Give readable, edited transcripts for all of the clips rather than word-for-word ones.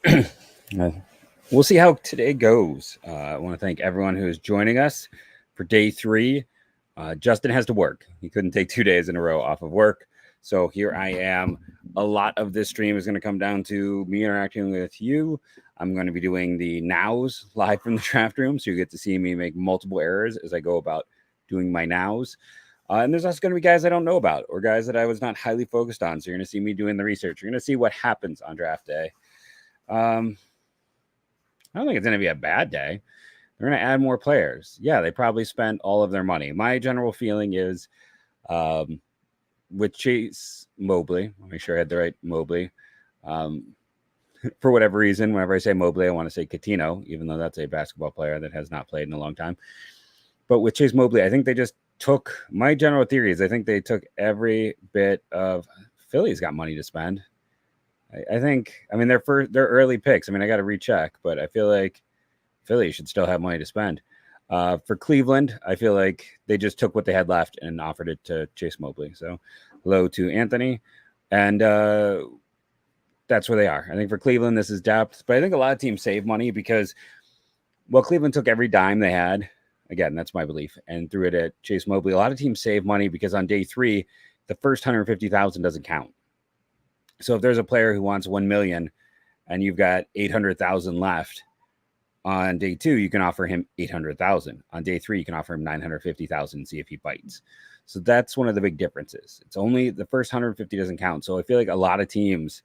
Uh, we'll see how today goes. I want to thank everyone who is joining us for day 3. Justin has to work. He couldn't take 2 days in a row off of work. So here I am. A lot of this stream is going to come down to me interacting with you. I'm going to be doing the nows live from the draft room. So you get to see me make multiple errors as I go about doing my nows. And there's also going to be guys I don't know about or guys that I was not highly focused on. So you're going to see me doing the research. You're going to see what happens on draft day. I don't think it's going to be a bad day. They're going to add more players. Yeah, they probably spent all of their money. My general feeling is with Chase Mobley, I'll make sure I had the right Mobley. For whatever reason, whenever I say Mobley, I want to say Coutinho, even though that's a basketball player that has not played in a long time. But with Chase Mobley, I think they just took, my general theory is I think they took every bit of, Philly's got money to spend. I think, I mean, they're early picks. I mean, I got to recheck, but I feel like Philly should still have money to spend. For Cleveland, I feel like they just took what they had left and offered it to Chase Mobley. So hello to Anthony. And that's where they are. I think for Cleveland, this is depth. But I think a lot of teams save money because, well, Cleveland took every dime they had. Again, that's my belief. And threw it at Chase Mobley. A lot of teams save money because on day 3, the first 150,000 doesn't count. So if there's a player who wants 1 million and you've got 800,000 left, on day 2, you can offer him 800,000. On day 3, you can offer him 950,000 and see if he bites. So that's one of the big differences. It's only the first 150 doesn't count. So I feel like a lot of teams,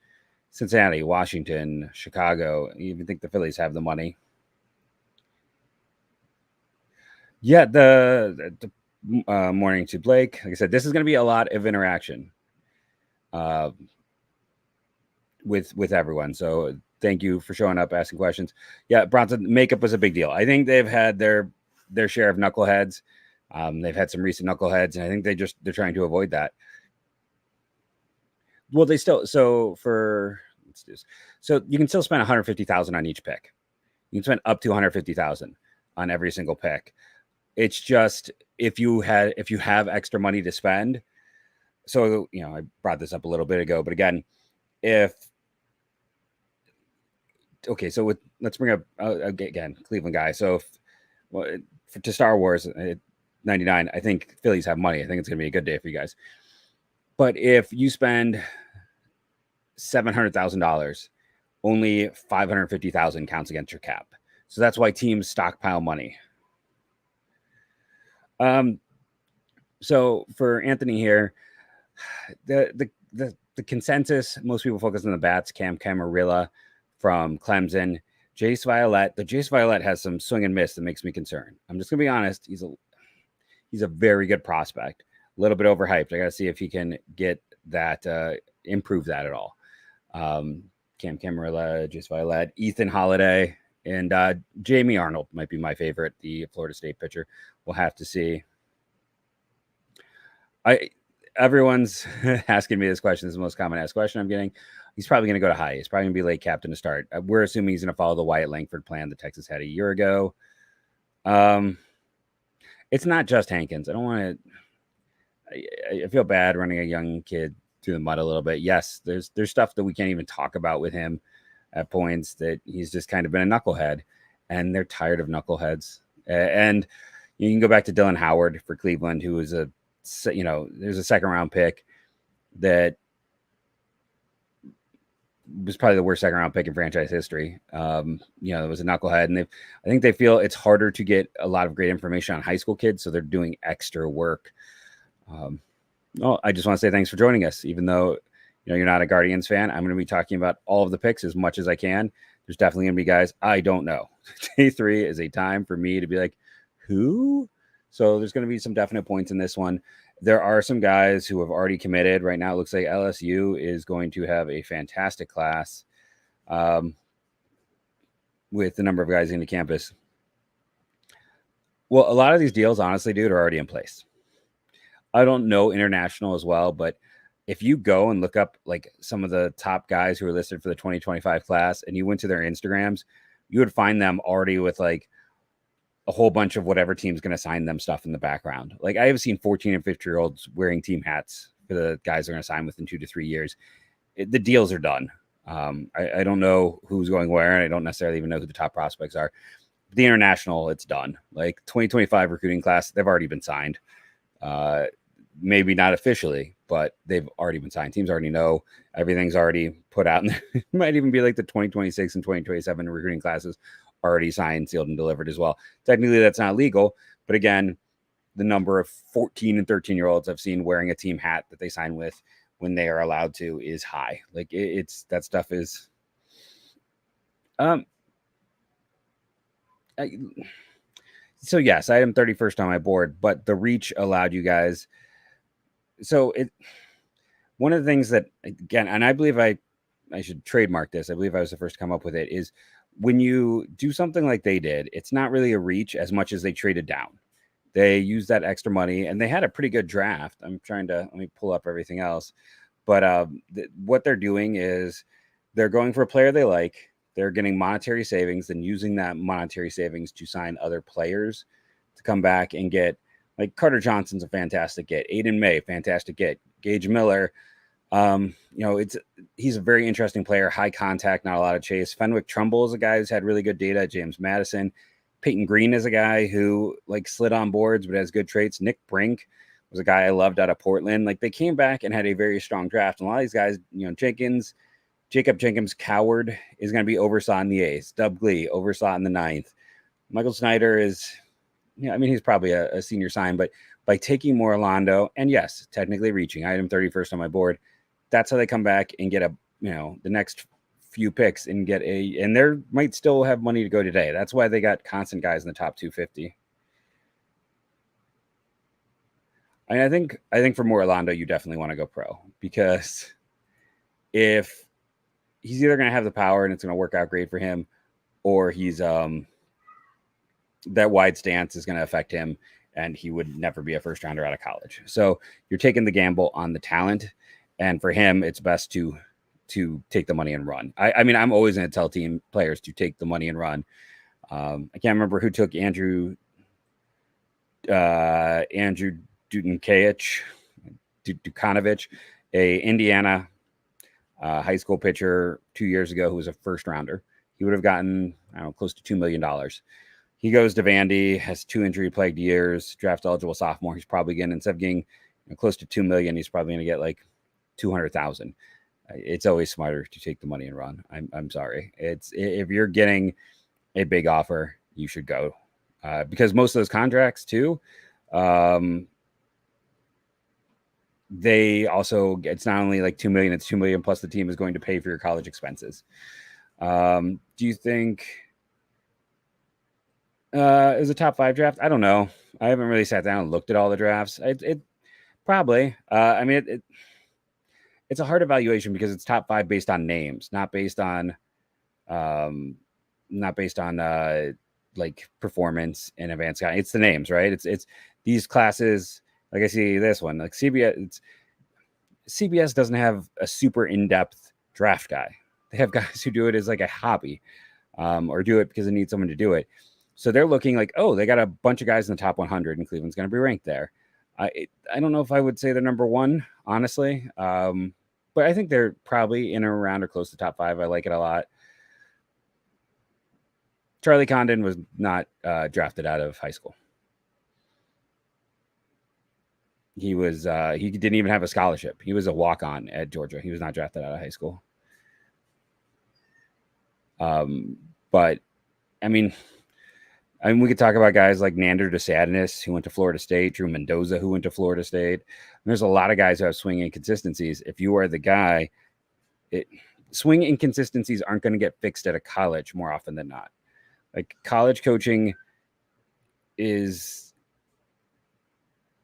Cincinnati, Washington, Chicago, I even think the Phillies have the money. Yeah, the morning to Blake. Like I said, this is going to be a lot of interaction with everyone. So thank you for showing up, asking questions. Yeah, Bronson, makeup was a big deal. I think they've had their share of knuckleheads. They've had some recent knuckleheads, and I think they're trying to avoid that. Well, they still, so you can still spend 150,000 on each pick. You can spend up to 150,000 on every single pick. It's just if you have extra money to spend. So I brought this up a little bit ago, but again, so let's bring up again Cleveland guy. So to Star Wars 99, I think Phillies have money. I think it's going to be a good day for you guys. But if you spend $700,000, only 550,000 counts against your cap. So that's why teams stockpile money. So for Anthony here, the consensus, most people focus on the bats, Cam Camarilla from Clemson, Jace Violet. The Jace Violet has some swing and miss that makes me concerned. I'm just gonna be honest. He's a very good prospect. A little bit overhyped. I gotta see if he can get that, improve that at all. Cam Camarilla, Jace Violet, Ethan Holiday, and Jamie Arnold might be my favorite, the Florida State pitcher. We'll have to see. Everyone's asking me this question. This is the most common asked question I'm getting. He's probably going to go to high. He's probably going to be late captain to start. We're assuming he's going to follow the Wyatt Langford plan that Texas had a year ago. It's not just Hankins. I don't want to. I feel bad running a young kid through the mud a little bit. Yes, there's stuff that we can't even talk about with him at points that he's just kind of been a knucklehead, and they're tired of knuckleheads. And you can go back to Dylan Howard for Cleveland, who was there's a second round pick that was probably the worst second round pick in franchise history. It was a knucklehead, and I think they feel it's harder to get a lot of great information on high school kids, so they're doing extra work. I just want to say thanks for joining us. Even though you're not a Guardians fan, I'm going to be talking about all of the picks as much as I can. There's definitely going to be guys I don't know. Day 3 is a time for me to be like, who? So there's going to be some definite points in this one. There are some guys who have already committed. Right now, it looks like LSU is going to have a fantastic class with the number of guys into campus. Well, a lot of these deals, honestly, dude, are already in place. I don't know international as well, but if you go and look up like some of the top guys who are listed for the 2025 class and you went to their Instagrams, you would find them already with like a whole bunch of whatever team's going to sign them stuff in the background. Like I have seen 14 and 15-year-olds wearing team hats for the guys they're going to sign within 2 to 3 years. The deals are done. I don't know who's going where, and I don't necessarily even know who the top prospects are. The international, it's done. Like 2025 recruiting class, they've already been signed. Maybe not officially, but they've already been signed. Teams already know. Everything's already put out. It might even be like the 2026 and 2027 recruiting classes already signed, sealed, and delivered as well. Technically, that's not legal. But again, the number of 14 and 13-year-olds I've seen wearing a team hat that they sign with when they are allowed to is high. Like it's that stuff is so yes, I am 31st on my board, but the reach allowed you guys. So one of the things that, again, and I believe I should trademark this. I believe I was the first to come up with it, is when you do something like they did, it's not really a reach as much as they traded down. They used that extra money and they had a pretty good draft. I'm trying to, let me pull up everything else. But what they're doing is they're going for a player they like. They're getting monetary savings and using that monetary savings to sign other players to come back and get, like, Carter Johnson's a fantastic get. Aiden May, fantastic get. Gage Miller, he's a very interesting player, high contact, not a lot of chase. Fenwick Trumbull is a guy who's had really good data. James Madison. Peyton Green is a guy who, like, slid on boards but has good traits. Nick Brink was a guy I loved out of Portland. Like, they came back and had a very strong draft. And a lot of these guys, Jacob Jenkins Coward is going to be oversaw in the 8th. Dub Glee oversaw in the 9th. Michael Snyder is, he's probably a senior sign, but by taking more Orlando, and yes, technically reaching, item 31st on my board, that's how they come back and get the next few picks and and they might still have money to go today. That's why they got constant guys in the top 250. And I think for more Orlando, you definitely want to go pro, because if he's either going to have the power and it's going to work out great for him, or he's that wide stance is going to affect him and he would never be a first rounder out of college. So you're taking the gamble on the talent, and for him, it's best to take the money and run. I'm always going to tell team players to take the money and run. I can't remember who took Andrew Dukanovich, a Indiana high school pitcher 2 years ago who was a first rounder. He would have gotten, close to $2 million. He goes to Vandy, has 2 injury-plagued years, draft eligible sophomore. He's probably getting, instead of getting close to $2 million, he's probably going to get like $200,000. It's always smarter to take the money and run. I'm sorry. If you're getting a big offer, you should go, because most of those contracts too, they also, it's not only like $2 million, it's $2 million plus the team is going to pay for your college expenses. Do you think is a top 5 draft? I don't know. I haven't really sat down and looked at all the drafts. It probably. It's a hard evaluation because it's top 5 based on names, not based on like performance and advanced guy. It's the names, right? It's these classes. Like I see this one, like CBS doesn't have a super in-depth draft guy. They have guys who do it as like a hobby, or do it because they need someone to do it. So they're looking like, oh, they got a bunch of guys in the top 100, and Cleveland's going to be ranked there. I don't know if I would say they're number 1, honestly, but I think they're probably in or around or close to top 5. I like it a lot. Charlie Condon was not drafted out of high school. He didn't even have a scholarship. He was a walk-on at Georgia. He was not drafted out of high school. But we could talk about guys like Nander DeSadinis, who went to Florida State, Drew Mendoza, who went to Florida State. And there's a lot of guys who have swing inconsistencies. If you are the guy, swing inconsistencies aren't going to get fixed at a college more often than not. Like, college coaching is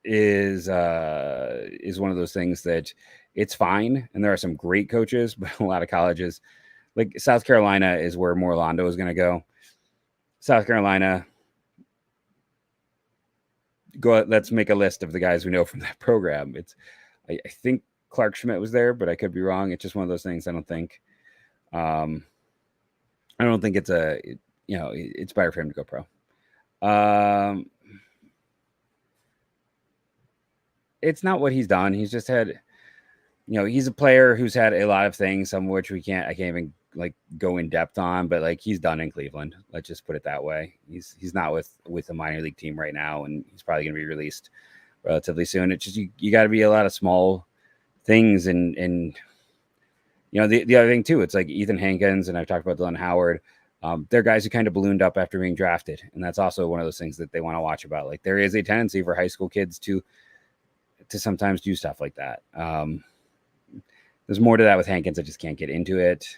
one of those things that it's fine, and there are some great coaches, but a lot of colleges, like South Carolina, is where Orlando is going to go. South Carolina, let's make a list of the guys we know from that program. I think Clark Schmidt was there, but I could be wrong. It's just one of those things. I don't think it's it's better for him to go pro. It's not what he's done. He's just had, he's a player who's had a lot of things, some of which I can't even like go in depth on, but like he's done in Cleveland. Let's just put it that way. He's not with a minor league team right now, and he's probably going to be released relatively soon. It's just you got to be a lot of small things, and the other thing too. It's like Ethan Hankins, and I've talked about Dylan Howard. They're guys who kind of ballooned up after being drafted, and that's also one of those things that they want to watch about. Like there is a tendency for high school kids to sometimes do stuff like that. There's more to that with Hankins. I just can't get into it.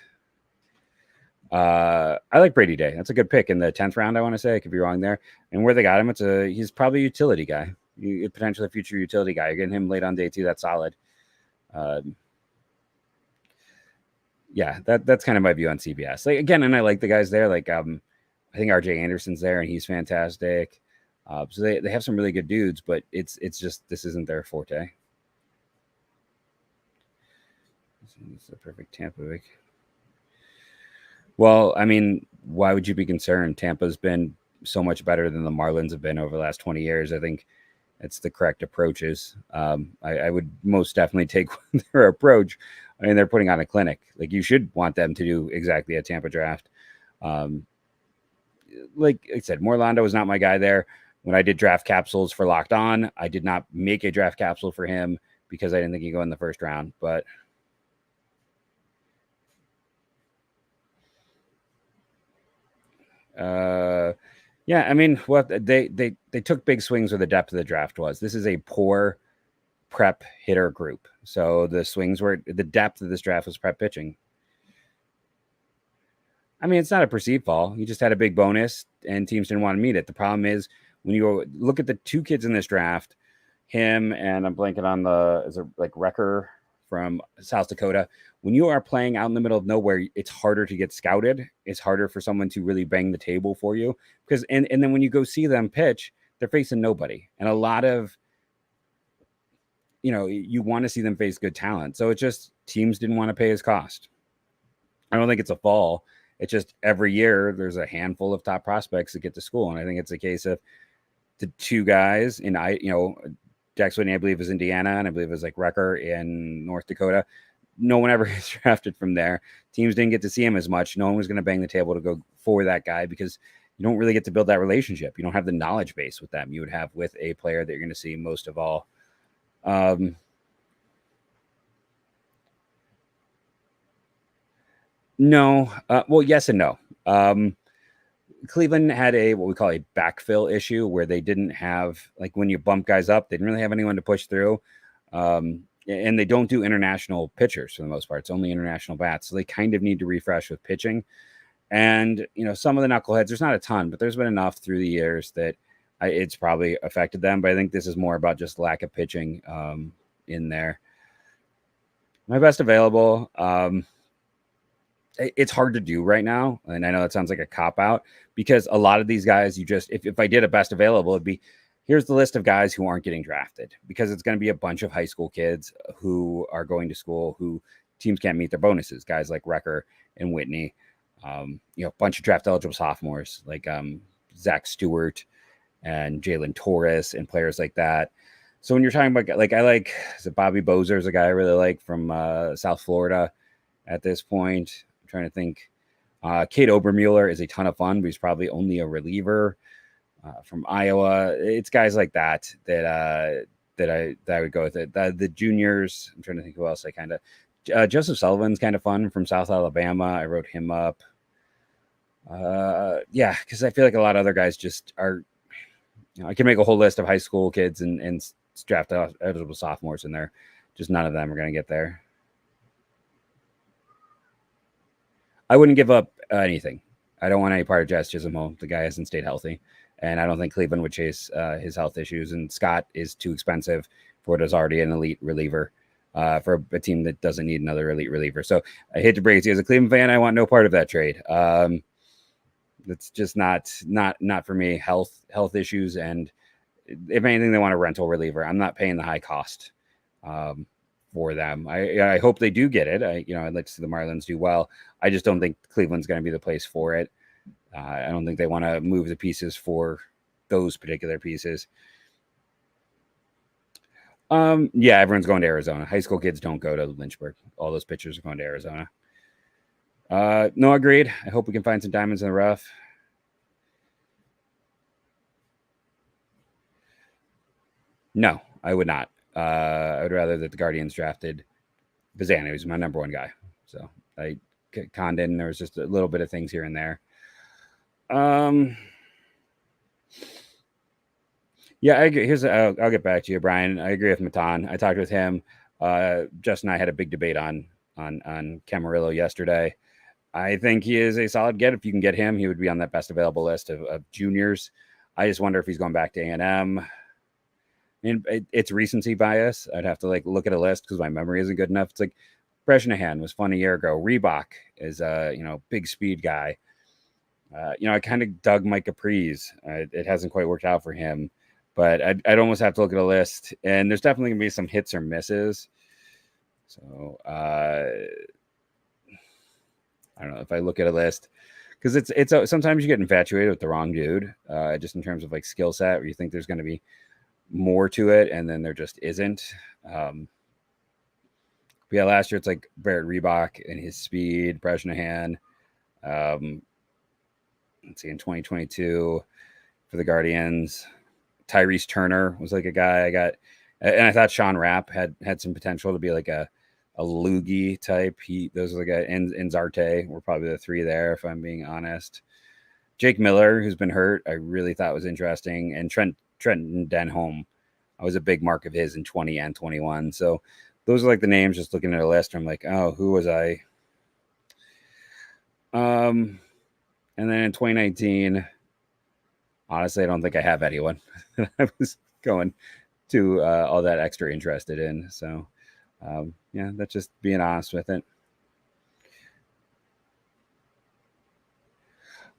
I like Brady Day. That's a good pick in the 10th round. I want to say I could be wrong there. And where they got him, he's probably a utility guy, potentially a future utility guy. You're getting him late on day 2. That's solid. Yeah, that's kind of my view on CBS. Like again, and I like the guys there. Like I think RJ Anderson's there, and he's fantastic. So they have some really good dudes, but it's just this isn't their forte. It's a perfect Tampa week. Well, I mean, why would you be concerned? Tampa's been so much better than the Marlins have been over the last 20 years. I think it's the correct approaches. I would most definitely take their approach. I mean, they're putting on a clinic. Like you should want them to do exactly a Tampa draft. Like I said, Morlando was not my guy there. When I did draft capsules for Locked On, I did not make a draft capsule for him because I didn't think he'd go in the first round. But yeah, I mean, what they took big swings where the depth of the draft was. This is a poor prep hitter group. So the swings were the depth of this draft was prep pitching. I mean, it's not a perceived fall. You just had a big bonus and teams didn't want to meet it. The problem is when you look at the 2 kids in this draft, him and I'm blanking on is it like Wrecker from South Dakota. When you are playing out in the middle of nowhere, it's harder to get scouted. It's harder for someone to really bang the table for you because, and then when you go see them pitch, they're facing nobody. And a lot of, you want to see them face good talent. So it's just teams didn't want to pay his cost. I don't think it's a fall. It's just every year there's a handful of top prospects that get to school. And I think it's a case of the 2 guys in, Jax Whitney, I believe, is Indiana, and I believe it was like Wrecker in North Dakota. No one ever gets drafted from there. Teams didn't get to see him as much. No one was going to bang the table to go for that guy because you don't really get to build that relationship. You don't have the knowledge base with them you would have with a player that you're going to see most of all. No. Well, yes and no. Cleveland had what we call a backfill issue where they didn't have, like when you bump guys up, they didn't really have anyone to push through. And they don't do international pitchers for the most part. It's only international bats. So they kind of need to refresh with pitching. And, some of the knuckleheads, there's not a ton, but there's been enough through the years that it's probably affected them. But I think this is more about just lack of pitching in there. My best available. It's hard to do right now. And I know that sounds like a cop out because a lot of these guys, if I did a best available, it'd be, here's the list of guys who aren't getting drafted because it's going to be a bunch of high school kids who are going to school who teams can't meet their bonuses. Guys like Wrecker and Whitney, a bunch of draft eligible sophomores like Zach Stewart and Jalen Torres and players like that. So when you're talking about is it Bobby Bozer is a guy I really like from South Florida at this point. Trying to think. Cade Obermueller is a ton of fun, but he's probably only a reliever from Iowa. It's guys like that I would go with it. The juniors, I'm trying to think who else I kind of. Joseph Sullivan's kind of fun from South Alabama. I wrote him up. Yeah, because I feel like a lot of other guys just are. I can make a whole list of high school kids and draft eligible sophomores in there. Just none of them are going to get there. I wouldn't give up anything. I don't want any part of Jazz Chisholm. The guy hasn't stayed healthy. And I don't think Cleveland would chase his health issues. And Scott is too expensive for what is already an elite reliever for a team that doesn't need another elite reliever. So I hate to break it to you as a Cleveland fan. I want no part of that trade. It's just not for me. Health issues. And if anything, they want a rental reliever. I'm not paying the high cost for them. I hope they do get it. I'd like to see the Marlins do well. I just don't think Cleveland's going to be the place for it. I don't think they want to move the pieces for those particular pieces. Yeah, everyone's going to Arizona. High school kids don't go to Lynchburg. All those pitchers are going to Arizona. No, agreed. I hope we can find some diamonds in the rough. No, I would not. I would rather that the Guardians drafted Bazan. He was my number one guy. So I Condon. There was just a little bit of things here and there. Yeah, I agree. I'll get back to you, Brian. I agree with Matan. I talked with him. Justin and I had a big debate on Camarillo yesterday. I think he is a solid get. If you can get him, he would be on that best available list of juniors. I just wonder if he's going back to A&M. I mean, it's recency bias. I'd have to look at a list because my memory isn't good enough. It's like Bresnahan was fun a year ago. Reebok is a big speed guy. I kind of dug Mike Capri's. It hasn't quite worked out for him, but I'd almost have to look at a list. And there's definitely gonna be some hits or misses. So I don't know if I look at a list because it's sometimes you get infatuated with the wrong dude, just in terms of skill set, where you think there's going to be more to it, and then there just isn't. But yeah, last year it's like Barrett Reebok and his speed, Bresnahan. Let's see, in 2022 for the Guardians, Tyrese Turner was a guy I got, and I thought Sean Rapp had some potential to be a loogie type. Those are the guys, and Zarte were probably the three there, if I'm being honest. Jake Miller, who's been hurt, I really thought was interesting, and Trenton Denholm. I was a big mark of his in 20 and 21. So those are the names. Just looking at a list, I'm like, oh, who was I? And then in 2019, honestly, I don't think I have anyone that I was going to all that extra interested in. So, yeah, that's just being honest with it.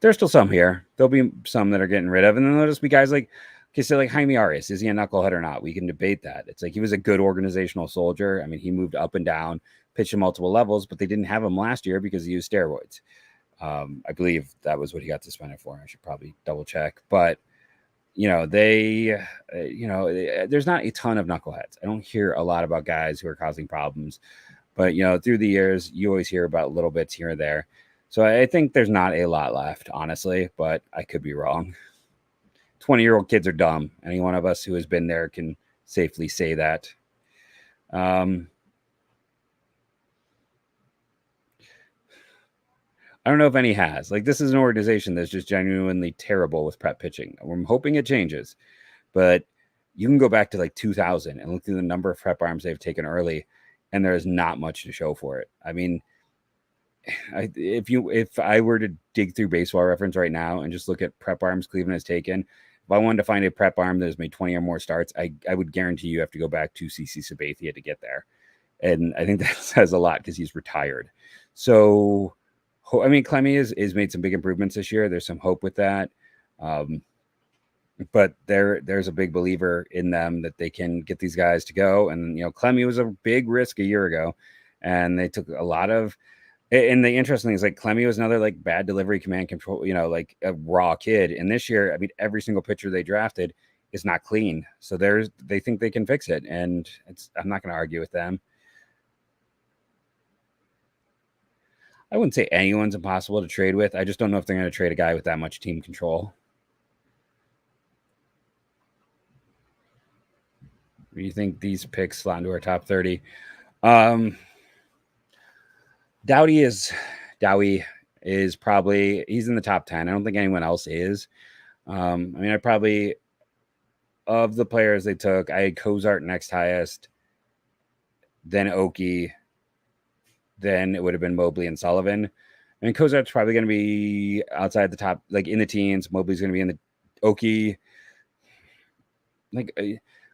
There's still some here. There'll be some that are getting rid of, and then there'll just be guys like Jaime Arias. Is he a knucklehead or not? We can debate that. It's he was a good organizational soldier. I mean, he moved up and down, pitched at multiple levels, but they didn't have him last year because he used steroids. I believe that was what he got suspended for. I should probably double check, but there's not a ton of knuckleheads. I don't hear a lot about guys who are causing problems, but through the years, you always hear about little bits here and there. So I think there's not a lot left, honestly, but I could be wrong. 20-year-old kids are dumb. Any one of us who has been there can safely say that. I don't know if any has. This is an organization that's just genuinely terrible with prep pitching. I'm hoping it changes, but you can go back to 2000 and look through the number of prep arms they've taken early, and there is not much to show for it. I mean, if I were to dig through Baseball Reference right now and just look at prep arms Cleveland has taken, if I wanted to find a prep arm that has made 20 or more starts, I would guarantee you have to go back to CC Sabathia to get there. And I think that says a lot because he's retired. So, I mean, Clemmy is made some big improvements this year. There's some hope with that. But there's a big believer in them that they can get these guys to go. And, Clemmy was a big risk a year ago, and they took a lot of. And the interesting thing is Clemmy was another bad delivery, command control, a raw kid. And this year, I mean, every single pitcher they drafted is not clean. So they think they can fix it. And I'm not going to argue with them. I wouldn't say anyone's impossible to trade with. I just don't know if they're going to trade a guy with that much team control. Do you think these picks slot into our top 30? Dowdy is probably, he's in the top 10. I don't think anyone else is. I mean, I probably, of the players they took, I had Cozart next highest, then Oki, then it would have been Mobley and Sullivan. I mean, Cozart's probably going to be outside the top, in the teens. Mobley's going to be in the Oki.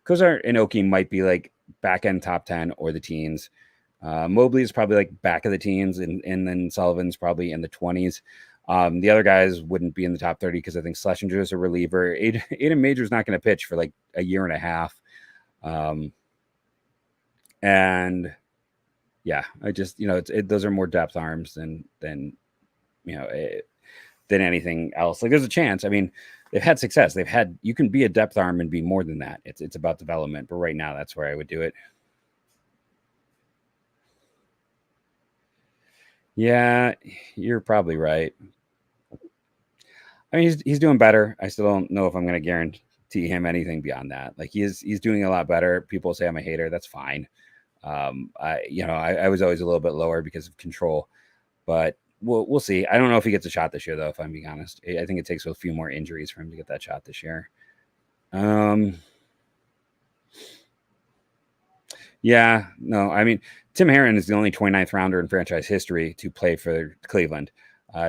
Cozart and Oki might be back end top 10 or the teens. Mobley is probably back of the teens, and then Sullivan's probably in the 20s. The other guys wouldn't be in the top 30 because I think Schlesinger is a reliever. Aiden Major's not going to pitch for a year and a half. And yeah, I just, those are more depth arms than than anything else. Like there's a chance. I mean, they've had success. You can be a depth arm and be more than that. It's about development. But right now, that's where I would do it. Yeah, you're probably right. I mean, he's doing better. I still don't know if I'm going to guarantee him anything beyond that. Like he's doing a lot better. People say I'm a hater. That's fine. I was always a little bit lower because of control, but we'll see. I don't know if he gets a shot this year, though. If I'm being honest, I think it takes a few more injuries for him to get that shot this year. Yeah, no, I mean, Tim Herron is the only 29th rounder in franchise history to play for Cleveland.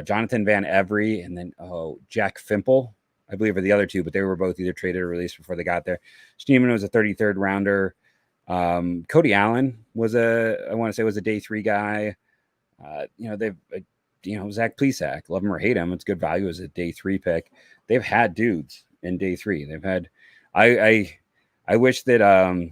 Jonathan Van Every and then Jack Fimple, I believe, are the other two, but they were both either traded or released before they got there. Schneemann was a 33rd rounder. Cody Allen was a day 3 guy. Zach Plesac, love him or hate him, it's good value as a day 3 pick. They've had dudes in day 3. They've had, I wish that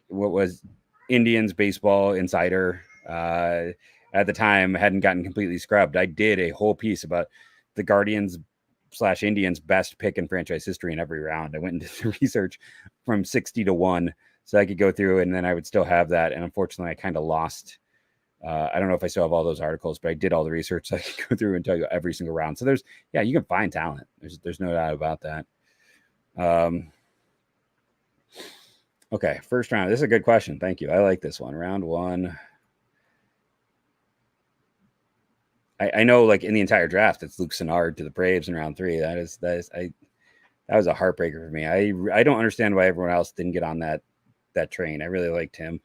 what was Indians Baseball Insider at the time hadn't gotten completely scrubbed. I did a whole piece about the Guardians/Indians best pick in franchise history in every round. I went and did the research from 60 to 1 so I could go through, and then I would still have that. And unfortunately, I kind of lost. I don't know if I still have all those articles, but I did all the research so I could go through and tell you every single round. So you can find talent. There's no doubt about that. Okay, first round. This is a good question. Thank you. I like this one. Round 1. I know, like in the entire draft, it's Luke Sennard to the Braves in round 3. That was a heartbreaker for me. I don't understand why everyone else didn't get on that train. I really liked him.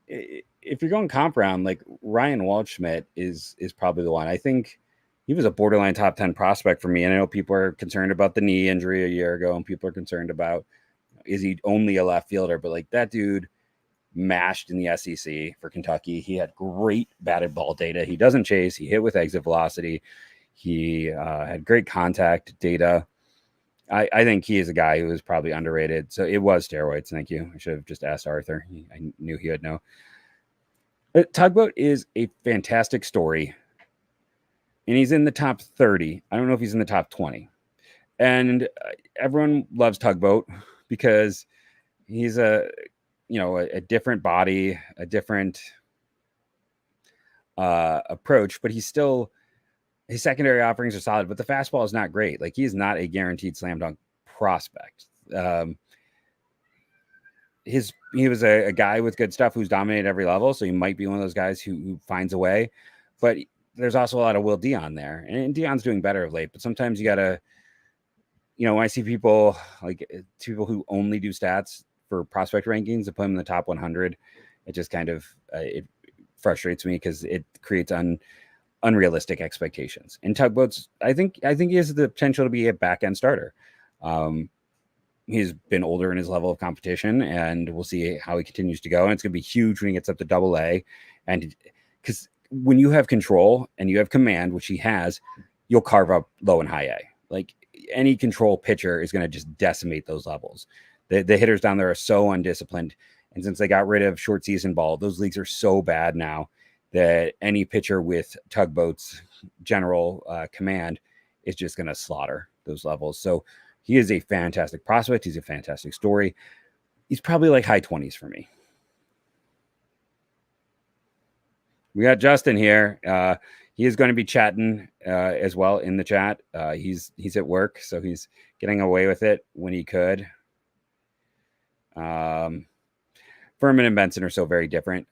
If you're going comp round, like Ryan Waldschmidt is probably the one. I think he was a borderline top 10 prospect for me. And I know people are concerned about the knee injury a year ago, and people are concerned about, is he only a left fielder? But like that dude mashed in the SEC for Kentucky. He had great batted ball data. He doesn't chase. He hit with exit velocity. He had great contact data. I think he is a guy who is probably underrated. So it was steroids. Thank you. I should have just asked Arthur. I knew he would know. Tugboat is a fantastic story. And he's in the top 30. I don't know if he's in the top 20. And everyone loves Tugboat because he's a different body, a different approach, but he's still, his secondary offerings are solid, but the fastball is not great. Like he's not a guaranteed slam dunk prospect. He was a guy with good stuff who's dominated every level. So he might be one of those guys who finds a way, but there's also a lot of Will Dion there, and Dion's doing better of late, but sometimes you gotta, when I see people who only do stats for prospect rankings and put them in the top 100, it just kind of, it frustrates me because it creates unrealistic expectations. And Tugboat's, I think he has the potential to be a back end starter. He's been older in his level of competition, and we'll see how he continues to go. And it's going to be huge when he gets up to AA. And because when you have control and you have command, which he has, you'll carve up low and high A. Like any control pitcher is going to just decimate those levels. The hitters down there are so undisciplined. And since they got rid of short season ball, those leagues are so bad now that any pitcher with Tugboat's general command is just going to slaughter those levels. So he is a fantastic prospect. He's a fantastic story. He's probably like high 20s for me. We got Justin here. He is going to be chatting as well in the chat. He's at work, so he's getting away with it when he could. Furman and Benson are so very different.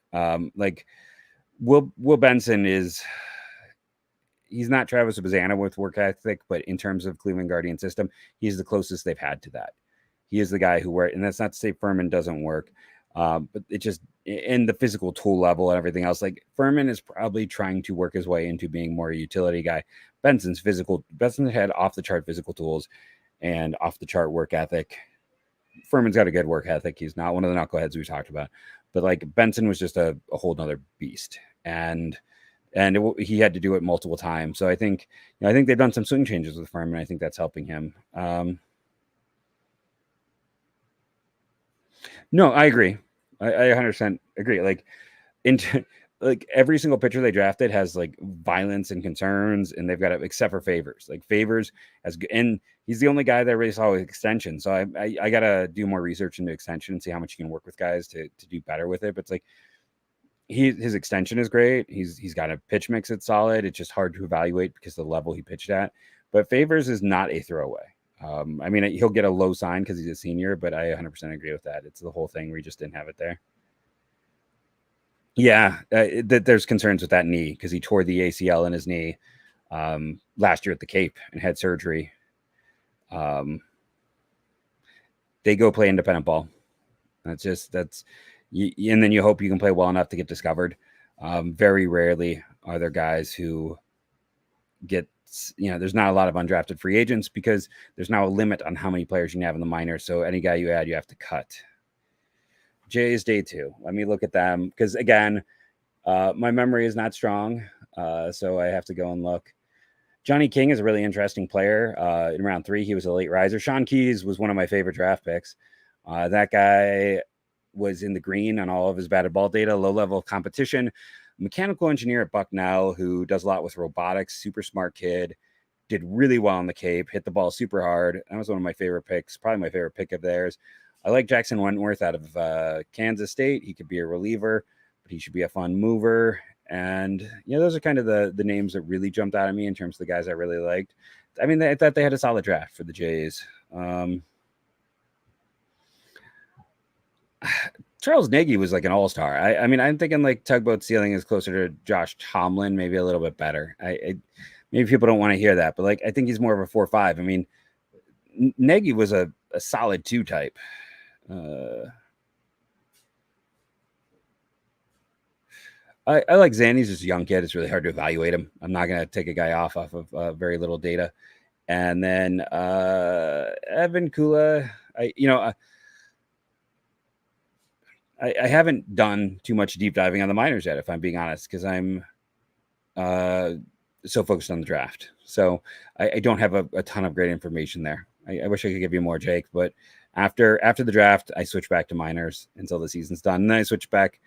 Like Will Benson he's not Travis Bazana with work ethic, but in terms of Cleveland Guardian system, he's the closest they've had to that. He is the guy who works, and that's not to say Furman doesn't work, but it just, in the physical tool level and everything else, like Furman is probably trying to work his way into being more a utility guy. Benson had off the chart physical tools and off the chart work ethic. Furman's got a good work ethic. He's not one of the knuckleheads we talked about, but like Benson was just a whole nother beast. And he had to do it multiple times. So I think they've done some swing changes with Furman. I think that's helping him. No, I agree. I 100% agree. Like, like every single pitcher they drafted has like violence and concerns, and they've got it except for Favors. Like Favors has, and he's the only guy that really saw with extension. So I gotta do more research into extension and see how much you can work with guys to do better with it. But it's like his extension is great. He's got a pitch mix that's solid. It's just hard to evaluate because of the level he pitched at. But Favors is not a throwaway. I mean, he'll get a low sign because he's a senior, but I 100% agree with that. It's the whole thing where he just didn't have it there. Yeah, there's concerns with that knee because he tore the ACL in his knee last year at the Cape and had surgery. They go play independent ball. And then you hope you can play well enough to get discovered. Very rarely are there guys who get, there's not a lot of undrafted free agents because there's now a limit on how many players you can have in the minors. So any guy you add, you have to cut. Jays day 2. Let me look at them because, again, my memory is not strong, so I have to go and look. Johnny King is a really interesting player. In round 3, he was a late riser. Sean Keyes was one of my favorite draft picks. That guy was in the green on all of his batted ball data, low-level competition. Mechanical engineer at Bucknell who does a lot with robotics, super smart kid, did really well on the Cape, hit the ball super hard. That was one of my favorite picks, probably my favorite pick of theirs. I like Jackson Wentworth out of Kansas State. He could be a reliever, but he should be a fun mover. And, those are kind of the names that really jumped out at me in terms of the guys I really liked. I mean, I thought they had a solid draft for the Jays. Charles Nagy was like an all-star. I mean, I'm thinking like Tugboat Ceiling is closer to Josh Tomlin, maybe a little bit better. Maybe people don't want to hear that, but like I think he's more of a 4-5. I mean, Nagy was a solid 2 type. I like Zanny. He's just a young kid. It's really hard to evaluate him. I'm not going to take a guy off of very little data. And then Evan Kula, I haven't done too much deep diving on the minors yet, if I'm being honest, because I'm so focused on the draft. So I don't have a ton of great information there. I wish I could give you more, Jake, but after the draft, I switch back to minors until the season's done. And then I switch back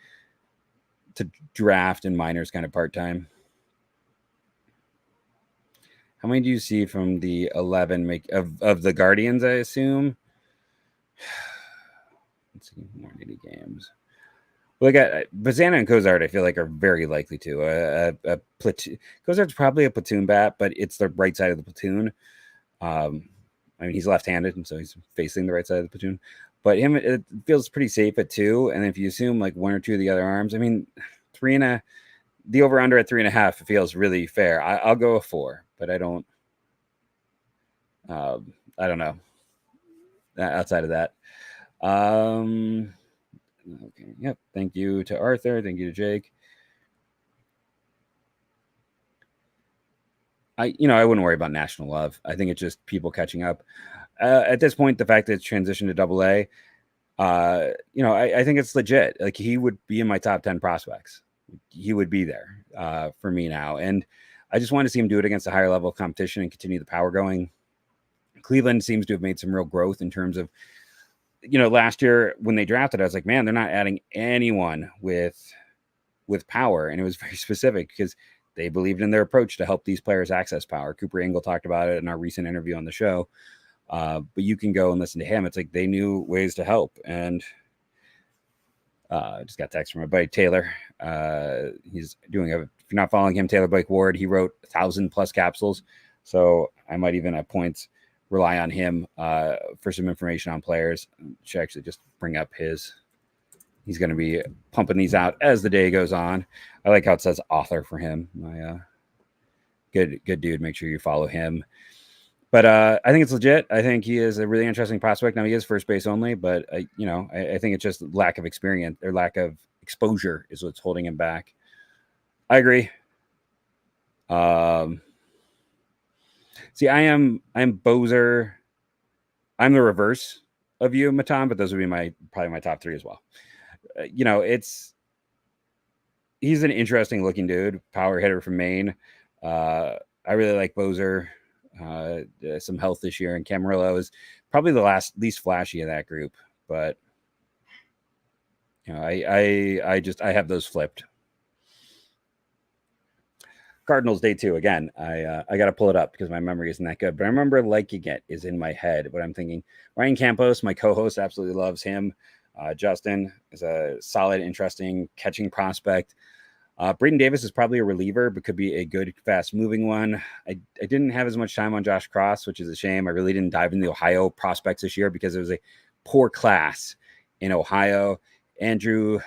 to draft and minors kind of part-time. How many do you see from the 11 of the Guardians, I assume? Let's see, more 80 games. Well, Bazana and Cozart, I feel like, are very likely to. A platoon. Cozart's probably a platoon bat, but it's the right side of the platoon. I mean, he's left-handed, and so he's facing the right side of the platoon. But it feels pretty safe at 2. And if you assume like 1 or 2 of the other arms, I mean, the over-under at 3.5 feels really fair. I'll go a 4, but I don't know. Outside of that. Okay. Yep. Thank you to Arthur. Thank you to Jake. I wouldn't worry about national love. I think it's just people catching up. At this point, the fact that it's transitioned to AA, I think it's legit. Like he would be in my top 10 prospects. He would be there for me now. And I just want to see him do it against a higher level of competition and continue the power going. Cleveland seems to have made some real growth in terms of, last year when they drafted, I was like, man, they're not adding anyone with power. And it was very specific because they believed in their approach to help these players access power. Cooper Engel talked about it in our recent interview on the show. But you can go and listen to him. It's like they knew ways to help. And I just got text from my buddy Taylor. He's doing if you're not following him, Taylor Blake Ward, he wrote 1,000+ capsules. So I might even at points rely on him for some information on players. Should actually just bring up he's going to be pumping these out as the day goes on. I like how it says author for him. My good dude. Make sure you follow him. But I think it's legit. I think he is a really interesting prospect. Now he is first base only, but I think it's just lack of experience or lack of exposure is what's holding him back. I agree. See, I'm Bozer. I'm the reverse of you, Matan, but those would be probably my top 3 as well. He's an interesting looking dude, power hitter from Maine. I really like Bozer. Some health this year, and Camarillo is probably the least flashy of that group, but I have those flipped. Cardinals day 2 again. I got to pull it up because my memory isn't that good, but I remember liking it is in my head. But I'm thinking Ryan Campos, my co-host, absolutely loves him. Justin is a solid, interesting catching prospect. Braden Davis is probably a reliever, but could be a good, fast-moving one. I didn't have as much time on Josh Cross, which is a shame. I really didn't dive into the Ohio prospects this year because it was a poor class in Ohio. Andrew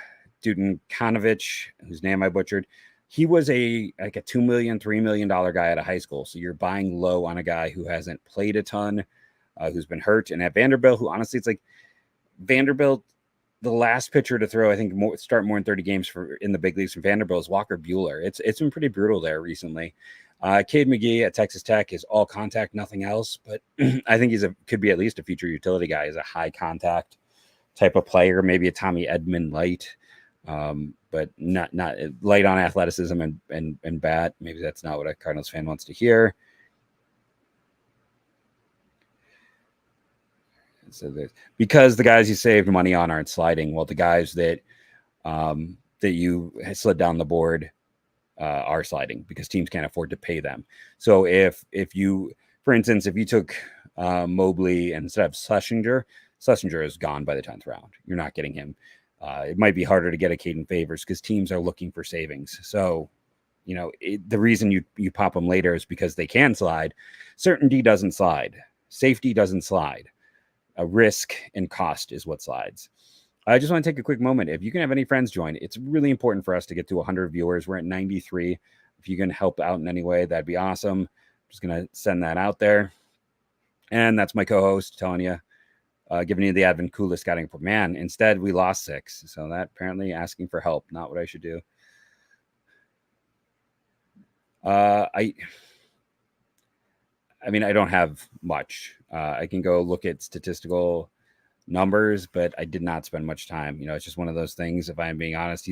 Dudenkanovich, whose name I butchered, he was a $2 million, $3 million guy out of high school. So you're buying low on a guy who hasn't played a ton, who's been hurt. And at Vanderbilt, who honestly, it's like Vanderbilt, the last pitcher to throw, I think, start more than 30 games in the big leagues from Vanderbilt is Walker Buehler. It's been pretty brutal there recently. Cade McGee at Texas Tech is all contact, nothing else. But I think could be at least a future utility guy. He's a high contact type of player, maybe a Tommy Edman light. But not light on athleticism and bat. Maybe that's not what a Cardinals fan wants to hear. So because the guys you saved money on aren't sliding, well, the guys that you slid down the board are sliding because teams can't afford to pay them. So if you, for instance, if you took Mobley instead of Schlesinger is gone by the 10th round. You're not getting him. It might be harder to get a Caden Favors because teams are looking for savings. So, the reason you pop them later is because they can slide. Certainty doesn't slide. Safety doesn't slide. A risk and cost is what slides. I just want to take a quick moment. If you can have any friends join, it's really important for us to get to 100 viewers. We're at 93. If you can help out in any way, that'd be awesome. I'm just going to send that out there. And that's my co-host telling you, giving you the Advent coolest scouting report. Man, instead we lost 6. So that apparently asking for help, not what I should do. I don't have much. I can go look at statistical numbers, but I did not spend much time. It's just one of those things. If I'm being honest,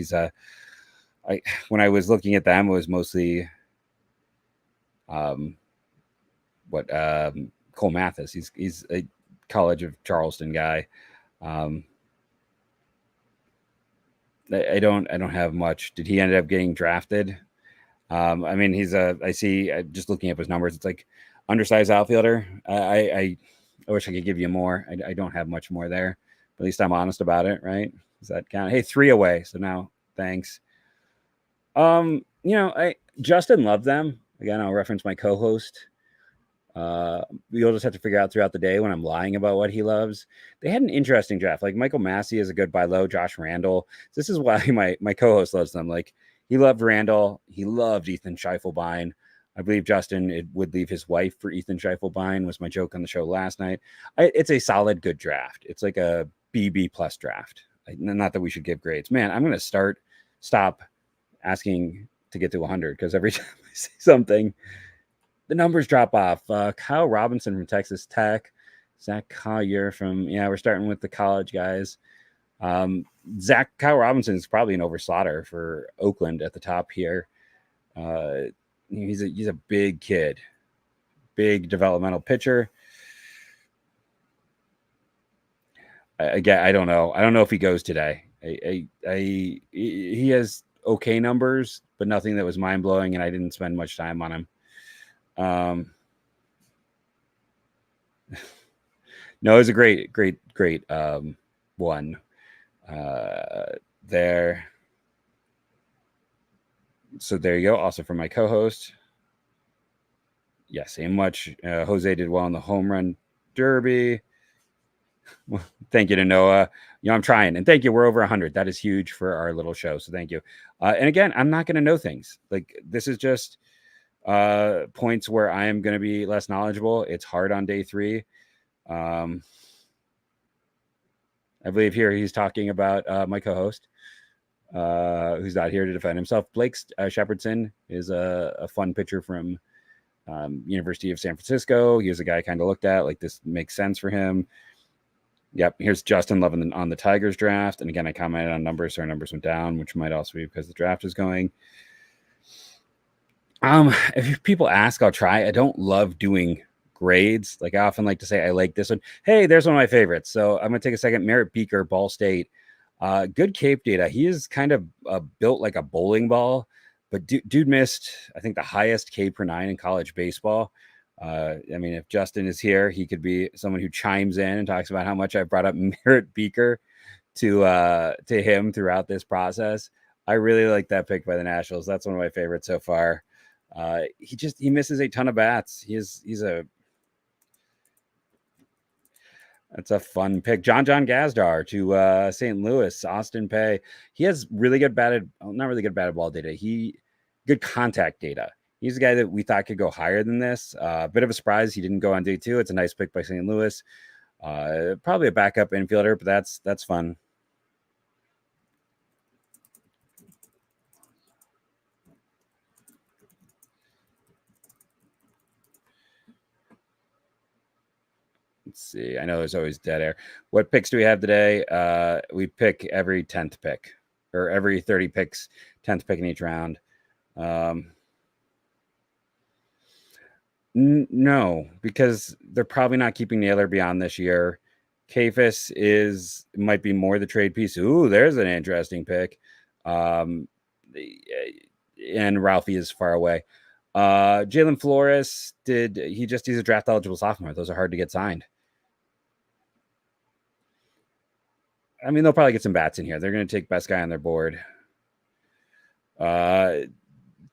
when I was looking at them, it was mostly, Cole Mathis. He's a College of Charleston guy. I don't have much. Did he end up getting drafted? I see just looking up his numbers, it's like undersized outfielder. I wish I could give you more. I don't have much more there, but at least I'm honest about it, right? Does that count? Hey, 3 away. So now thanks. Justin loved them. Again, I'll reference my co-host. You'll just have to figure out throughout the day when I'm lying about what he loves. They had an interesting draft. Like Michael Massey is a good buy low. Josh Randall. This is why my co-host loves them. Like he loved Randall. He loved Ethan Schiefelbein. I believe Justin would leave his wife for Ethan Schiefelbein was my joke on the show last night. It's a solid, good draft. It's like a BB plus draft. Not that we should give grades. Man, I'm going to stop asking to get to 100 because every time I say something, the numbers drop off. Kyle Robinson from Texas Tech. Zach Collier we're starting with the college guys. Kyle Robinson is probably an overslaughter for Oakland at the top here. He's a big kid, big developmental pitcher. I don't know. I don't know if he goes today. He has okay numbers, but nothing that was mind blowing, and I didn't spend much time on him. No, it was a great one there. So there you go. Also from my co-host. Yes, much. Jose did well in the home run derby. Well, thank you to Noah. I'm trying, and thank you. We're over 100. That is huge for our little show. So thank you. And again, I'm not going to know things. Like this is just points where I am going to be less knowledgeable. It's hard on day 3. I believe here he's talking about my co-host, who's not here to defend himself. Blake Shepardson is a fun pitcher from University of San Francisco. He was a guy I kind of looked at, like this makes sense for him. Yep, here's Justin Lovin on the Tigers draft. And again, I commented on numbers, so our numbers went down, which might also be because the draft is going. If people ask, I'll try. I don't love doing grades. Like I often like to say, I like this one. Hey, there's one of my favorites. So I'm going to take a second. Merritt Beaker, Ball State. Good Cape data. He is kind of built like a bowling ball, But dude missed, I think, the highest K per nine in college baseball. I mean, if Justin is here, he could be someone who chimes in and talks about how much I brought up Merritt Beaker to him throughout this process. I really like that pick by the Nationals. That's one of my favorites so far. He misses a ton of bats. That's a fun pick. John Gazdar to St. Louis. Austin Pay. He has really good not really good batted ball data. Good contact data. He's a guy that we thought could go higher than this. A bit of a surprise he didn't go on day 2. It's a nice pick by St. Louis. Probably a backup infielder, but that's fun. Let's see. I know there's always dead air. What picks do we have today? We pick every 10th pick, or every 30 picks, 10th pick in each round. No, because they're probably not keeping Naylor beyond this year. Kafis might be more the trade piece. Ooh, there's an interesting pick. And Ralphie is far away. Jalen Flores, he's a draft eligible sophomore. Those are hard to get signed. I mean, they'll probably get some bats in here. They're going to take best guy on their board.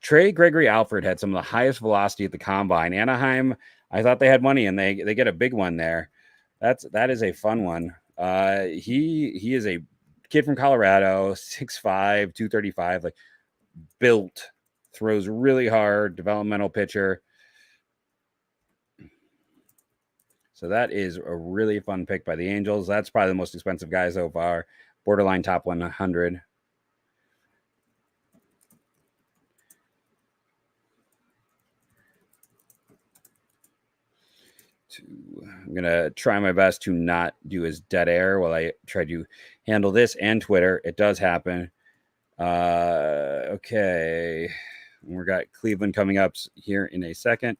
Trey Gregory Alford had some of the highest velocity at the combine. Anaheim, I thought they had money, and they get a big one there. That is a fun one. He is a kid from Colorado, 6'5", 235, like built, throws really hard, developmental pitcher. So that is a really fun pick by the Angels. That's probably the most expensive guy so far. Borderline top 100. I'm going to try my best to not do his dead air while I try to handle this and Twitter. It does happen. Okay. We've got Cleveland coming up here in a second.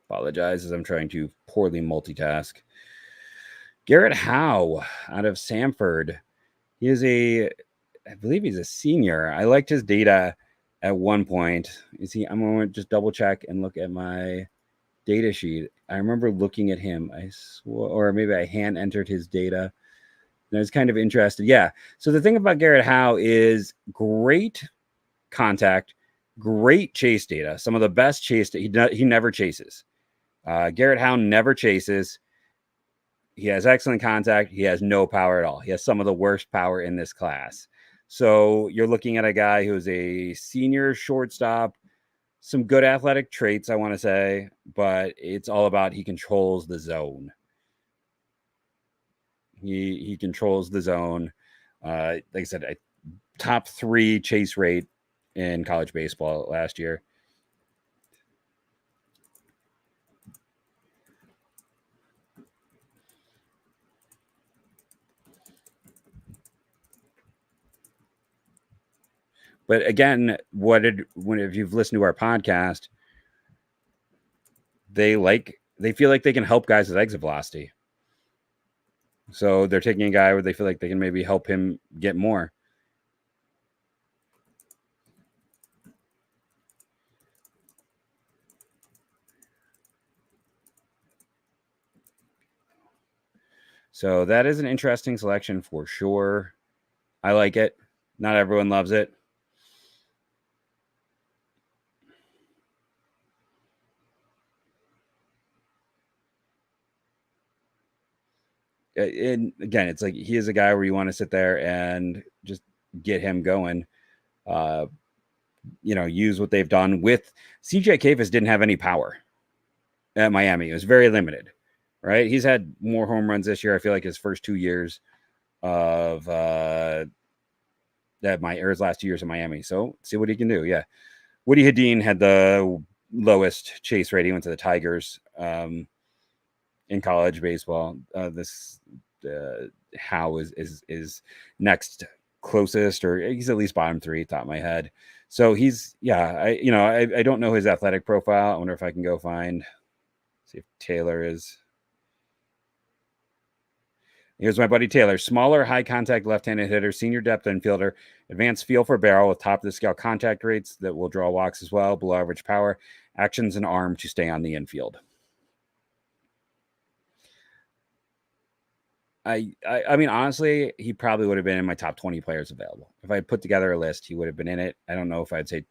Apologize as I'm trying to poorly multitask. Garrett Howe out of Samford. I believe he's a senior. I liked his data at one point. I'm going to just double check and look at my data sheet. I remember looking at him. Or maybe I hand entered his data. And I was kind of interested. Yeah. So the thing about Garrett Howe is great contact, great chase data. Some of the best chase data. He never chases. Garrett Howe never chases. He has excellent contact. He has no power at all. He has some of the worst power in this class. So you're looking at a guy who's a senior shortstop, some good athletic traits, I want to say, but it's all about he controls the zone. He controls the zone. Like I said, top 3 chase rate in college baseball last year. But again, if you've listened to our podcast, they feel like they can help guys with exit velocity. So they're taking a guy where they feel like they can maybe help him get more. So that is an interesting selection for sure. I like it. Not everyone loves it. And again, it's like he is a guy where you want to sit there and just get him going. Use what they've done with CJ Kafis. Didn't have any power at Miami. It was very limited, right? He's had more home runs this year. I feel like his first 2 years of his last 2 years in Miami. So see what he can do. Yeah. Woody Hedin had the lowest chase rate. He went to the Tigers in college baseball. Howe is next closest, or he's at least bottom 3, top of my head. So I don't know his athletic profile. I wonder if I can go find See if Taylor is. Here's my buddy Taylor. Smaller, high contact left-handed hitter, senior depth infielder, advanced feel for barrel with top of the scale contact rates that will draw walks as well, below average power, actions and arm to stay on the infield. I mean, honestly, he probably would have been in my top 20 players available. If I had put together a list, he would have been in it. I don't know if I'd say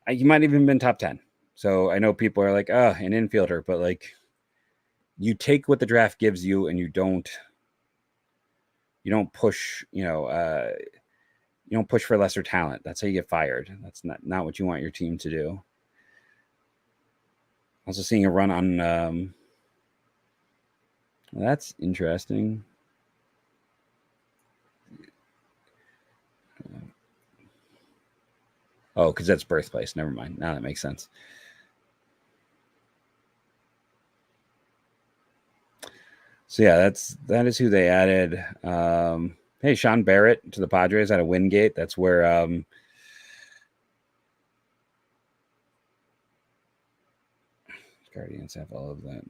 he might have even been top 10. So I know people are like, oh, an infielder, but like you take what the draft gives you and you don't push, you don't push for lesser talent. That's how you get fired. That's not what you want your team to do. Also seeing a run on, that's interesting. Oh, because that's birthplace. Never mind. Now that makes sense. So yeah, that is who they added. Hey, Sean Barrett to the Padres out of Wingate. That's where Guardians have all of that.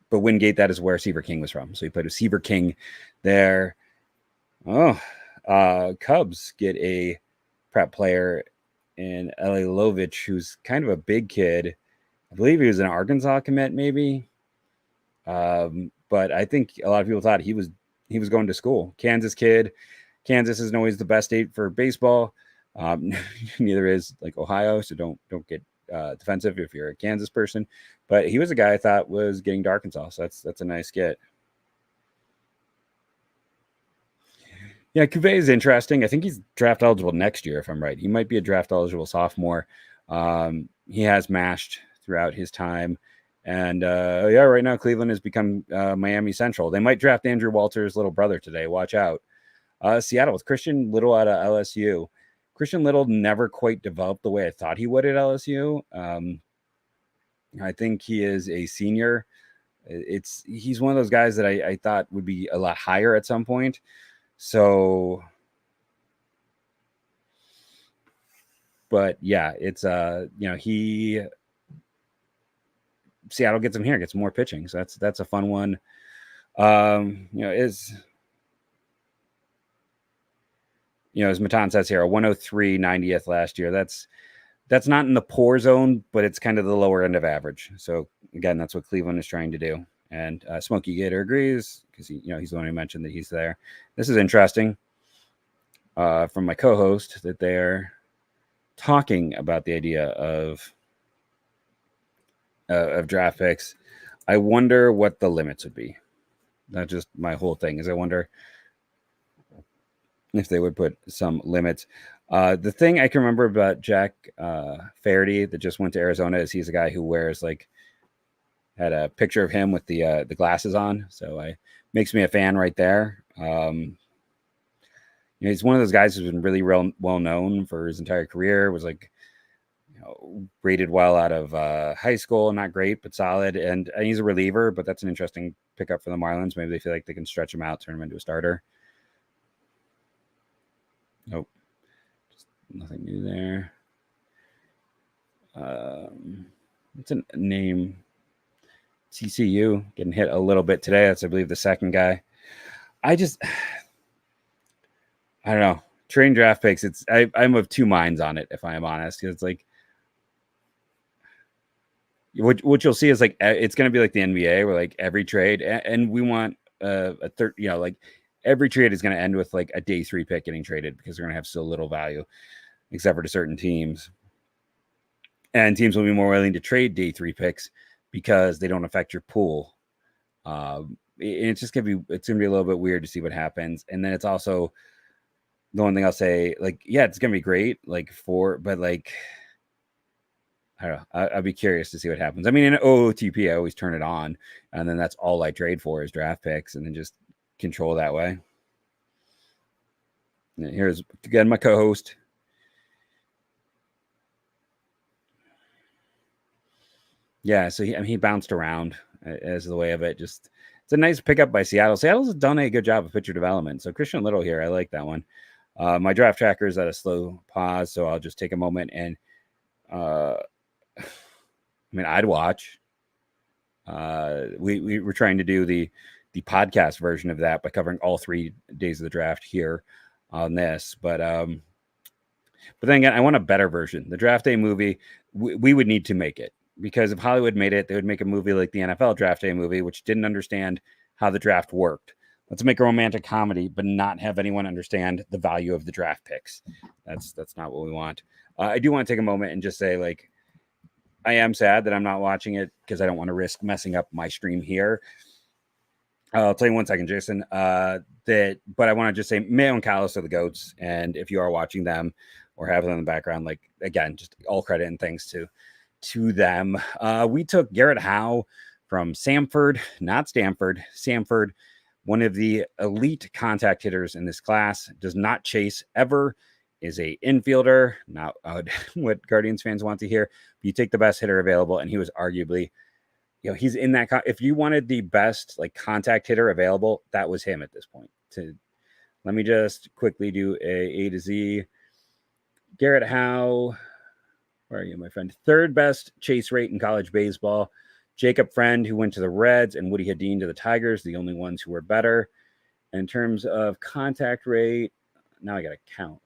But Wingate, that is where Seaver King was from. So he played with Seaver King there. Oh, Cubs get a prep player in Ellis, who's kind of a big kid. I believe he was an Arkansas commit, maybe. But I think a lot of people thought he was going to school. Kansas kid. Kansas isn't always the best state for baseball. Neither is like Ohio, so don't get defensive if you're a Kansas person. But he was a guy I thought was getting to Arkansas, so that's a nice get. Yeah, Cuvée is interesting. I think he's draft eligible next year, if I'm right. He might be a draft eligible sophomore. He has mashed throughout his time. And right now Cleveland has become Miami Central. They might draft Andrew Walter's little brother today. Watch out. Seattle with Christian Little out of LSU. Christian Little never quite developed the way I thought he would at LSU. I think he is a senior. He's one of those guys that I thought would be a lot higher at some point. So, but yeah, it's Seattle gets him here, gets more pitching. So that's a fun one. As Matan says here, a 103 90th last year. That's not in the poor zone, but it's kind of the lower end of average. So again, that's what Cleveland is trying to do. And Smokey Gator agrees because he's the one who mentioned that he's there. This is interesting from my co-host that they're talking about the idea of draft picks. I wonder what the limits would be. That's just my whole thing is I wonder if they would put some limits. The thing I can remember about Jack Faraday that just went to Arizona is he's a guy who wears had a picture of him with the glasses on. So makes me a fan right there. He's one of those guys who's been really well known for his entire career, was rated well out of high school, not great, but solid. And he's a reliever, but that's an interesting pickup for the Marlins. Maybe they feel like they can stretch him out, turn him into a starter. Nope. Just nothing new there. It's a name. TCU getting hit a little bit today. That's, I believe, the second guy. I don't know. Trading draft picks. I'm of two minds on it, if I am honest. It's like what you'll see is it's going to be like the NBA, where every trade, and we want a third. Every trade is going to end with a day 3 pick getting traded because they're going to have so little value, except for to certain teams. And teams will be more willing to trade day 3 picks because they don't affect your pool. It's just going to be a little bit weird to see what happens. And then it's also the one thing I'll say, it's going to be great, but I don't know. I'll be curious to see what happens. I mean, in OOTP, I always turn it on, and then that's all I trade for is draft picks, and then just control that way. And here's, again, my co-host. Yeah, so he bounced around as the way of it. Just it's a nice pickup by Seattle. Seattle's done a good job of pitcher development. So Christian Little here, I like that one. My draft tracker is at a slow pause, so I'll just take a moment and I mean, I'd watch. We were trying to do the podcast version of that by covering all 3 days of the draft here on this, but then again, I want a better version. The draft day movie, we would need to make it, because if Hollywood made it, they would make a movie like the NFL draft day movie, which didn't understand how the draft worked. Let's make a romantic comedy, but not have anyone understand the value of the draft picks. That's not what we want. I do want to take a moment and just say, like, I am sad that I'm not watching it because I don't want to risk messing up my stream here. I'll tell you 1 second, Jason. But I want to just say Mayo and Callis are the GOATs. And if you are watching them or have them in the background, like, again, just all credit and thanks to them. We took Garrett Howe from Samford, not Stanford, Samford, one of the elite contact hitters in this class, does not chase ever, is a infielder, not what Guardians fans want to hear. You take the best hitter available, and he was arguably, he's in that. If you wanted the best like contact hitter available, that was him at this point. Let me just quickly do A to Z. Garrett Howe, where are you, my friend? 3rd best chase rate in college baseball. Jacob Friend, who went to the Reds, and Woody Hedin to the Tigers, the only ones who were better. In terms of contact rate, now I got to count.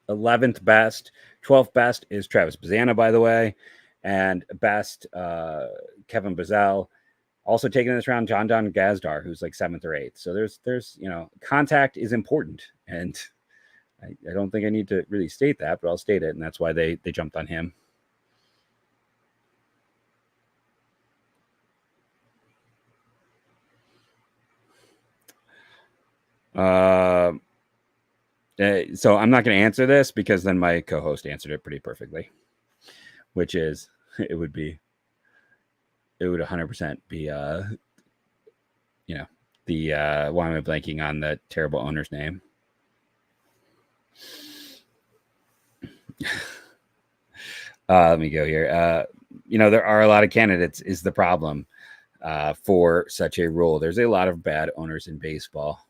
11th best. 12th best is Travis Bazzana, by the way. And best, Kevin Bazell. Also taken in this round, John Don Gazdar, who's like 7th or 8th. So there's contact is important. And I don't think I need to really state that, but I'll state it. And that's why they jumped on him. So I'm not going to answer this because then my co-host answered it pretty perfectly, which is it would 100% be the why am I blanking on the terrible owner's name? Let me go here. There are a lot of candidates is the problem for such a rule. There's a lot of bad owners in baseball.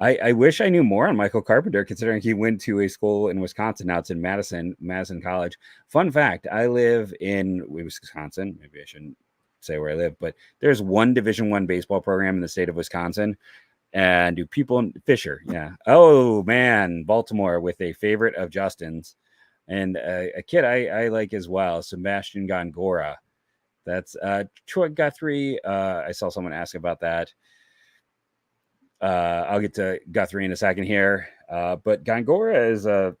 I wish I knew more on Michael Carpenter, considering he went to a school in Wisconsin. Now it's in Madison College. Fun fact, I live in Wisconsin. Maybe I shouldn't say where I live, but there's one Division I baseball program in the state of Wisconsin. And do people Fisher? Yeah. Oh man, Baltimore with a favorite of Justin's and a kid I like as well, Sebastian Gongora. That's Troy Guthrie. I saw someone ask about that. I'll get to Guthrie in a second here. But Gongora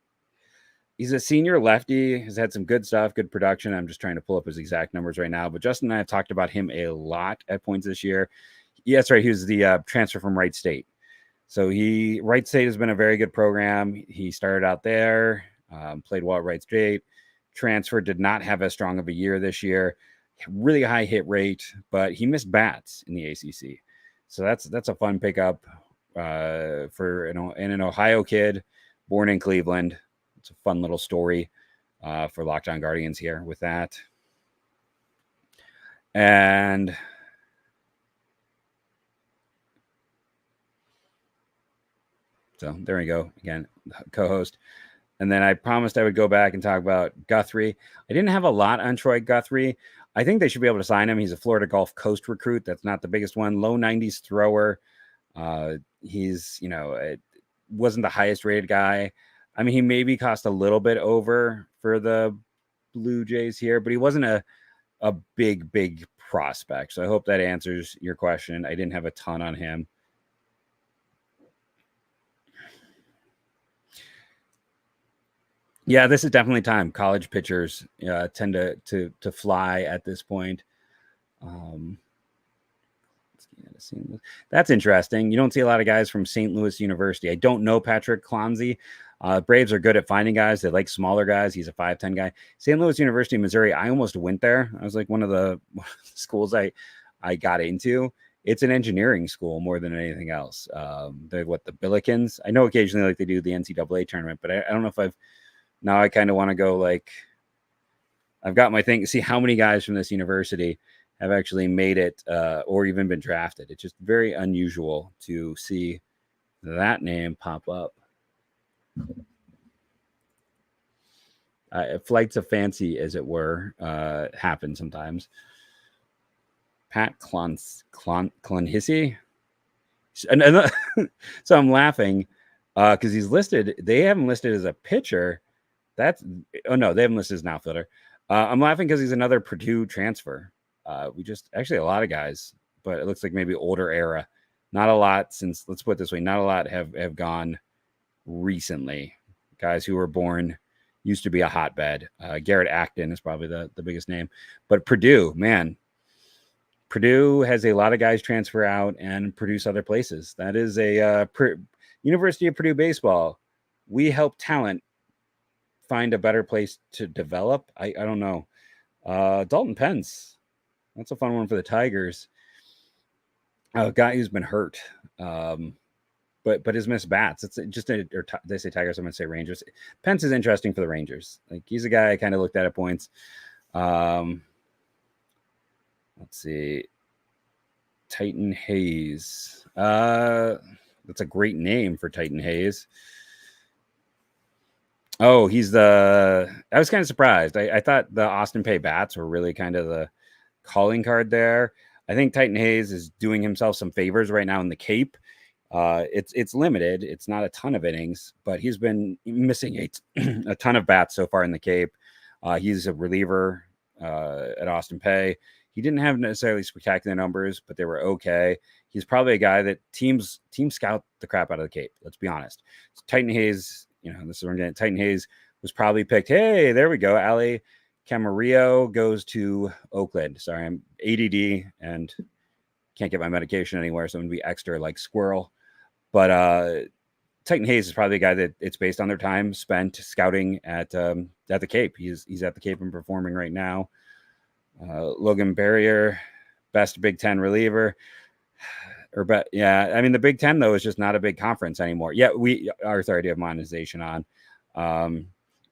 he's a senior lefty, has had some good stuff, good production. I'm just trying to pull up his exact numbers right now. But Justin and I have talked about him a lot at points this year. Yeah, that's right. He was the transfer from Wright State. So Wright State has been a very good program. He started out there, played well at Wright State. Transfer did not have as strong of a year this year. Really high hit rate, but he missed bats in the ACC. So that's a fun pickup for an Ohio kid born in Cleveland. It's a fun little story for Locked On Guardians here with that. And so there we go. Again, co-host. And then I promised I would go back and talk about Guthrie. I didn't have a lot on Troy Guthrie. I think they should be able to sign him. He's a Florida Gulf Coast recruit. That's not the biggest one. Low 90s thrower. He's, it wasn't the highest rated guy. I mean, he maybe cost a little bit over for the Blue Jays here, but he wasn't a big prospect. So I hope that answers your question. I didn't have a ton on him. Yeah, this is definitely time. College pitchers tend to fly at this point. That's interesting. You don't see a lot of guys from St. Louis University. I don't know Patrick Clonsey. Braves are good at finding guys. They like smaller guys. He's a 5'10" guy. St. Louis University, Missouri. I almost went there. I was like one of the schools I got into. It's an engineering school more than anything else. They're the Billikens. I know occasionally they do the NCAA tournament, but I don't know if now I kind of want to go I've got my thing. See how many guys from this university have actually made it or even been drafted. It's just very unusual to see that name pop up. Flights of fancy, as it were, happen sometimes. Pat Clonhissy. So I'm laughing because he's listed. They have him listed as a pitcher. Oh no, they have him listed as an outfielder. I'm laughing because he's another Purdue transfer. We just actually a lot of guys, but it looks like maybe older era. Not a lot since, let's put it this way, not a lot have gone recently. Guys who were born used to be a hotbed. Garrett Acton is probably the biggest name, but Purdue, man. Purdue has a lot of guys transfer out and produce other places. That is a University of Purdue baseball. We help talent find a better place to develop. I don't know. Dalton Pence. That's a fun one for the Tigers. A guy who's been hurt, but has missed bats. It's just they say Tigers. I'm going to say Rangers. Pence is interesting for the Rangers. Like he's a guy I kind of looked at points. Let's see. Titan Hayes. That's a great name for Titan Hayes. Oh, I was kind of surprised. I thought the Austin Pay bats were really kind of the calling card there. I think Titan Hayes is doing himself some favors right now in the Cape. It's limited. It's not a ton of innings, but he's been missing a ton of bats so far in the Cape. He's a reliever at Austin Pay. He didn't have necessarily spectacular numbers, but they were okay. He's probably a guy that teams scout the crap out of the Cape. Let's be honest. So Titan Hayes, this is where I'm getting. Titan Hayes was probably picked. Hey, there we go. Ali Camarillo goes to Oakland. Sorry, I'm ADD and can't get my medication anywhere, so I'm gonna be extra like squirrel. But Titan Hayes is probably a guy that it's based on their time spent scouting at the Cape. He's at the Cape and performing right now. Logan Barrier, best Big Ten reliever. I mean, the Big Ten, though, is just not a big conference anymore. Yeah, we are authority of monetization on.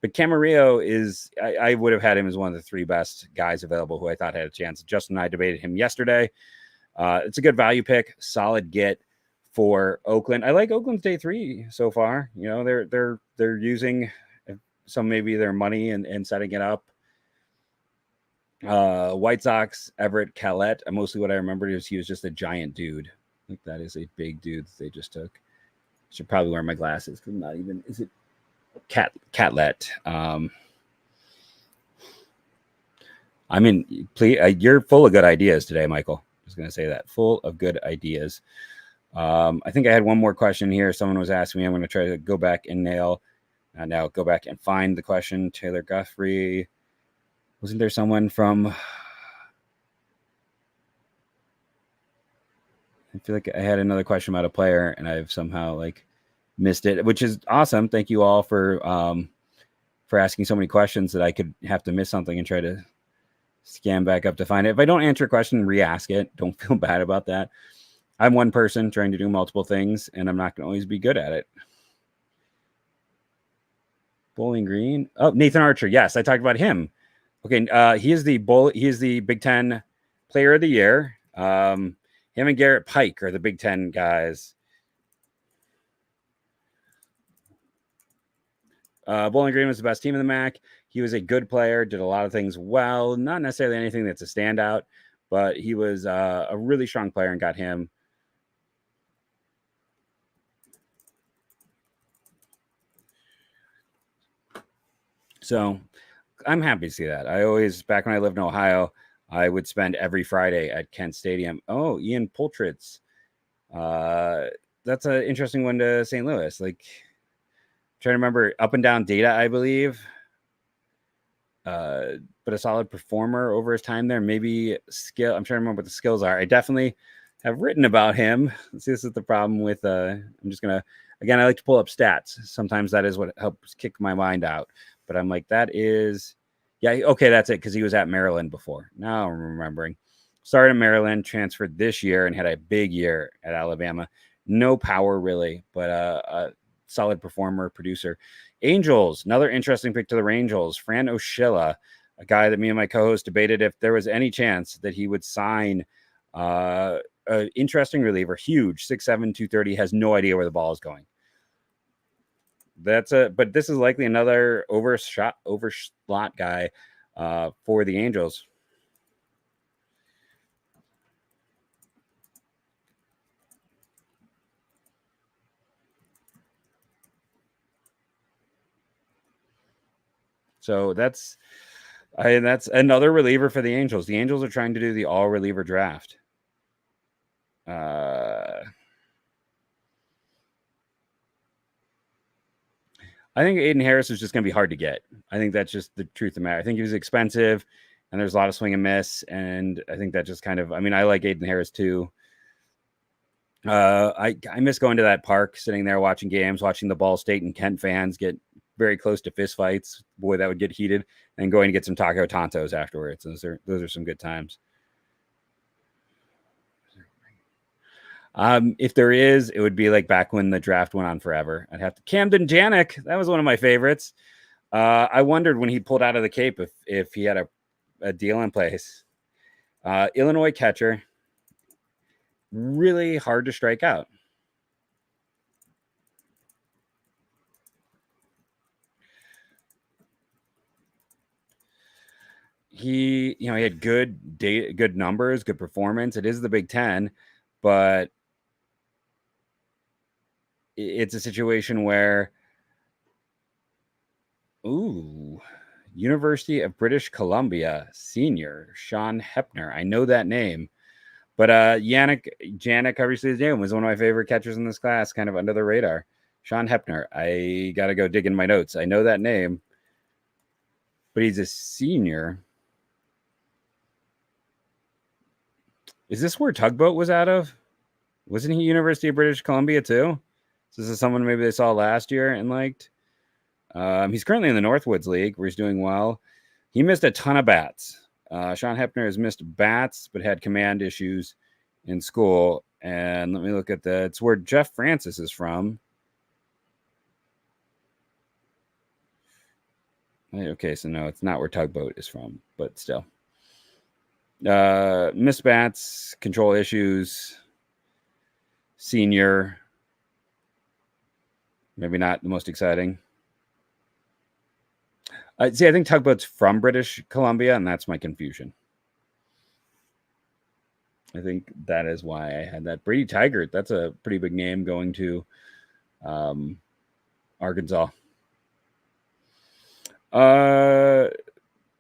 But Camarillo is, I would have had him as one of the three best guys available who I thought had a chance. Justin and I debated him yesterday. It's a good value pick, solid get for Oakland. I like Oakland's day three so far. They're using some maybe their money and setting it up. White Sox, Everett Callette. Mostly what I remembered is he was just a giant dude. I think that is a big dude that they just took. I should probably wear my glasses because I'm not even. Is it Catlett? I mean, please, you're full of good ideas today, Michael. Just gonna say that, full of good ideas. I think I had one more question here. Someone was asking me. I'm going to try to go back and now go back and find the question. Taylor Guthrie. Wasn't there someone from? I feel like I had another question about a player, and I've somehow missed it, which is awesome. Thank you all for asking so many questions that I could have to miss something and try to scan back up to find it. If I don't answer a question, re-ask it. Don't feel bad about that. I'm one person trying to do multiple things, and I'm not going to always be good at it. Bowling Green. Oh, Nathan Archer. Yes, I talked about him. Okay, he is the Big Ten Player of the Year. Him and Garrett Pike are the Big Ten guys. Bowling Green was the best team in the MAC. He was a good player, did a lot of things well. Not necessarily anything that's a standout, but he was a really strong player and got him. So I'm happy to see that. Back when I lived in Ohio, I would spend every Friday at Kent Stadium. Oh, Ian Poltritz. That's an interesting one to St. Louis. Trying to remember up and down data, I believe. But a solid performer over his time there. Maybe skill. I'm trying to remember what the skills are. I definitely have written about him. See, this is the problem with, I'm just going to, again, I like to pull up stats. Sometimes that is what helps kick my mind out. But I'm like, that is, yeah, okay, that's it, because he was at Maryland before. Now I'm remembering. Started in Maryland, transferred this year, and had a big year at Alabama. No power, really, but a solid performer, producer. Angels, another interesting pick to the Rangers. Fran Oshilla, a guy that me and my co-host debated if there was any chance that he would sign an interesting reliever, huge, 6'7", 230, has no idea where the ball is going. But this is likely another overslot guy for the Angels. So that's another reliever for the Angels. The Angels are trying to do the all reliever draft. I think Aiden Harris is just going to be hard to get. I think that's just the truth of the matter. I think he was expensive, and there's a lot of swing and miss, and I think that just kind of. I mean, I like Aiden Harris too. I miss going to that park, sitting there watching games, watching the Ball State and Kent fans get very close to fist fights. Boy, that would get heated. And going to get some taco tontos afterwards. Those are some good times. If there is, it would be like back when the draft went on forever. I'd have to Camden Janik. That was one of my favorites. I wondered when he pulled out of the Cape if he had a deal in place. Illinois catcher, really hard to strike out. He had good numbers, good performance. It is the Big Ten, but it's a situation where, University of British Columbia senior Sean Hepner. I know that name, but Janik, obviously his name, was one of my favorite catchers in this class, kind of under the radar. Sean Hepner. I got to go dig in my notes. I know that name, but he's a senior. Is this where Tugboat was out of? Wasn't he University of British Columbia too? So this is someone maybe they saw last year and liked. He's currently in the Northwoods League where he's doing well. He missed a ton of bats. Sean Hepner has missed bats, but had command issues in school. And let me look at that. It's where Jeff Francis is from. Okay, so no, it's not where Tugboat is from, but still. Missed bats, control issues, senior. Maybe not the most exciting. I think Tugboat's from British Columbia, and that's my confusion. I think that is why I had that. Brady Tigert, that's a pretty big name going to Arkansas. I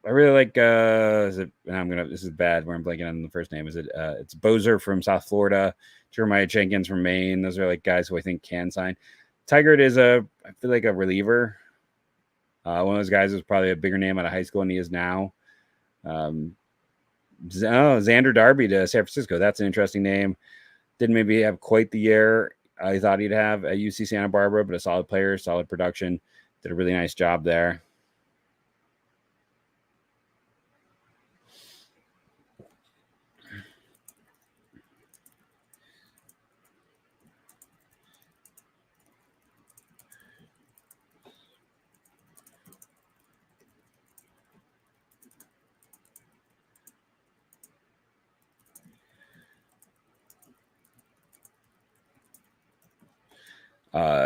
really like this is bad where I'm blanking on the first name. It's Bozer from South Florida, Jeremiah Jenkins from Maine. Those are like guys who I think can sign. Tigert is I feel like a reliever. One of those guys was probably a bigger name out of high school than he is now. Xander Darby to San Francisco. That's an interesting name. Didn't maybe have quite the year I thought he'd have at UC Santa Barbara, but a solid player, solid production. Did a really nice job there.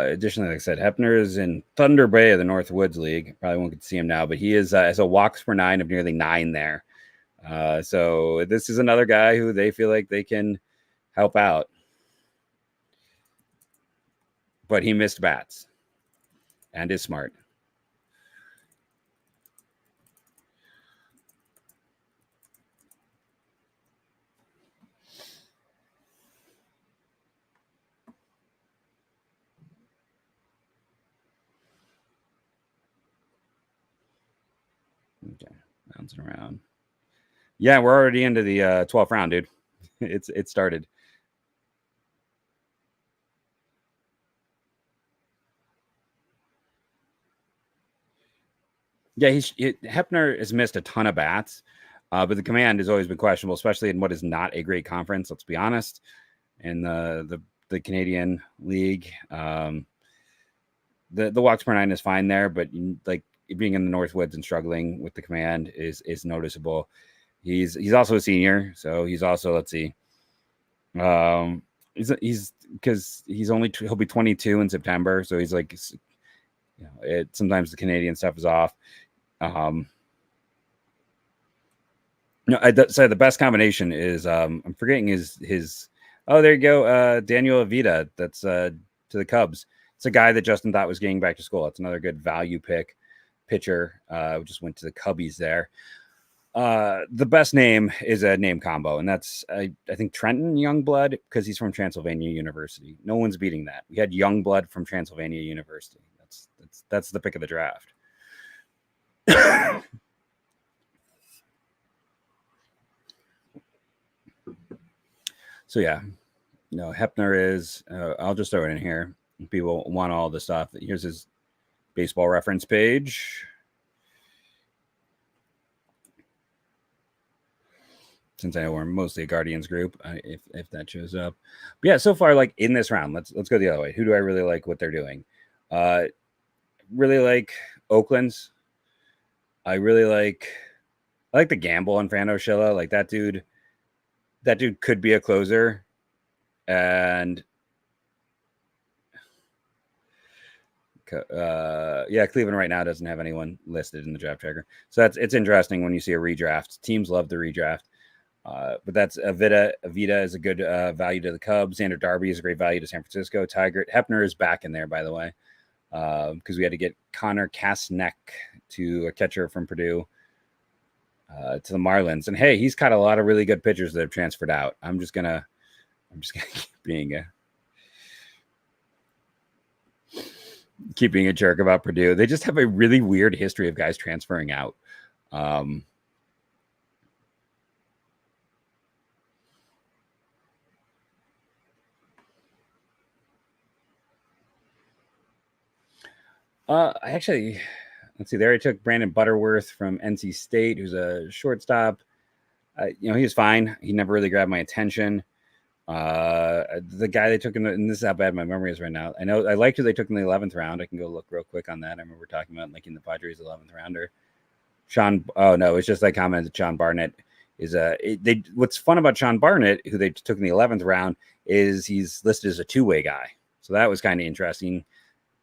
Additionally, like I said, Hepner is in Thunder Bay of the Northwoods League. Probably won't get to see him now, but he is has a walks per nine of nearly 9 there. So this is another guy who they feel like they can help out. But he missed bats and is smart. Okay, bouncing around. Yeah, we're already into the 12th round, dude. It started. Yeah, Hepner has missed a ton of bats, but the command has always been questionable, especially in what is not a great conference. Let's be honest. In the Canadian League, the walks per nine is fine there, but like being in the Northwoods and struggling with the command is noticeable. He's also a senior, so he's also, let's see, he's because he'll be 22 in September, so he's like sometimes the Canadian stuff is off. I'd say the best combination is I'm forgetting his. Oh, there you go, Daniel Avita. That's to the Cubs. It's a guy that Justin thought was getting back to school. It's another good value pitcher. Just went to the Cubbies there. The best name is a name combo, and that's I think Trenton Youngblood, because he's from Transylvania University. No one's beating that. We had Youngblood from Transylvania University. That's the pick of the draft. So yeah, Hepner is. I'll just throw it in here. People want all the stuff. Here's his baseball reference page. Since I know we're mostly a Guardians group, if that shows up. But yeah, so far, like in this round, let's go the other way. Who do I really like what they're doing? Really like Oakland's. I like the gamble on Fernando Schilla. Like that dude could be a closer. And Cleveland right now doesn't have anyone listed in the draft tracker. So it's interesting when you see a redraft. Teams love the redraft. But that's Avita. Avita is a good value to the Cubs. Xander Darby is a great value to San Francisco. Taggart Hepner is back in there, by the way, because we had to get Connor Kasneck, to a catcher from Purdue, to the Marlins. And hey, he's caught a lot of really good pitchers that have transferred out. I'm just gonna keep being a jerk about Purdue. They just have a really weird history of guys transferring out. Let's see. There I took Brandon Butterworth from NC State, who's a shortstop. He was fine. He never really grabbed my attention. The guy they took and this is how bad my memory is right now. I know I liked who they took in the 11th round. I can go look real quick on that. I remember talking about liking the Padres 11th rounder. It's just like commented Sean Barnett is what's fun about Sean Barnett, who they took in the 11th round, is he's listed as a two-way guy. So that was kind of interesting,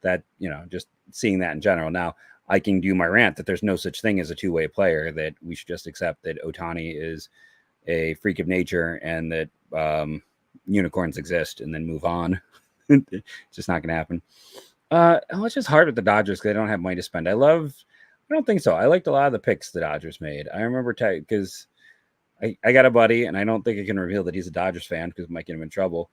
that, just seeing that in general. Now I can do my rant that there's no such thing as a two-way player, that we should just accept that Ohtani is a freak of nature and that unicorns exist, and then move on. It's just not going to happen. It's just hard with the Dodgers because they don't have money to spend. I don't think so. I liked a lot of the picks the Dodgers made. I remember because I got a buddy, and I don't think I can reveal that he's a Dodgers fan because it might get him in trouble.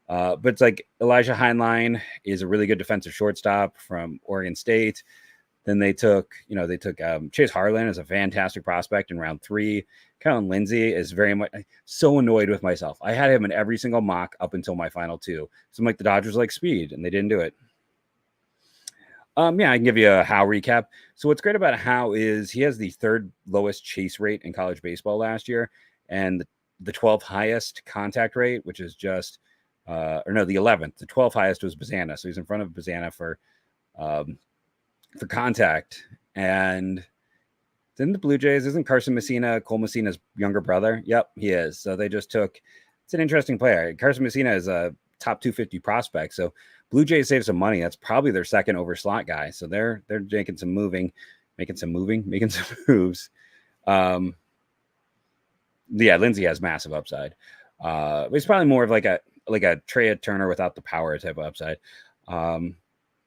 But it's like Elijah Heinlein is a really good defensive shortstop from Oregon State. Then they took Chase Harlan as a fantastic prospect in round 3. Kellen Lindsey is very much so annoyed with myself. I had him in every single mock up until my final 2. So I'm like, the Dodgers like speed, and they didn't do it. I can give you a Howe recap. So what's great about Howe is he has the 3rd lowest chase rate in college baseball last year, and the 12th highest contact rate, which is just the 11th. The 12th highest was Bazana, so he's in front of Bazana for contact. And then the Blue Jays, isn't Carson Messina Cole Messina's younger brother? Yep, he is. So they just it's an interesting player. Carson Messina is a top 250 prospect. So Blue Jays save some money. That's probably their second over slot guy. So they're making some moves. Lindsey has massive upside. It's probably more of like a Trey Turner without the power type of upside.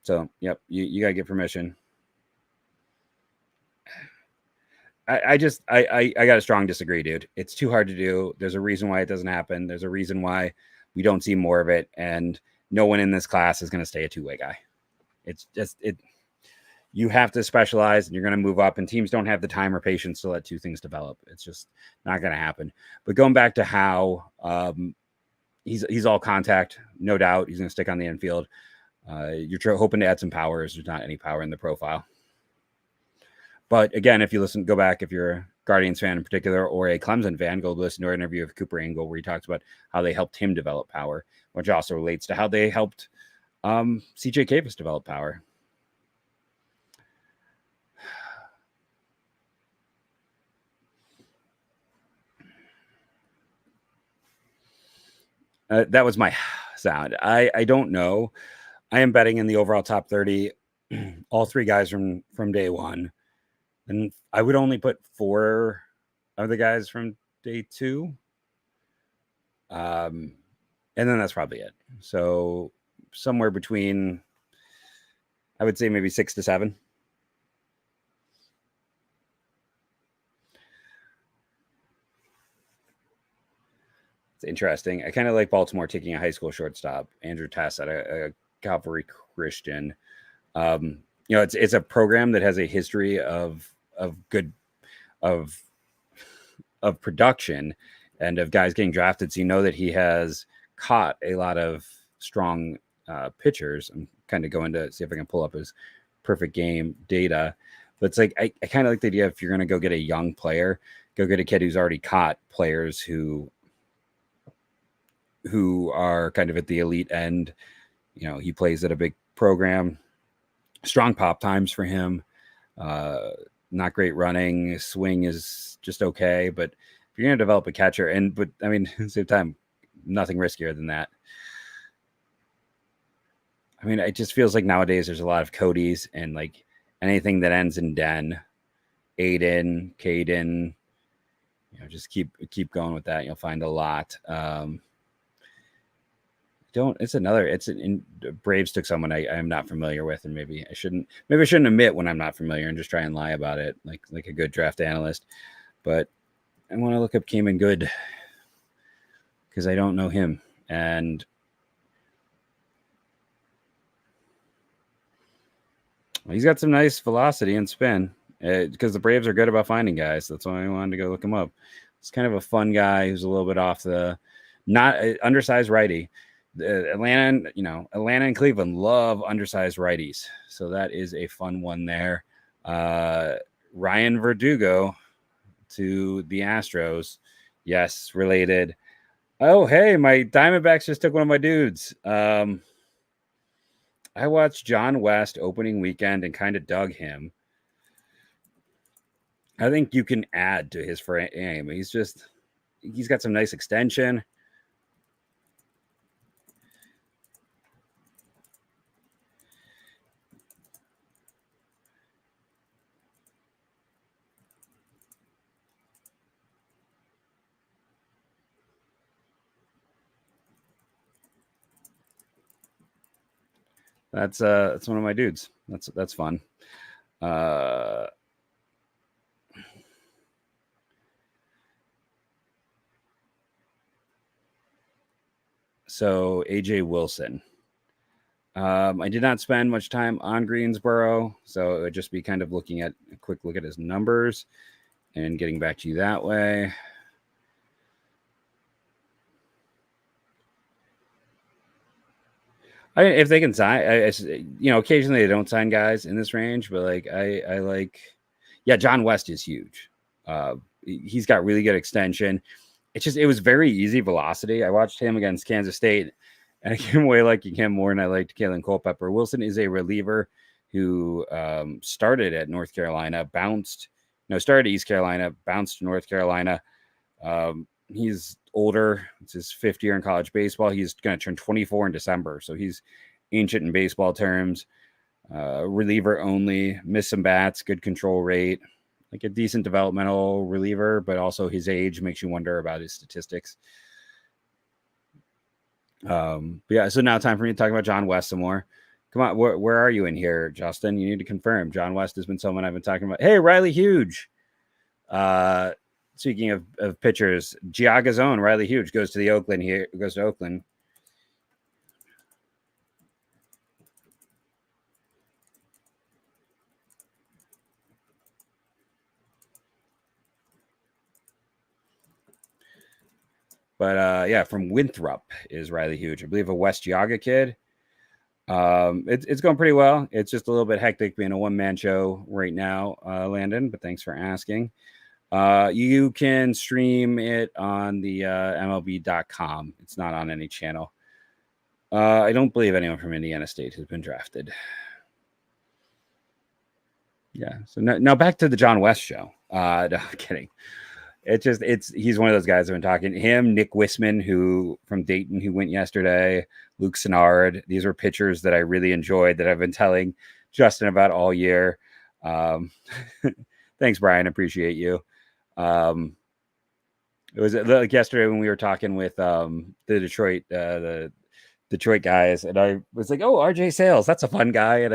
So, yep, you got to get permission. I got a strong disagree, dude. It's too hard to do. There's a reason why it doesn't happen. There's a reason why we don't see more of it. And no one in this class is going to stay a two-way guy. It's just, you have to specialize, and you're going to move up, and teams don't have the time or patience to let two things develop. It's just not going to happen. But going back to how he's all contact, no doubt. He's going to stick on the infield. You're hoping to add some power. There's not any power in the profile. But again, if you're a Guardians fan in particular, or a Clemson fan, go listen to our interview of Cooper Engel, where he talks about how they helped him develop power, which also relates to how they helped CJ Kavas develop power. That was my sound. I don't know. I am betting in the overall top 30. all three guys from day one. And I would only put 4 of the guys from day 2. And then that's probably it. So somewhere between, I would say maybe 6 to 7. It's interesting. I kind of like Baltimore taking a high school shortstop, Andrew Tess, at a Calvary Christian. It's a program that has a history of good of production and of guys getting drafted. So you know that he has caught a lot of strong pitchers. I'm kind of going to see if I can pull up his perfect game data. But it's like I kind of like the idea, if you're going to go get a young player, go get a kid who's already caught players who are kind of at the elite end. He plays at a big program, strong pop times for him, not great running, swing is just okay. But if you're going to develop a catcher, but I mean, at the same time, nothing riskier than that. I mean, it just feels like nowadays there's a lot of Codys, and like anything that ends in Den, Aiden, Caden, just keep going with that. You'll find a lot. Braves took someone I am not familiar with, and maybe I shouldn't admit when I'm not familiar and just try and lie about it like a good draft analyst. But I want to look up Cayman Good because I don't know him, and he's got some nice velocity and spin because the Braves are good about finding guys. That's why I wanted to go look him up. It's kind of a fun guy who's a little bit off the not undersized righty. Atlanta and Cleveland love undersized righties, so that is a fun one there. Ryan Verdugo to the Astros, yes, related. Oh, hey, my Diamondbacks just took one of my dudes. I watched John West opening weekend and kind of dug him. I think you can add to his frame. He's got some nice extension. That's one of my dudes. That's fun. So AJ Wilson. I did not spend much time on Greensboro, so it would just be kind of looking at a quick look at his numbers and getting back to you that way. If they can sign, occasionally they don't sign guys in this range, but I like, John West is huge. He's got really good extension. It was very easy velocity. I watched him against Kansas State, and I came away liking him more than I liked Kalen Culpepper. Wilson is a reliever who started at North Carolina, started at East Carolina, bounced to North Carolina. He's older. It's his 5th year in college baseball. He's going to turn 24 in December, so he's ancient in baseball terms. Reliever only, missed some bats, good control rate, like a decent developmental reliever, but also his age makes you wonder about his statistics. So now time for me to talk about John West some more. Come on, where are you in here, Justin? You need to confirm. John West has been someone I've been talking about. Hey, Riley Huge. Speaking of pitchers, Giaga's own Riley Huge goes to Oakland. But from Winthrop is Riley Huge. I believe a West Giaga kid. It's going pretty well. It's just a little bit hectic being a one-man show right now, Landon, but thanks for asking. You can stream it on the MLB.com. It's not on any channel. I don't believe anyone from Indiana State has been drafted. Yeah. So now back to the John West show. No, I'm kidding. He's one of those guys I've been talking to him, Nick Wisman, who from Dayton, who went yesterday, Luke Sennard. These are pitchers that I really enjoyed that I've been telling Justin about all year. Thanks, Brian. Appreciate you. It was like yesterday when we were talking with the Detroit guys, and I was like, "Oh, RJ Sales, that's a fun guy." And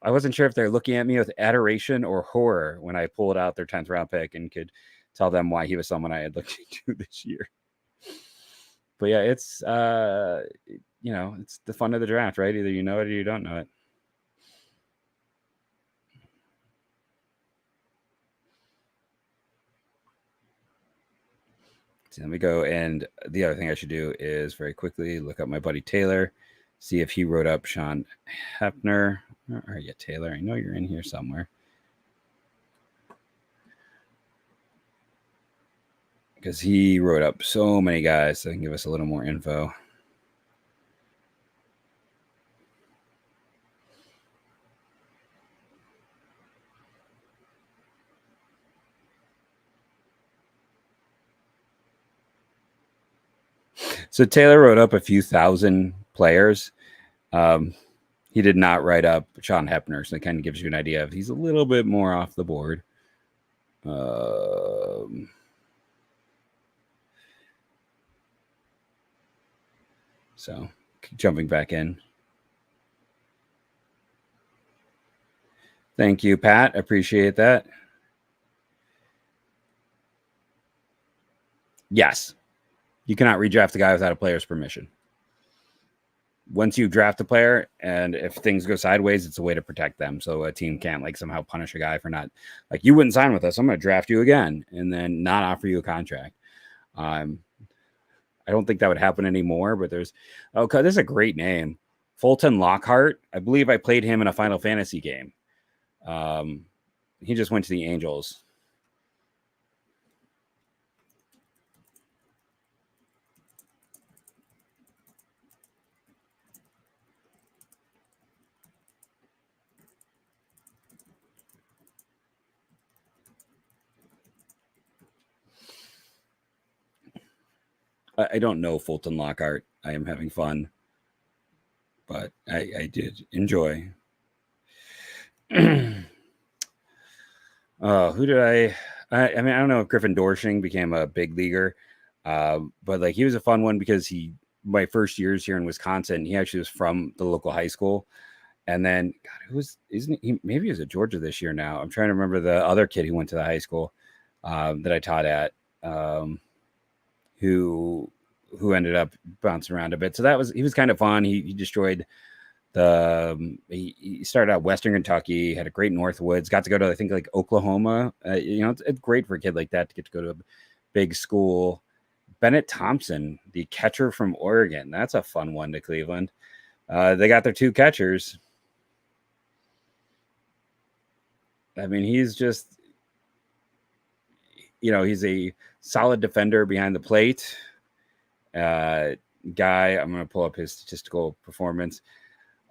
I wasn't sure if they're looking at me with adoration or horror when I pulled out their 10th round pick and could tell them why he was someone I had looked into this year. But yeah, it's it's the fun of the draft, right? Either you know it or you don't know it. So let me go. And the other thing I should do is very quickly look up my buddy Taylor, see if he wrote up Sean Hepner. Where are you, Taylor? I know you're in here somewhere. Because he wrote up so many guys, so he can give us a little more info. So Taylor wrote up a few thousand players. He did not write up Sean Hepner, so it kind of gives you an idea of he's a little bit more off the board. So jumping back in. Thank you, Pat. Appreciate that. Yes. You cannot redraft a guy without a player's permission. Once you draft a player, and if things go sideways, it's a way to protect them. So a team can't like somehow punish a guy for not, like, you wouldn't sign with us, I'm going to draft you again, and then not offer you a contract. I don't think that would happen anymore, but this is a great name. Fulton Lockhart. I believe I played him in a Final Fantasy game. He just went to the Angels. I don't know Fulton Lockhart. I am having fun, but I did enjoy. Who did I mean, I don't know if Griffin Doersching became a big leaguer, but like he was a fun one because my first years here in Wisconsin, he actually was from the local high school. And then, God, isn't he? Maybe he was at Georgia this year now. I'm trying to remember the other kid who went to the high school that I taught at, who ended up bouncing around a bit. So he was kind of fun. He destroyed he started out Western Kentucky, had a great Northwoods, got to go to, I think, like Oklahoma. It's great for a kid like that to get to go to a big school. Bennett Thompson, the catcher from Oregon. That's a fun one to Cleveland. They got their two catchers. I mean, he's just, he's a solid defender behind the plate. Guy, I'm going to pull up his statistical performance.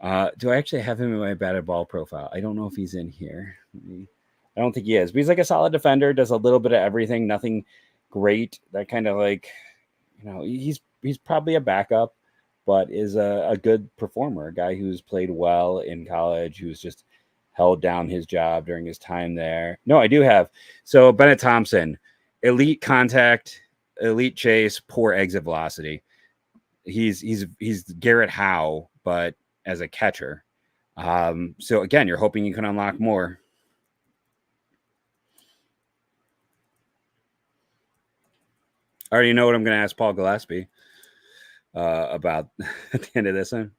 Do I actually have him in my batted ball profile? I don't know if he's in here. I don't think he is, but he's like a solid defender, does a little bit of everything, nothing great. That kind of like, he's probably a backup, but is a good performer, a guy who's played well in college, who's just held down his job during his time there. No, I do have. So Bennett Thompson, elite contact, elite chase, poor exit velocity. He's Garrett Howe, but as a catcher. So again, you're hoping you can unlock more. I already know what I'm going to ask Paul Gillespie about at the end of this one.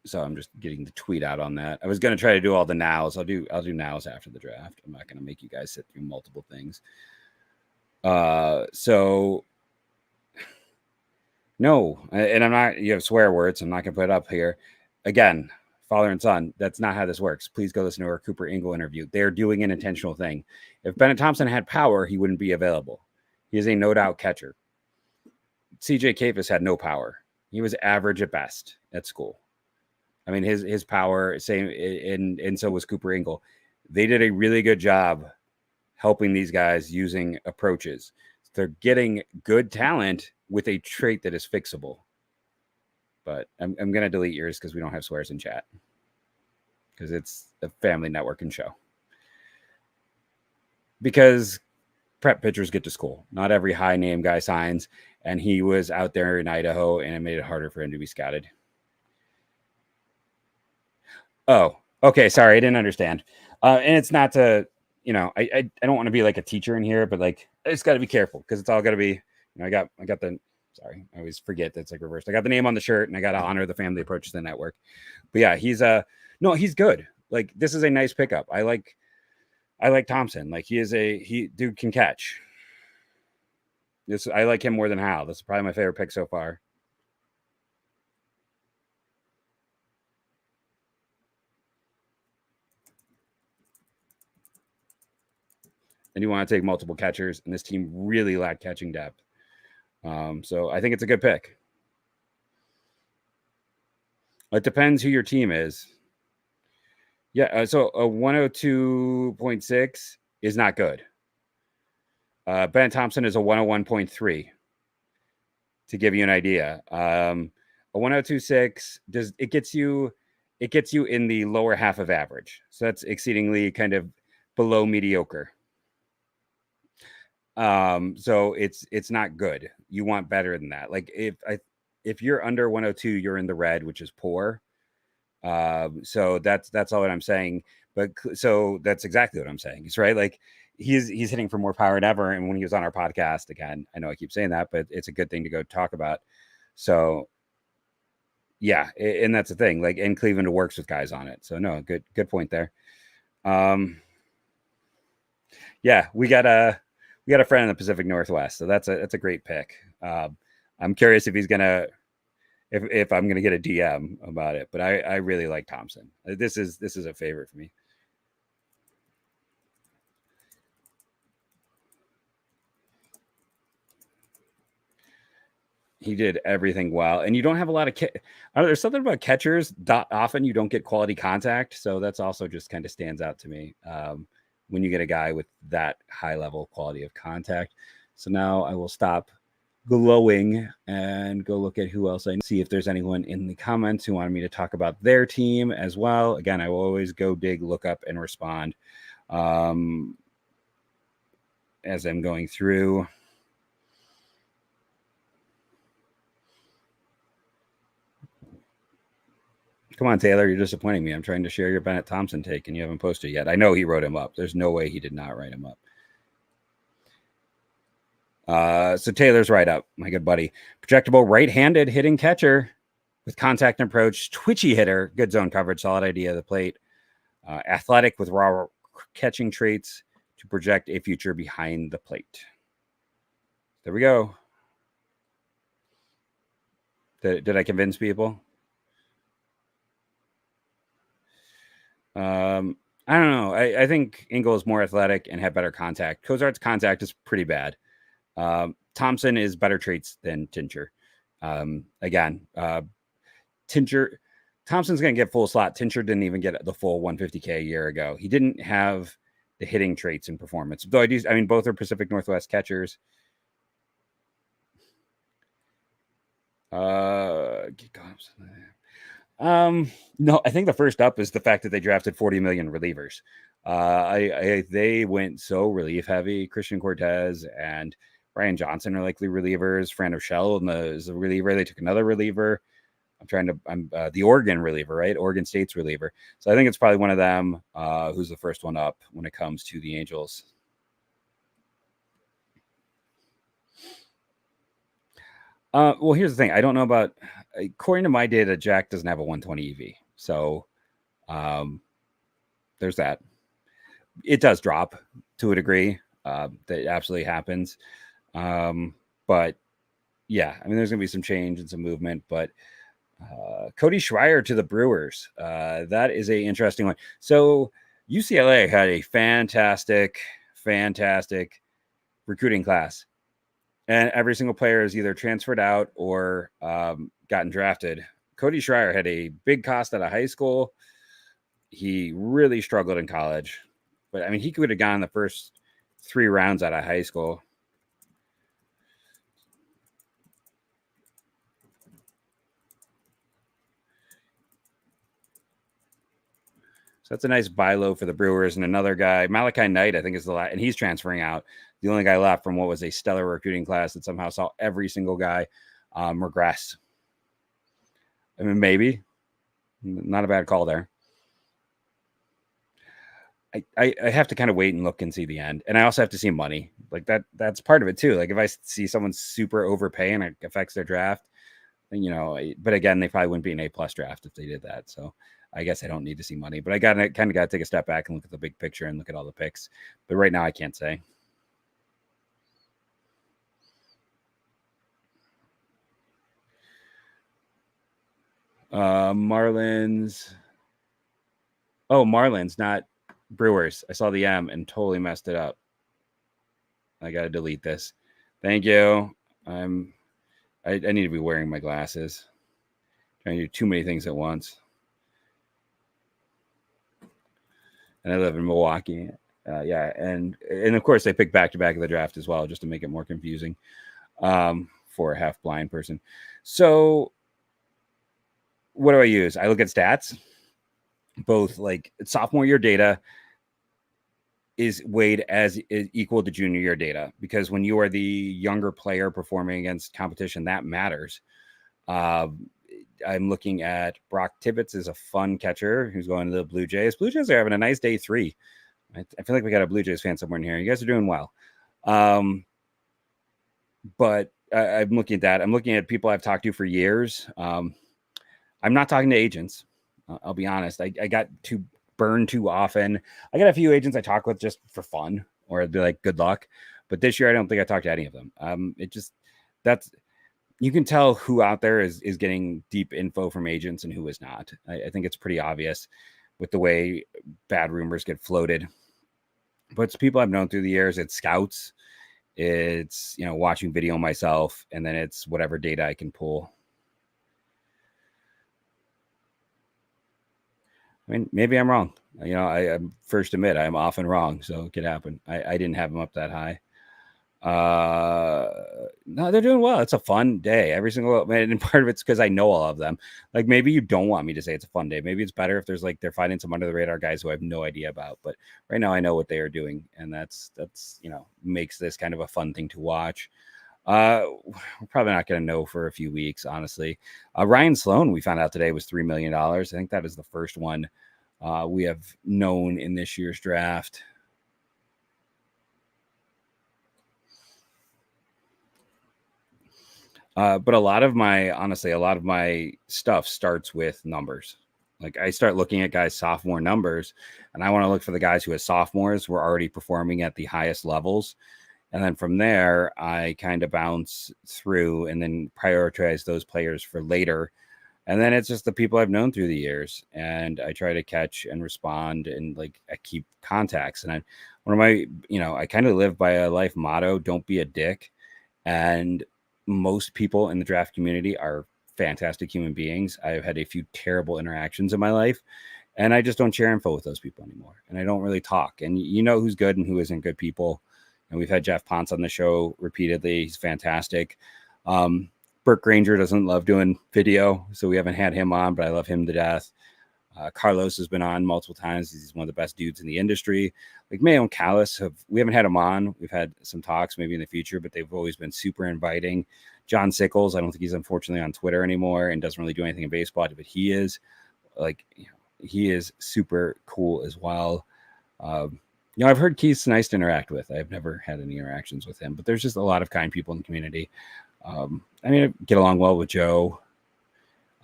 So I'm just getting the tweet out on that. I was going to try to do all the nows. I'll do nows after the draft. I'm not going to make you guys sit through multiple things. So no, and I'm not, you have swear words. I'm not going to put it up here. Again, father and son, that's not how this works. Please go listen to our Cooper Ingle interview. They're doing an intentional thing. If Bennett Thompson had power, he wouldn't be available. He is a no doubt catcher. CJ Capus had no power. He was average at best at school. I mean, his power, same, and so was Cooper Ingle. They did a really good job helping these guys using approaches. They're getting good talent with a trait that is fixable. But I'm going to delete yours because we don't have swears in chat. Because it's a family networking show. Because prep pitchers get to school. Not every high name guy signs. And he was out there in Idaho, and it made it harder for him to be scouted. Oh, okay. Sorry, I didn't understand. And it's not to, I don't want to be like a teacher in here, but like I just got to be careful because it's all got to be. I got the. Sorry, I always forget that's like reversed. I got the name on the shirt, and I got to honor the family approach to the network. But yeah, he's he's good. Like this is a nice pickup. I like Thompson. Like dude can catch. I like him more than Hal. This is probably my favorite pick so far. And you want to take multiple catchers, and this team really lacked catching depth. So I think it's a good pick. It depends who your team is. Yeah, so a 102.6 is not good. Ben Thompson is a 101.3. To give you an idea, a 102.6 gets you in the lower half of average. So that's exceedingly kind of below mediocre. So it's not good. You want better than that. Like if you're under 102, you're in the red, which is poor. So that's all that I'm saying. But so that's exactly what I'm saying. It's right. Like he's hitting for more power than ever. And when he was on our podcast again, I know I keep saying that, but it's a good thing to go talk about. So yeah, and that's the thing. Like, and Cleveland works with guys on it. So no, good point there. Yeah, we got a friend in the Pacific Northwest, so that's a great pick. I'm curious if he's gonna if I'm gonna get a DM about it, but I really like Thompson. This is a favorite for me. He did everything well, and you don't have a lot of there's something about catchers. Often you don't get quality contact, so that's also just kind of stands out to me when you get a guy with that high level quality of contact. So now I will stop glowing and go look at who else I see if there's anyone in the comments who wanted me to talk about their team as well. Again, I will always go dig, look up, and respond as I'm going through. Come on, Taylor, you're disappointing me. I'm trying to share your Bennett Thompson take, and you haven't posted yet. I know he wrote him up. There's no way he did not write him up. So Taylor's right up, my good buddy. Projectable right-handed hitting catcher with contact and approach, twitchy hitter, good zone coverage, solid idea of the plate, athletic with raw catching traits to project a future behind the plate. There we go. Did I convince people? I don't know. I think Ingle is more athletic and had better contact. Cozart's contact is pretty bad. Thompson is better traits than Tincher. Again, Thompson's going to get full slot. Tincher didn't even get the full 150K a year ago. He didn't have the hitting traits and performance. Though both are Pacific Northwest catchers. No, I think the first up is the fact that they drafted 40 million relievers. They went so relief heavy. Christian Cortez and Brian Johnson are likely relievers. Fran O'Shell is a reliever. They took another reliever. I'm the Oregon reliever, right? Oregon State's reliever. So I think it's probably one of them who's the first one up when it comes to the Angels. Well, here's the thing. I don't know about, according to my data, Jack doesn't have a 120 EV. So there's that. It does drop to a degree. That absolutely happens. But yeah, I mean, there's going to be some change and some movement, but Cody Schreier to the Brewers. That is a interesting one. So UCLA had a fantastic recruiting class. and every single player is either transferred out or gotten drafted. Cody Schreier had a big cost out of high school. He really struggled in college, but I mean, he could have gone the first 3 rounds out of high school. So that's a nice buy low for the Brewers. And another guy, Malachi Knight, I think is the last, and he's transferring out. The only guy left from what was a stellar recruiting class that somehow saw every single guy regress. I mean, maybe. Not a bad call there. I have to kind of wait and look and see the end. And I also have to see money. Like that's part of it too. Like if I see someone super overpay and it affects their draft, then, you know, but again, they probably wouldn't be an A+ draft if they did that. So I guess I don't need to see money, but I got to take a step back and look at the big picture and look at all the picks. But right now I can't say. Marlins. Oh, Marlins, not Brewers. I saw the M and totally messed it up. I got to delete this. Thank you. I need to be wearing my glasses. Trying to do too many things at once. And I live in Milwaukee. Yeah, and of course they pick back to back of the draft as well, just to make it more confusing for a half blind person. So what do I use? I look at stats. Both like sophomore year data is weighed as equal to junior year data, because when you are the younger player performing against competition, that matters. I'm looking at Brock Tibbetts is a fun catcher who's going to the Blue Jays. Blue Jays are having a nice day 3. I feel like we got a Blue Jays fan somewhere in here. You guys are doing well. But I'm looking at that. I'm looking at people I've talked to for years. I'm not talking to agents. I'll be honest. I got too burned too often. I got a few agents I talk with just for fun, or I'd be like, good luck. But this year, I don't think I talked to any of them. You can tell who out there is getting deep info from agents and who is not. I think it's pretty obvious with the way bad rumors get floated. But it's people I've known through the years. It's scouts. It's, you know, watching video myself, and then it's whatever data I can pull. I mean, maybe I'm wrong. You know, I first admit I'm often wrong, so it could happen. I didn't have them up that high. No, they're doing well. It's a fun day every single man, and part of it's because I know all of them. Like maybe you don't want me to say it's a fun day. Maybe it's better if there's like they're finding some under the radar guys who I have no idea about. But right now I know what they are doing, and that's you know, makes this kind of a fun thing to watch. We're probably not going to know for a few weeks, honestly. Ryan Sloan, we found out today, was $3 million. I think that is the first one we have known in this year's draft. But a lot of my stuff starts with numbers. Like I start looking at guys' sophomore numbers, and I want to look for the guys who as sophomores were already performing at the highest levels. And then from there, I kind of bounce through and then prioritize those players for later. And then it's just the people I've known through the years, and I try to catch and respond, and like I keep contacts. And one of my, you know, I kind of live by a life motto: don't be a dick. And most people in the draft community are fantastic human beings. I've had a few terrible interactions in my life, and I just don't share info with those people anymore. And I don't really talk. And you know who's good and who isn't good people. And we've had Jeff Ponce on the show repeatedly. He's fantastic. Burt Granger doesn't love doing video, so we haven't had him on, but I love him to death. Carlos has been on multiple times. He's one of the best dudes in the industry. Like Mayo and Callis, we haven't had him on. We've had some talks maybe in the future, but they've always been super inviting. John Sickles, I don't think he's unfortunately on Twitter anymore and doesn't really do anything in baseball, but he is like, you know, he is super cool as well. You know, I've heard Keith's nice to interact with. I've never had any interactions with him, but there's just a lot of kind people in the community. I mean, I get along well with Joe.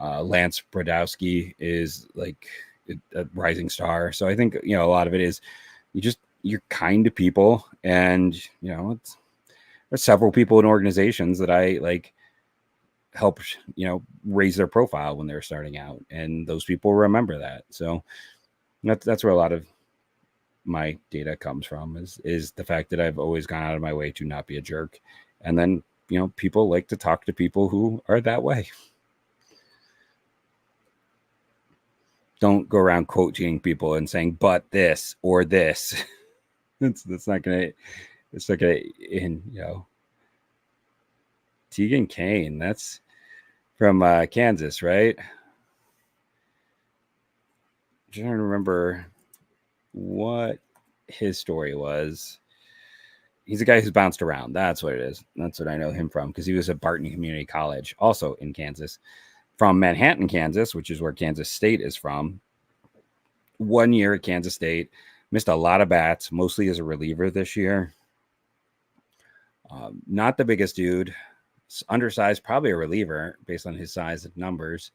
Lance Brodowski is like a rising star. So I think, you know, a lot of it is you're kind to people, and, you know, there's several people in organizations that I like help, you know, raise their profile when they're starting out, and those people remember that. So that's where a lot of my data comes from is the fact that I've always gone out of my way to not be a jerk. And then people like to talk to people who are that way. Don't go around quoting people and saying, but this or this. That's not going to, it's not going to, Tegan Kane, that's from Kansas, right? I'm trying to remember what his story was. He's a guy who's bounced around. That's what it is. That's what I know him from, because he was at Barton Community College, also in Kansas, from Manhattan, Kansas, which is where Kansas State is from. 1 year at Kansas State, missed a lot of bats, mostly as a reliever this year. Not the biggest dude, undersized, probably a reliever based on his size and numbers.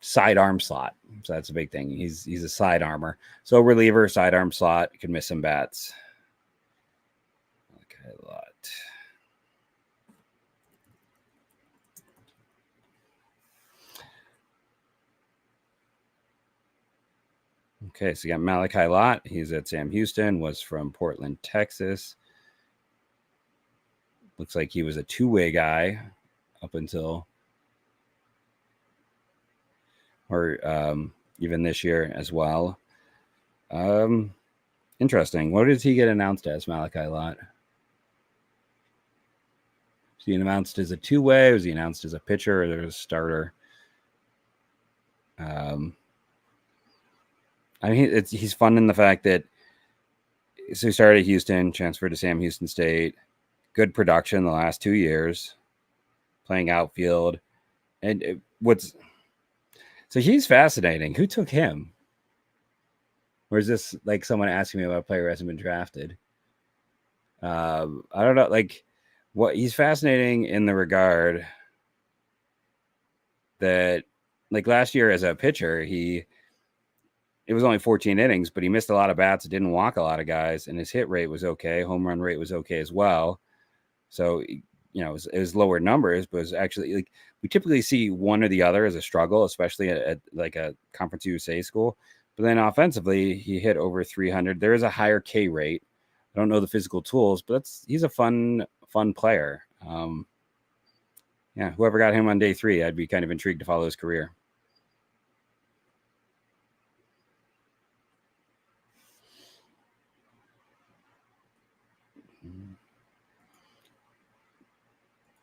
Sidearm slot, so that's a big thing. He's a side armor, so reliever, sidearm slot, could miss some bats. Okay, a lot. Okay, so you got Malachi Lott. He's at Sam Houston, was from Portland, Texas. Looks like he was a two-way guy up until, or even this year as well. Interesting. What did he get announced as, Malachi Lott? Was he announced as a two-way? Was he announced as a pitcher or a starter? I mean, he's fun in the fact that, so he started at Houston, transferred to Sam Houston State, good production the last 2 years, playing outfield. And so he's fascinating. Who took him? Or is this like someone asking me about a player who hasn't been drafted? I don't know. Like, what he's fascinating in the regard that, like, last year as a pitcher, it was only 14 innings, but he missed a lot of bats, didn't walk a lot of guys, and his hit rate was okay. Home run rate was okay as well. So, it was lower numbers, but it was actually, like, we typically see one or the other as a struggle, especially at like a Conference USA school. But then offensively, he hit over 300. There is a higher K rate. I don't know the physical tools, but he's a fun player. Whoever got him on day 3, I'd be kind of intrigued to follow his career.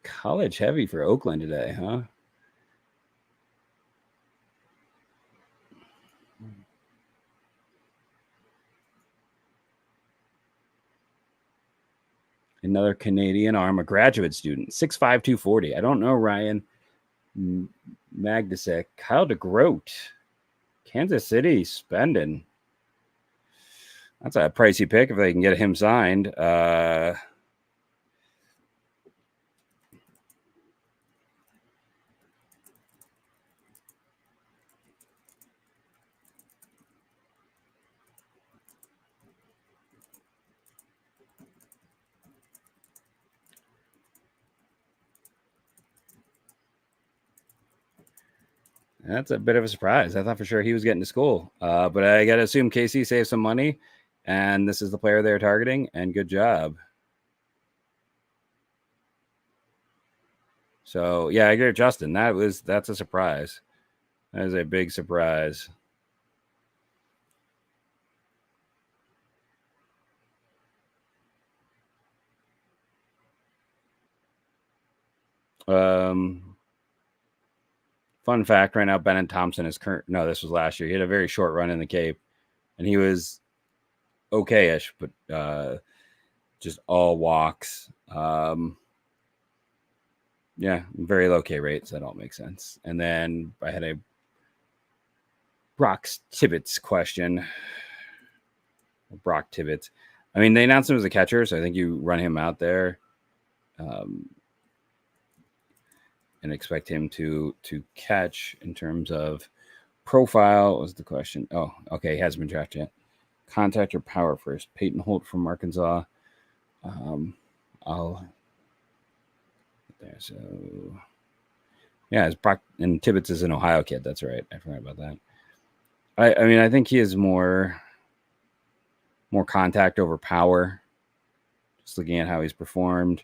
College heavy for Oakland today, huh? Another Canadian arm, a graduate student, 6'5", 240. I don't know, Ryan Magdasek. Kyle DeGroat, Kansas City spending. That's a pricey pick if they can get him signed. That's a bit of a surprise. I thought for sure he was getting to school. But I got to assume KC saved some money, and this is the player they're targeting, and good job. So, yeah, I agree with Justin. That's a surprise. That is a big surprise. Fun fact right now, Bennett Thompson is this was last year. He had a very short run in the Cape, and he was okay-ish, but just all walks. Very low K rates. That all makes sense. And then I had a Brock Tibbetts question. Brock Tibbetts. I mean, they announced him as a catcher, so I think you run him out there and expect him to catch. In terms of profile, what was the question? Oh, okay, he hasn't been drafted yet. Contact or power first? Peyton Holt from Arkansas. So yeah, it's Brock, and Tibbetts is an Ohio kid. That's right. I forgot about that. I mean, I think he is more contact over power. Just looking at how he's performed.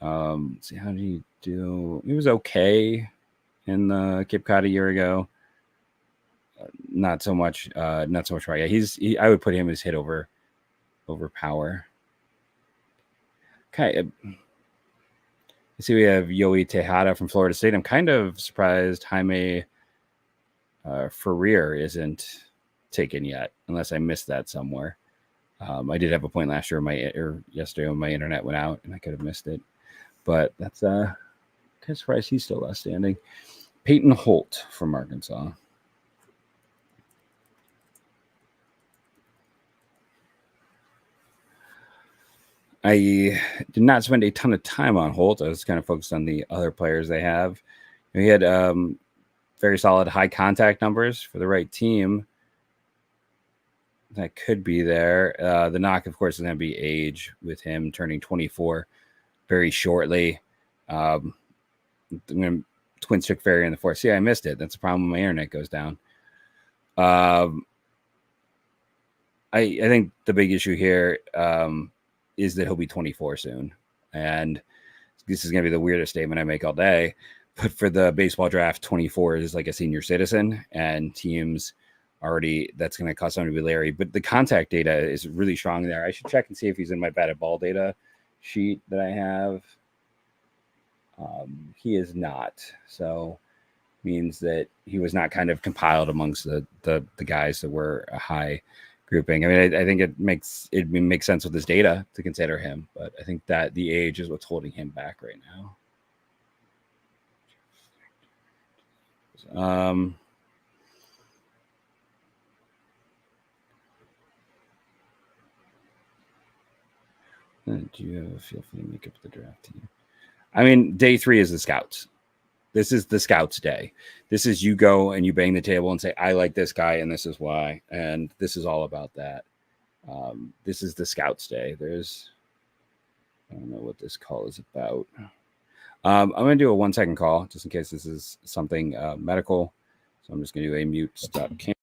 Let's see, how did he do? He was okay in the Cape Cod a year ago. Not so much. Not so much right. Yeah, I would put him as hit over power. Okay. I see we have Yoey Tejada from Florida State. I'm kind of surprised Jaime Ferrier isn't taken yet, unless I missed that somewhere. I did have a point last year yesterday when my internet went out, and I could have missed it. But that's kind of surprised he's still left standing. Peyton Holt from Arkansas. I did not spend a ton of time on Holt. I was kind of focused on the other players they have. He had very solid high contact numbers for the right team. That could be there. The knock, of course, is going to be age with him turning 24 very shortly. I'm going to twin stick fairy in the fourth. See, I missed it. That's the problem when my internet goes down. I think the big issue here is that he'll be 24 soon. And this is going to be the weirdest statement I make all day. But for the baseball draft, 24 is like a senior citizen, and teams already, that's going to cause someone to be Larry. But the contact data is really strong there. I should check and see if he's in my batted ball data sheet that I have. He is not. So means that he was not kind of compiled amongst the guys that were a high grouping. I mean, I think it makes sense with his data to consider him, but I think that the age is what's holding him back right now. Do you have a feel for the makeup of the draft team? I mean, day 3 is the scouts. This is the scouts' day. This is you go and you bang the table and say, I like this guy and this is why. And this is all about that. This is the scouts' day. I don't know what this call is about. I'm going to do a 1-second call just in case this is something medical. So I'm just going to do a mute stop camera.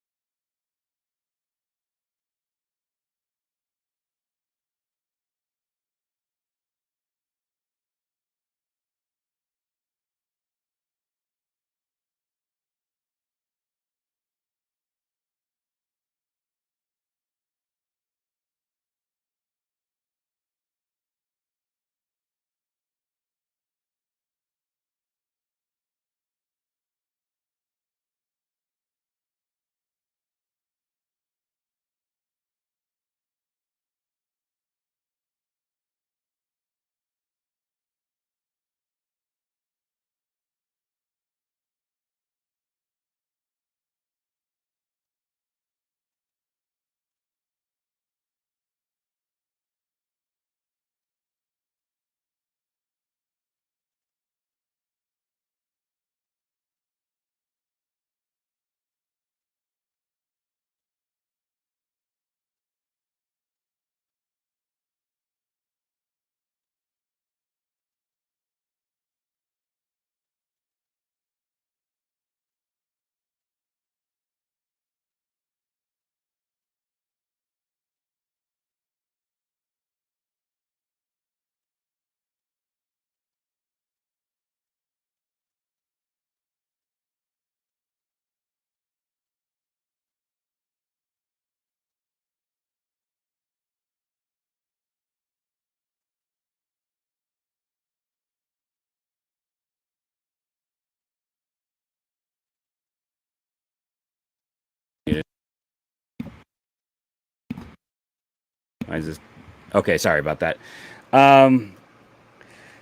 Okay, sorry about that.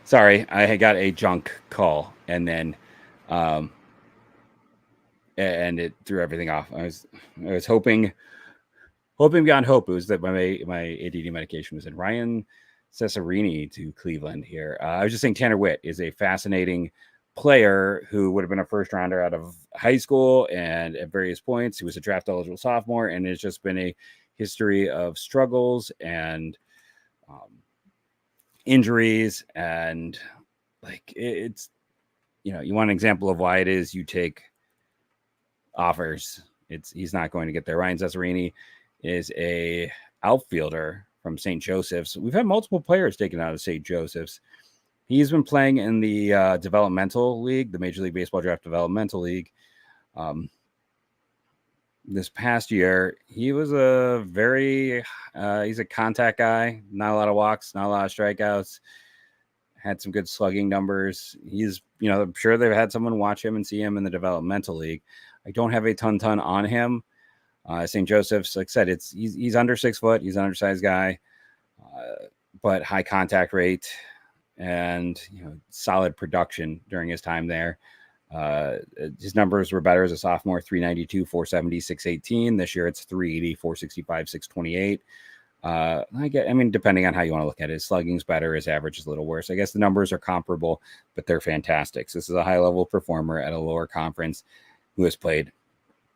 Sorry, I had got a junk call and then and it threw everything off. I was hoping beyond hope it was that my ADD medication was in. Ryan Cesarini to Cleveland here. I was just saying Tanner Witt is a fascinating player who would have been a first rounder out of high school, and at various points he was a draft eligible sophomore, and it's just been a history of struggles and injuries, and like it's, you know, you want an example of why it is you take offers. He's not going to get there. Ryan Cesarini is a outfielder from St. Joseph's. We've had multiple players taken out of St. Joseph's. He's been playing in the developmental league, the Major League Baseball Draft Developmental League. This past year, he was he's a contact guy, not a lot of walks, not a lot of strikeouts, had some good slugging numbers. He's, I'm sure they've had someone watch him and see him in the developmental league. I don't have a ton on him. St. Joseph's, like I said, he's under 6 foot. He's an undersized guy, but high contact rate and solid production during his time there. His numbers were better as a sophomore: 392, 470, 618. This year it's 380, 465, 628. Depending on how you want to look at it, his slugging's better, his average is a little worse. I guess the numbers are comparable, but they're fantastic. So this is a high level performer at a lower conference who has played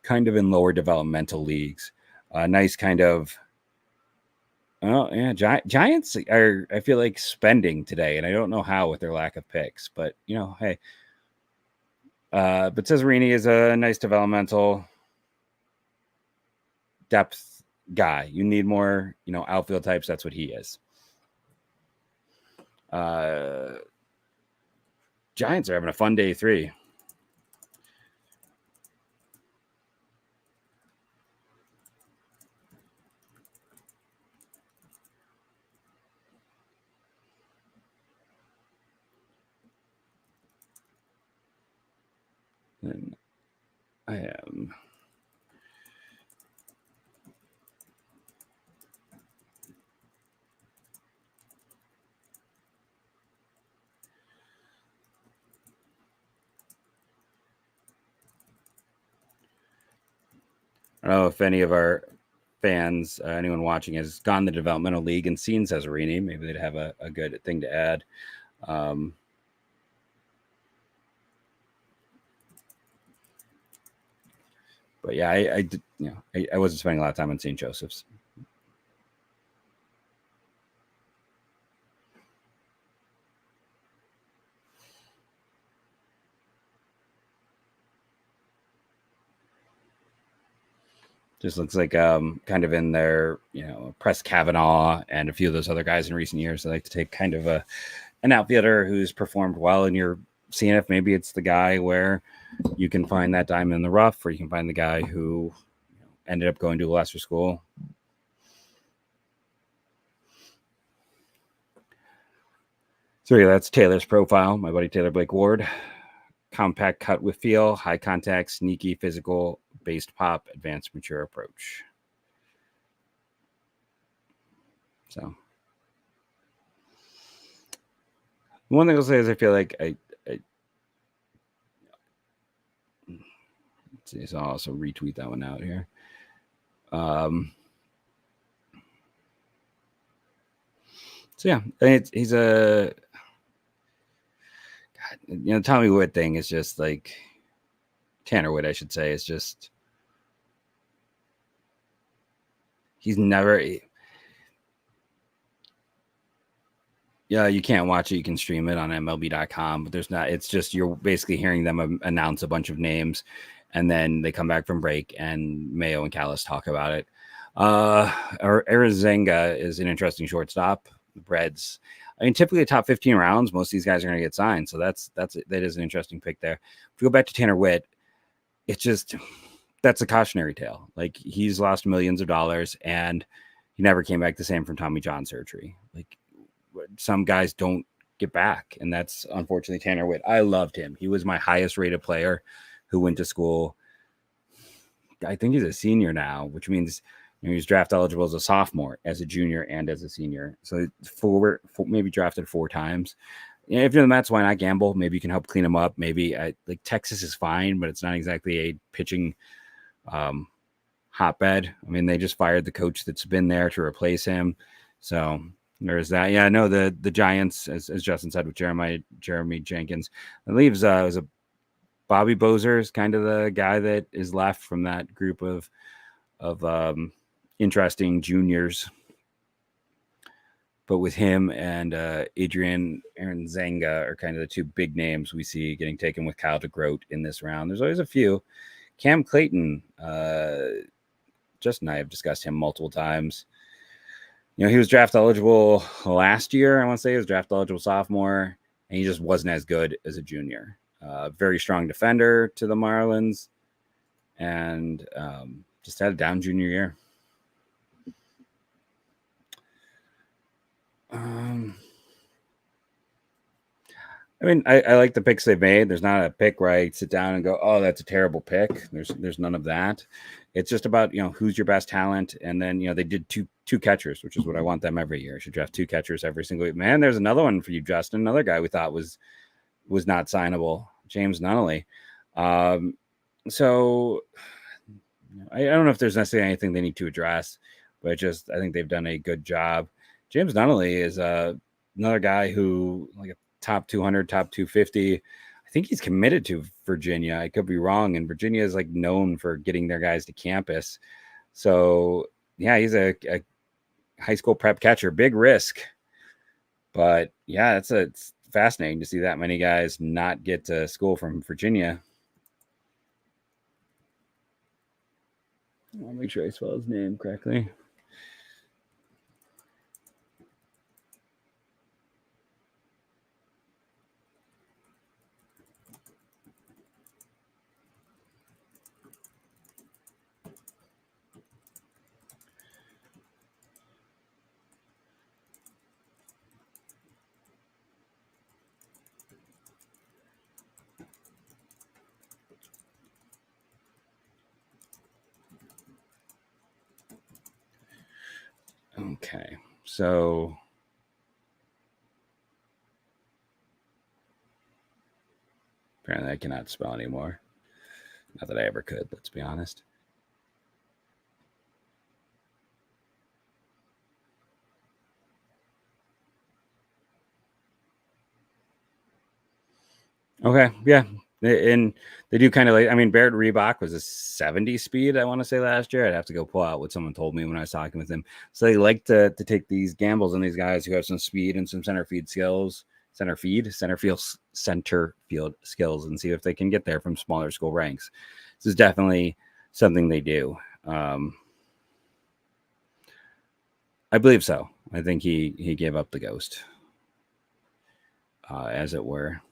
kind of in lower developmental leagues. Nice kind of. Oh yeah, Giants are, I feel like, spending today, and I don't know how with their lack of picks, but hey. But Cesarini is a nice developmental depth guy. You need more, outfield types. That's what he is. Giants are having a fun day 3. And I am. I don't know if any of our fans, anyone watching, has gone the developmental league and seen Cesarini. Maybe they'd have a good thing to add. But yeah, I wasn't spending a lot of time on St. Joseph's. Just looks like kind of in their, Press Kavanaugh and a few of those other guys in recent years. They like to take kind of an outfielder who's performed well, and you're seeing if maybe it's the guy where you can find that diamond in the rough, or you can find the guy who ended up going to a lesser school. So yeah, that's Taylor's profile. My buddy Taylor Blake Ward. Compact cut with feel, high contact, sneaky, physical, based pop, advanced, mature approach. So one thing I'll say is I feel like let's see, so I'll also retweet that one out here. So yeah, he's a God, Tommy Witt thing is just like Tanner Witt, I should say, is just he's never. Yeah, you can't watch it. You can stream it on MLB.com, but there's not. It's just you're basically hearing them announce a bunch of names, and then they come back from break, and Mayo and Callis talk about it. Arizenga is an interesting shortstop. The Reds. Typically the top 15 rounds, most of these guys are going to get signed. So that is an interesting pick there. If we go back to Tanner Witt, it's just that's a cautionary tale. Like, he's lost millions of dollars, and he never came back the same from Tommy John surgery. Like, some guys don't get back, and that's unfortunately Tanner Witt. I loved him. He was my highest rated player who went to school. I think he's a senior now, which means he's draft eligible as a sophomore, as a junior, and as a senior. So maybe drafted 4 times. If you're the Mets, why not gamble? Maybe you can help clean him up. Maybe like Texas is fine, but it's not exactly a pitching hotbed. They just fired the coach that's been there to replace him. So there's that. Yeah, no, the Giants, as Justin said, with Jeremy Jenkins, it leaves was a Bobby Bozer is kind of the guy that is left from that group of interesting juniors. But with him and Adrian Arizenga are kind of the 2 big names we see getting taken with Kyle DeGroat in this round. There's always a few. Cam Clayton, Justin and I have discussed him multiple times. He was draft eligible last year. I want to say he was draft eligible sophomore, and he just wasn't as good as a junior. Very strong defender to the Marlins, and just had a down junior year. I mean, I like the picks they've made. There's not a pick where I sit down and go, "Oh, that's a terrible pick." There's none of that. It's just about who's your best talent, and then they did two catchers, which is what I want them every year. I should draft two catchers every single week. Man, there's another one for you, Justin. Another guy we thought was not signable, James Nunnally. So I don't know if there's necessarily anything they need to address, but I think they've done a good job. James Nunnally is another guy who like a top 200, top 250. I think he's committed to Virginia. I could be wrong. And Virginia is like known for getting their guys to campus. So yeah, he's a high school prep catcher, big risk. But yeah, it's fascinating to see that many guys not get to school from Virginia. I'll make sure I spell his name correctly. Okay, so apparently I cannot spell anymore. Not that I ever could, let's be honest. Okay, yeah. And they do kind of like, I mean, Barrett Reebok was a 70 speed, I want to say, last year. I'd have to go pull out what someone told me when I was talking with him. So they like to take these gambles on these guys who have some speed and some center field skills, center field skills, and see if they can get there from smaller school ranks. This is definitely something they do. I believe so. I think he gave up the ghost, as it were.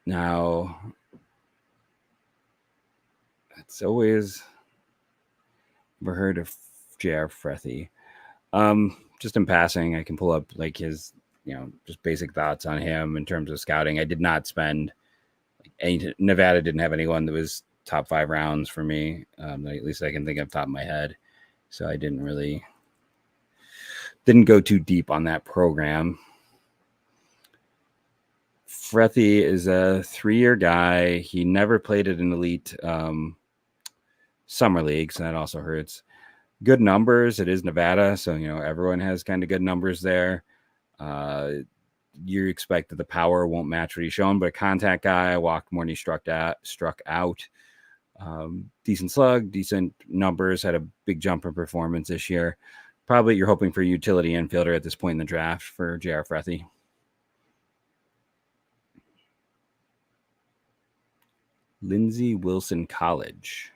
Now, it's always ever heard of J.R. Frethy. Just in passing, I can pull up like his, just basic thoughts on him in terms of scouting. I did not spend Nevada didn't have anyone that was top 5 rounds for me. At least I can think of top of my head. So I didn't go too deep on that program. Frethy is a 3-year guy. He never played at an elite summer league, so that also hurts. Good numbers. It is Nevada, so everyone has kind of good numbers there. You expect that the power won't match what he's shown, but a contact guy, walked more than he struck out. Decent slug, decent numbers, had a big jump in performance this year. Probably you're hoping for a utility infielder at this point in the draft for J.R. Frethy. Lindsey Wilson College.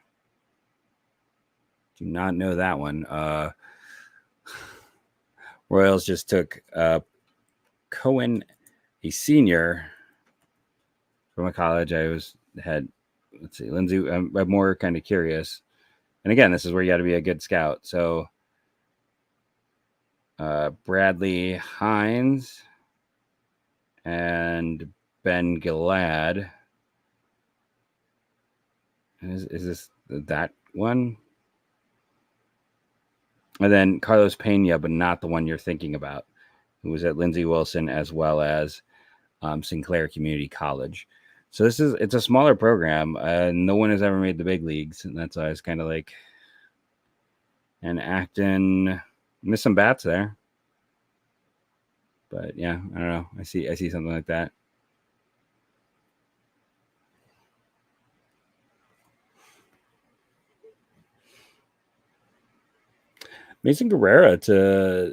Do not know that one. Royals just took Cohen, a senior from a college. Let's see, Lindsey. I'm more kind of curious. And again, this is where you got to be a good scout. So Bradley Hines and Ben Gilad. Is this that one? And then Carlos Pena, but not the one you're thinking about, who was at Lindsey Wilson as well as Sinclair Community College. So it's a smaller program. No one has ever made the big leagues, and that's why it's kind of like. And Acton missed some bats there, but yeah, I don't know. I see something like that. Mason Guerrera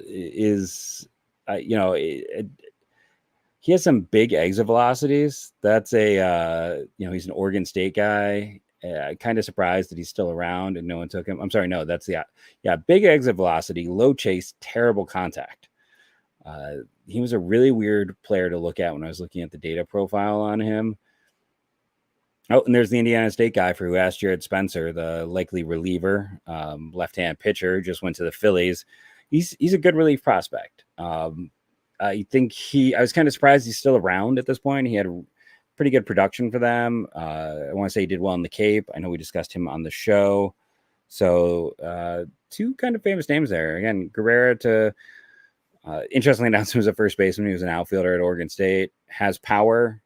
is he has some big exit velocities. That's he's an Oregon State guy. Kind of surprised that he's still around and no one took him. I'm sorry, no, that's big exit velocity, low chase, terrible contact. He was a really weird player to look at when I was looking at the data profile on him. Oh, and there's the Indiana State guy for who asked Jared Spencer, the likely reliever, left-hand pitcher, just went to the Phillies. He's a good relief prospect. I was kind of surprised he's still around at this point. He had pretty good production for them. I want to say he did well in the Cape. I know we discussed him on the show. So two kind of famous names there. Again, Guerrera to interestingly announced him as a first baseman. He was an outfielder at Oregon State, has power,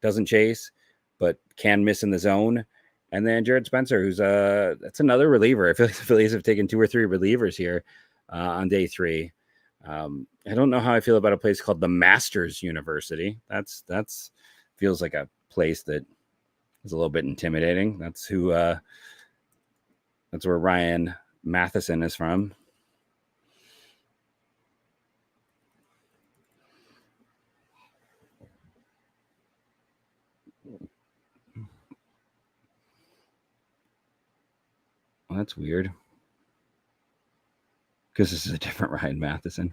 doesn't chase, but can miss in the zone. And then Jared Spencer, who's that's another reliever. I feel like the Phillies have taken 2 or 3 relievers here on day 3. I don't know how I feel about a place called the Masters University. That's feels like a place that is a little bit intimidating. That's where Ryan Matheson is from. Well, that's weird. Because this is a different Ryan Matheson.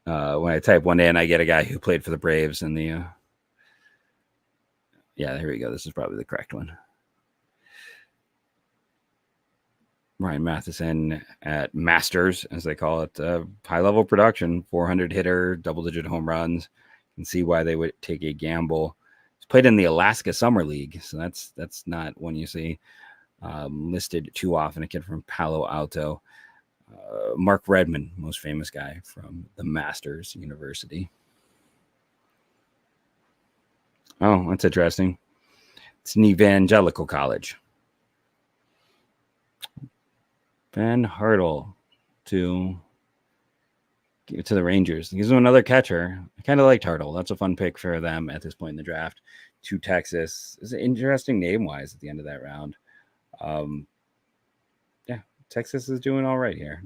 When I type one in, I get a guy who played for the Braves and the here we go. This is probably the correct one. Ryan Matheson at Masters, as they call it, high-level production, 400 hitter, double-digit home runs. You can see why they would take a gamble. He's played in the Alaska Summer League, so that's not one you see listed too often. A kid from Palo Alto. Mark Redmond, most famous guy from the Masters University. Oh, that's interesting. It's an evangelical college. Ben Hartle to the Rangers. He's another catcher. I kind of liked Hartle. That's a fun pick for them at this point in the draft. To Texas. It's interesting name-wise at the end of that round. Texas is doing all right here.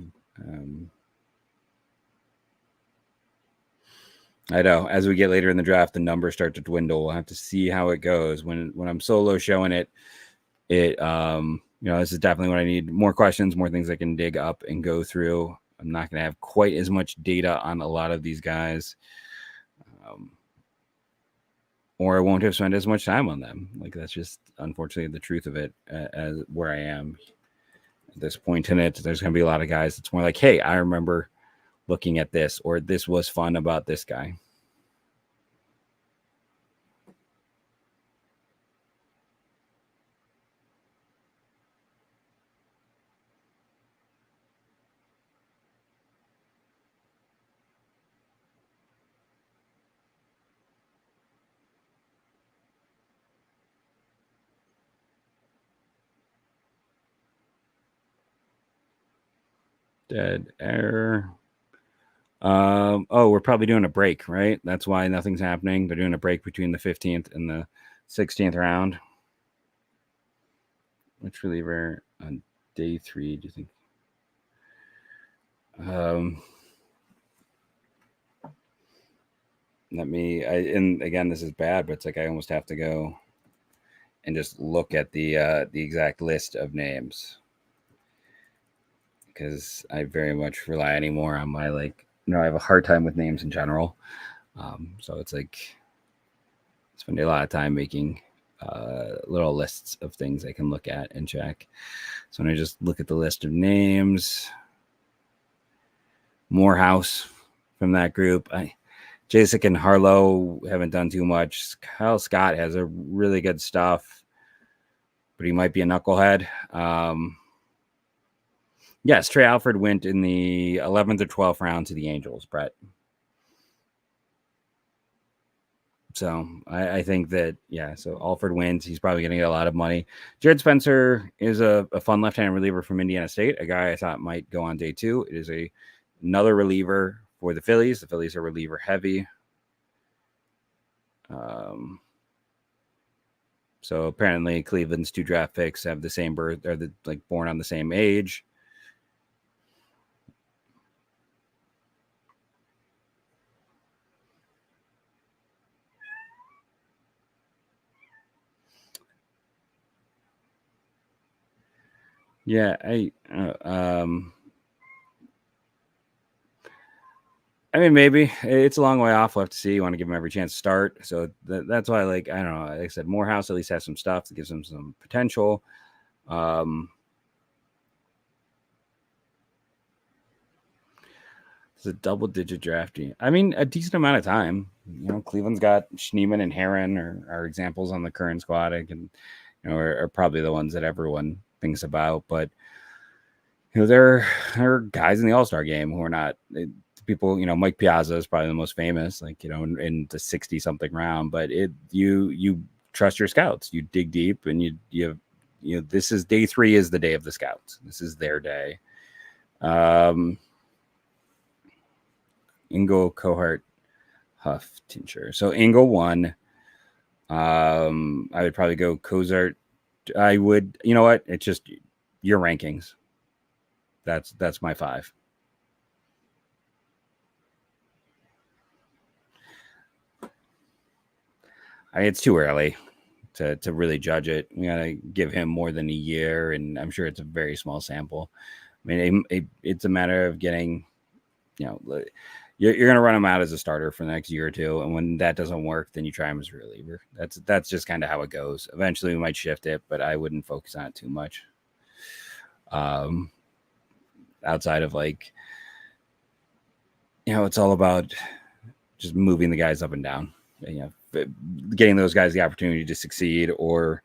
I know. As we get later in the draft, the numbers start to dwindle. We'll have to see how it goes. When I'm solo showing it, this is definitely what I need. More questions, more things I can dig up and go through. I'm not going to have quite as much data on a lot of these guys. Or I won't have spent as much time on them. Like, that's just, unfortunately, the truth of it as where I am at this point in it. There's going to be a lot of guys that's more like, hey, I remember looking at this, or this was fun about this guy. Dead air. We're probably doing a break, right? That's why nothing's happening. They're doing a break between the 15th and the 16th round. Which reliever on day 3 do you think? And again, this is bad, but it's like I almost have to go and just look at the exact list of names, because I very much rely anymore on my I have a hard time with names in general. So it's like spend a lot of time making little lists of things I can look at and check. So when I just look at the list of names, Morehouse from that group. Jacek and Harlow haven't done too much. Kyle Scott has a really good stuff, but he might be a knucklehead. Yes, Trey Alford went in the 11th or 12th round to the Angels, Brett. So I think that, so Alford wins. He's probably going to get a lot of money. Jared Spencer is a fun left-handed reliever from Indiana State, a guy I thought might go on day 2. It is another reliever for the Phillies. The Phillies are reliever heavy. So apparently Cleveland's 2 draft picks have the same birth, or born on the same age. Yeah, I mean, maybe it's a long way off. We'll have to see. You want to give him every chance to start, so that's why, like, I don't know. Like I said, Morehouse at least has some stuff that gives him some potential. It's a double-digit drafting. I mean, a decent amount of time. You know, Cleveland's got Schneemann and Herron are examples on the current squad. I can, you know, are probably the ones that everyone thinks about. But you know, there are guys in the All-Star game who are not people. You know, Mike Piazza is probably the most famous. Like, you know, in the 60-something round. But you trust your scouts. You dig deep, and you know, this is day 3 is the day of the scouts. This is their day. Engel, Kohart, Huff, Tincher. So Engel 1. I would probably go Cozart. I would, you know what? It's just your rankings. That's my 5. I mean, it's too early to really judge it. We gotta give him more than a year, and I'm sure it's a very small sample. I mean, it's a matter of getting, you know, you're going to run him out as a starter for the next year or two, and when that doesn't work, then you try him as a reliever. That's just kind of how it goes. Eventually, we might shift it, but I wouldn't focus on it too much. Outside of, like, you know, it's all about just moving the guys up and down. You know, getting those guys the opportunity to succeed or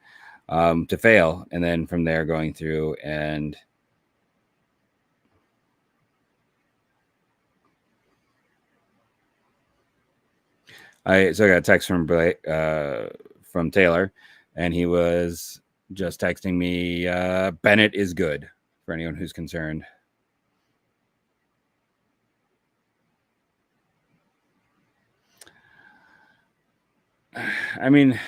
to fail, and then from there going through and. I got a text from Taylor, and he was just texting me, Bennett is good, for anyone who's concerned. I mean,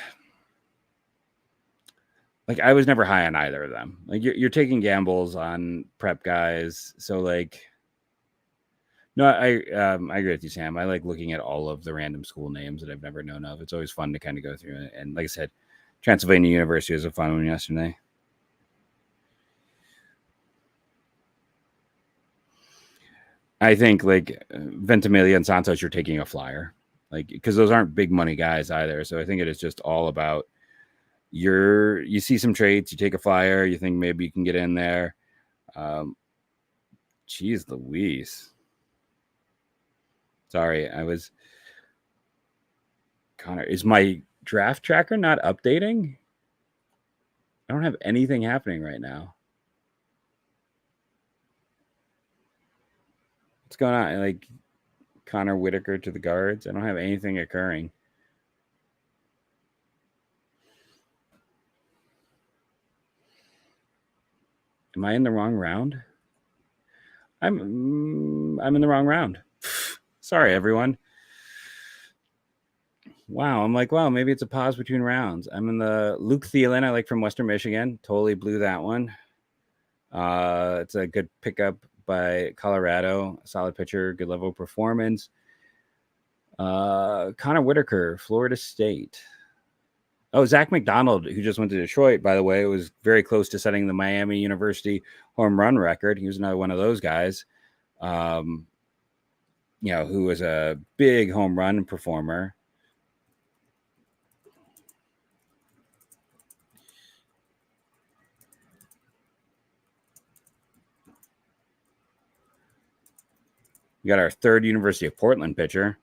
like, I was never high on either of them. Like, you're taking gambles on prep guys, so, like, no, I agree with you, Sam. I like looking at all of the random school names that I've never known of. It's always fun to kind of go through it. And like I said, Transylvania University was a fun one yesterday. I think, like, Ventimiglia and Santos, you're taking a flyer, like, because those aren't big money guys either. So I think it is just all about you see some traits, you take a flyer, you think maybe you can get in there. Geez Louise. Sorry, Connor, is my draft tracker not updating? I don't have anything happening right now. What's going on? Like, Connor Whitaker to the guards. I don't have anything occurring. Am I in the wrong round? I'm in the wrong round. Sorry, everyone. Wow, I'm like, wow, maybe it's a pause between rounds. I'm in the Luke Thielen, I like, from Western Michigan. Totally blew that one. It's a good pickup by Colorado. Solid pitcher, good level of performance. Connor Whitaker, Florida State. Oh, Zach McDonald, who just went to Detroit, by the way, was very close to setting the Miami University home run record. He was another one of those guys, you know, who was a big home run performer. We got our third University of Portland pitcher.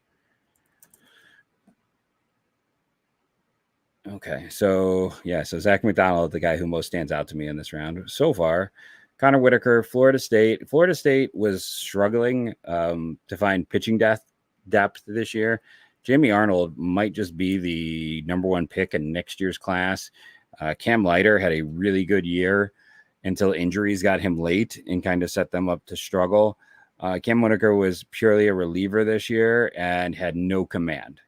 Okay, so Zach McDonald, the guy who most stands out to me in this round so far. Connor Whitaker, Florida State. Florida State was struggling to find pitching depth this year. Jamie Arnold might just be the number 1 pick in next year's class. Cam Leiter had a really good year until injuries got him late and kind of set them up to struggle. Cam Whitaker was purely a reliever this year and had no command.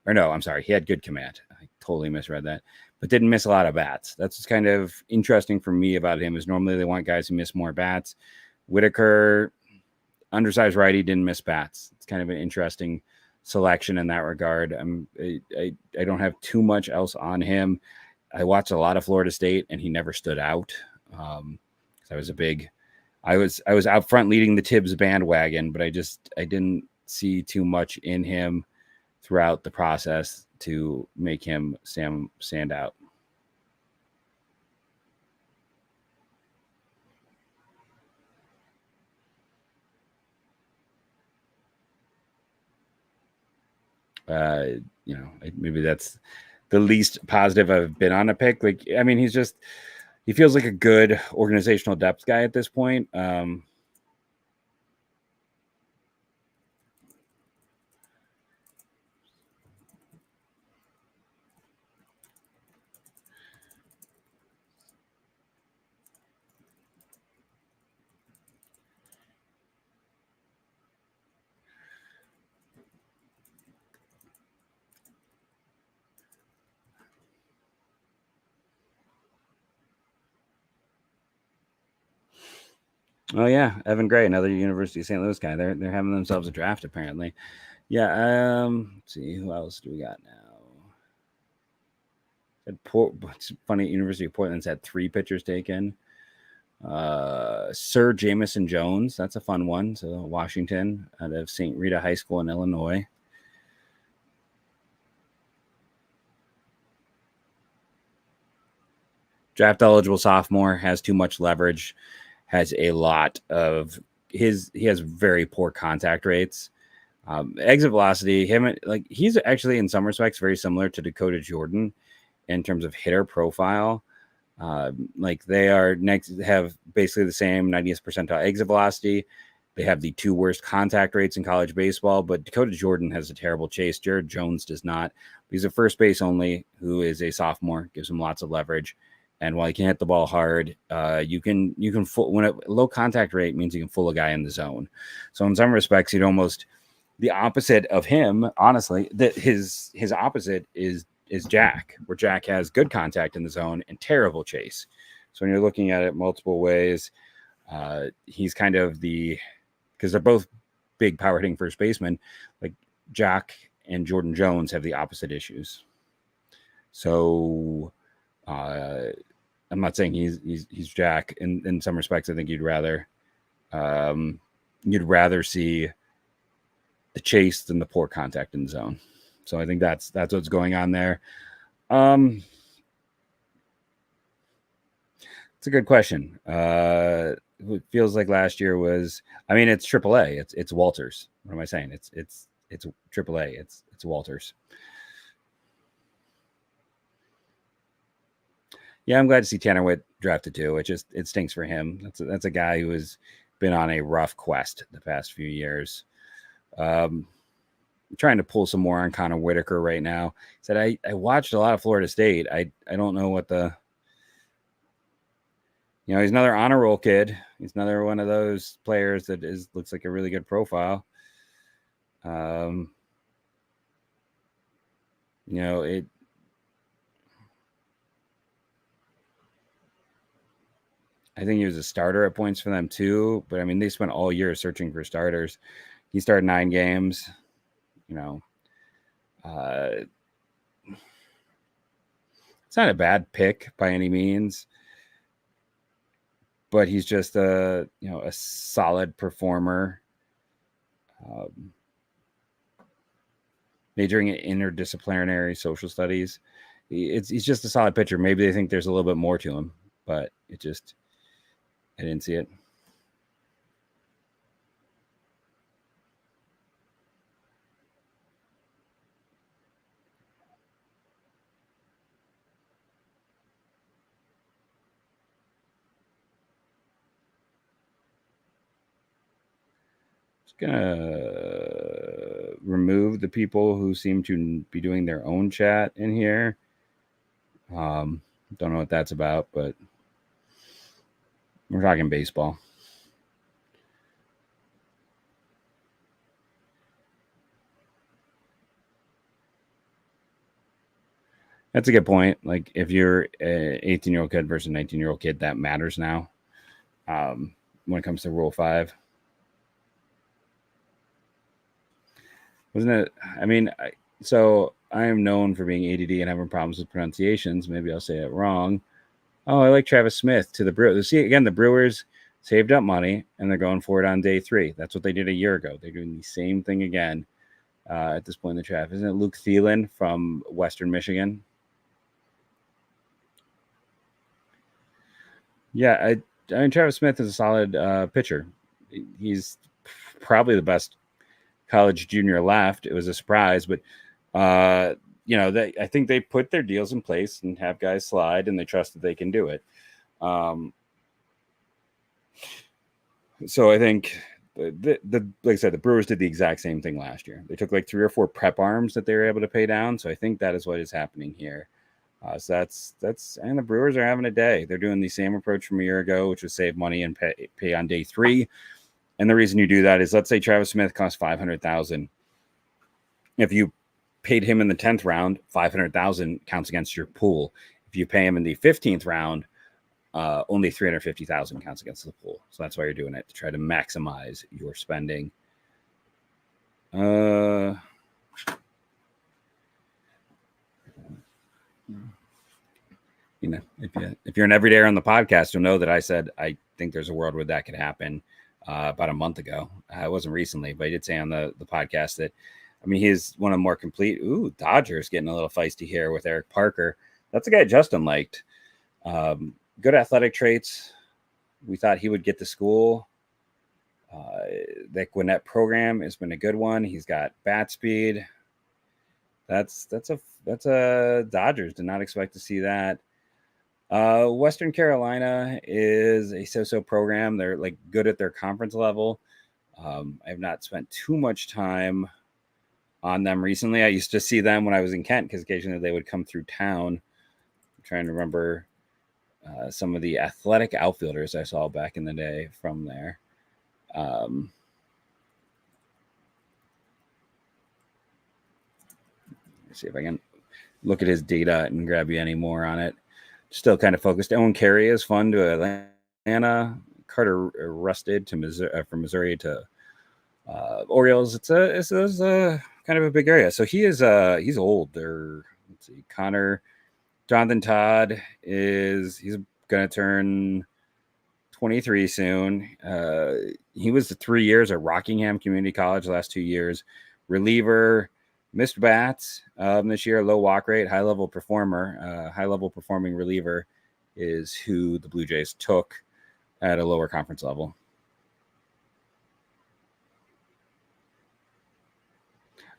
Or no, I'm sorry, he had good command. I totally misread that, but didn't miss a lot of bats. That's what's kind of interesting for me about him, is normally they want guys who miss more bats. Whitaker, undersized righty, didn't miss bats. It's kind of an interesting selection in that regard. I don't have too much else on him. I watched a lot of Florida State, and he never stood out. I was I was out front leading the Tibbs bandwagon, but I didn't see too much in him throughout the process to make him stand out. Maybe that's the least positive I've been on a pick. Like, I mean, he feels like a good organizational depth guy at this point. Oh yeah, Evan Gray, another University of St. Louis guy. They're having themselves a draft apparently. Yeah. Let's see, who else do we got now? It's funny. University of Portland's had 3 pitchers taken. Sir Jamison Jones, that's a fun one. So Washington out of St. Rita High School in Illinois. Draft eligible sophomore, has too much leverage, has a lot of he has very poor contact rates. Exit velocity, he's actually in some respects very similar to Dakota Jordan in terms of hitter profile. Like they have basically the same 90th percentile exit velocity. They have the 2 worst contact rates in college baseball, but Dakota Jordan has a terrible chase. Jared Jones does not. He's a first base only who is a sophomore, gives him lots of leverage. And while you can hit the ball hard, you can when a low contact rate means you can fool a guy in the zone. So in some respects, you'd almost the opposite of him. Honestly, that his opposite is Jack, where Jack has good contact in the zone and terrible chase. So when you're looking at it multiple ways, he's kind of because they're both big power hitting first basemen. Like Jack and Jordan Jones have the opposite issues. So I'm not saying he's Jack. In some respects, I think you'd rather see the chase than the poor contact in the zone. So I think that's what's going on there. It's a good question. It feels like last year was. I mean, it's AAA. It's Walters. What am I saying? It's AAA. It's Walters. Yeah, I'm glad to see Tanner Witt drafted too. It stinks for him. That's a guy who has been on a rough quest the past few years. I'm trying to pull some more on Connor Whitaker right now. He said I watched a lot of Florida State. I don't know what he's another honor roll kid. He's another one of those players that looks like a really good profile. It. I think he was a starter at points for them too, but I mean they spent all year searching for starters. He started 9 games. It's not a bad pick by any means, but he's just a solid performer. Majoring in interdisciplinary social studies. He's just a solid pitcher. Maybe they think there's a little bit more to him, but I didn't see it. Just gonna remove the people who seem to be doing their own chat in here. Don't know what that's about, but we're talking baseball. That's a good point. Like if you're an 18-year-old kid versus a 19-year-old kid, that matters now. When it comes to Rule 5, wasn't it? I mean, so I am known for being ADD and having problems with pronunciations. Maybe I'll say it wrong. Oh, I like Travis Smith to the Brewers. See, again, the Brewers saved up money and they're going for it on day 3. That's what they did a year ago. They're doing the same thing again at this point in the draft. Isn't it Luke Thielen from Western Michigan? Yeah, I mean, Travis Smith is a solid pitcher. He's probably the best college junior left. It was a surprise, but I think they put their deals in place and have guys slide, and they trust that they can do it. So I think the like I said, the Brewers did the exact same thing last year. They took like 3 or 4 prep arms that they were able to pay down. So I think that is what is happening here. So that's and the Brewers are having a day. They're doing the same approach from a year ago, which was save money and pay on day 3. And the reason you do that is, let's say Travis Smith costs $500,000. If you paid him in the 10th round, $500,000 counts against your pool. If you pay him in the 15th round, only $350,000 counts against the pool. So that's why you're doing it, to try to maximize your spending. If you're an everydayer on the podcast, you'll know that I said I think there's a world where that could happen about a month ago. It wasn't recently, but I did say on the podcast that, I mean, he's one of the more complete. Dodgers getting a little feisty here with Eric Parker. That's a guy Justin liked. Good athletic traits. We thought he would get to school. That Gwinnett program has been a good one. He's got bat speed. That's a Dodgers. Did not expect to see that. Western Carolina is a so-so program. They're like good at their conference level. I have not spent too much time on them recently. I used to see them when I was in Kent because occasionally they would come through town. I'm trying to remember some of the athletic outfielders I saw back in the day from there. Let's see if I can look at his data and grab you any more on it. Still kind of focused. Owen Carey is fun to Atlanta. Carter Rusted to Missouri, from Missouri to Orioles. It's a kind of a big area. So he's old. Let's see, Jonathan Todd he's going to turn 23 soon. He was 3 years at Rockingham Community College, the last 2 years. Reliever, missed bats this year, low walk rate, high level performing reliever is who the Blue Jays took at a lower conference level.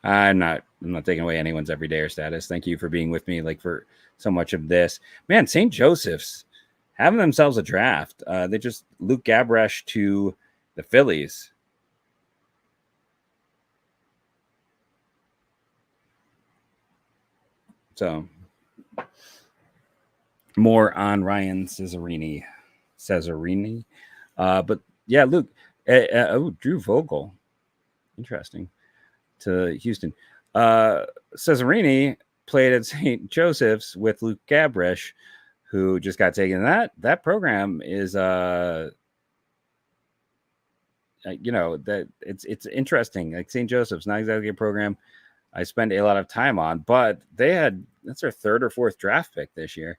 I'm not taking away anyone's everydayer status. Thank you for being with me, like, for so much of this. Man, St. Joseph's having themselves a draft. They just Luke Gabresh to the Phillies. So more on Ryan Cesarini. But yeah, Luke. Drew Vogel. Interesting. To Houston. Cesarini played at St. Joseph's with Luke Gabresh, who just got taken. That program is that it's interesting. Like, St. Joseph's, not exactly a program I spend a lot of time on, but that's their 3rd or 4th draft pick this year.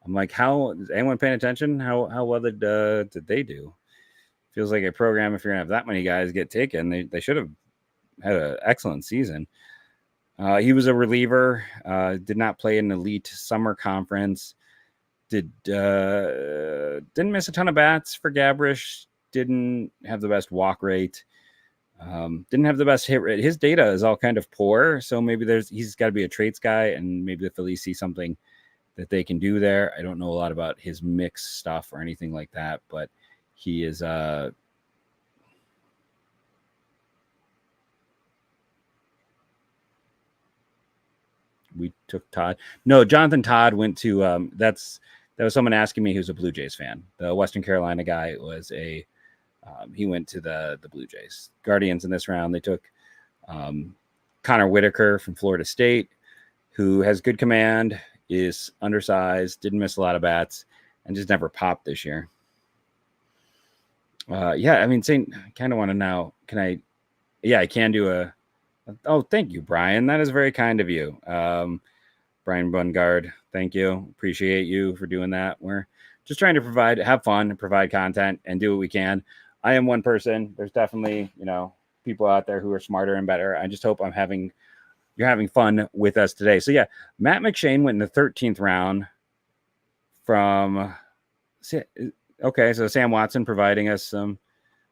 I'm like, how is anyone paying attention? How well did they do? Feels like a program, if you're gonna have that many guys get taken, they should have had an excellent season. He was a reliever, did not play in an elite summer conference, didn't miss a ton of bats for Gabresh, didn't have the best walk rate, didn't have the best hit rate. His data is all kind of poor, so maybe he's got to be a traits guy, and maybe the Phillies see something that they can do there. I don't know a lot about his mix stuff or anything like that, but he is we took Todd. No, Jonathan Todd went to that was someone asking me who's a Blue Jays fan. The Western Carolina guy was he went to the Blue Jays. Guardians in this round, they took Connor Whitaker from Florida State, who has good command, is undersized, didn't miss a lot of bats, and just never popped this year. I mean, kind of want to know, I can do a. Oh, thank you, Brian. That is very kind of you. Brian Bungard, thank you. Appreciate you for doing that. We're just trying to have fun, provide content, and do what we can. I am one person. There's definitely, people out there who are smarter and better. I just hope you're having fun with us today. So yeah, Matt McShane went in the 13th round from, okay, so Sam Watson providing us some